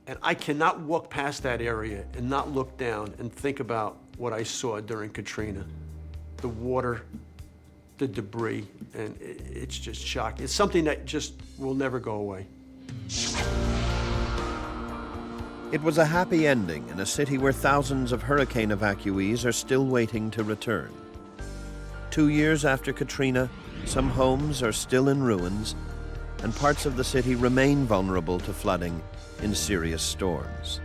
And I cannot walk past that area and not look down and think about what I saw during Katrina. The water, the debris, and it's just shocking. It's something that just will never go away. It was a happy ending in a city where thousands of hurricane evacuees are still waiting to return. 2 years after Katrina, some homes are still in ruins, and parts of the city remain vulnerable to flooding in serious storms.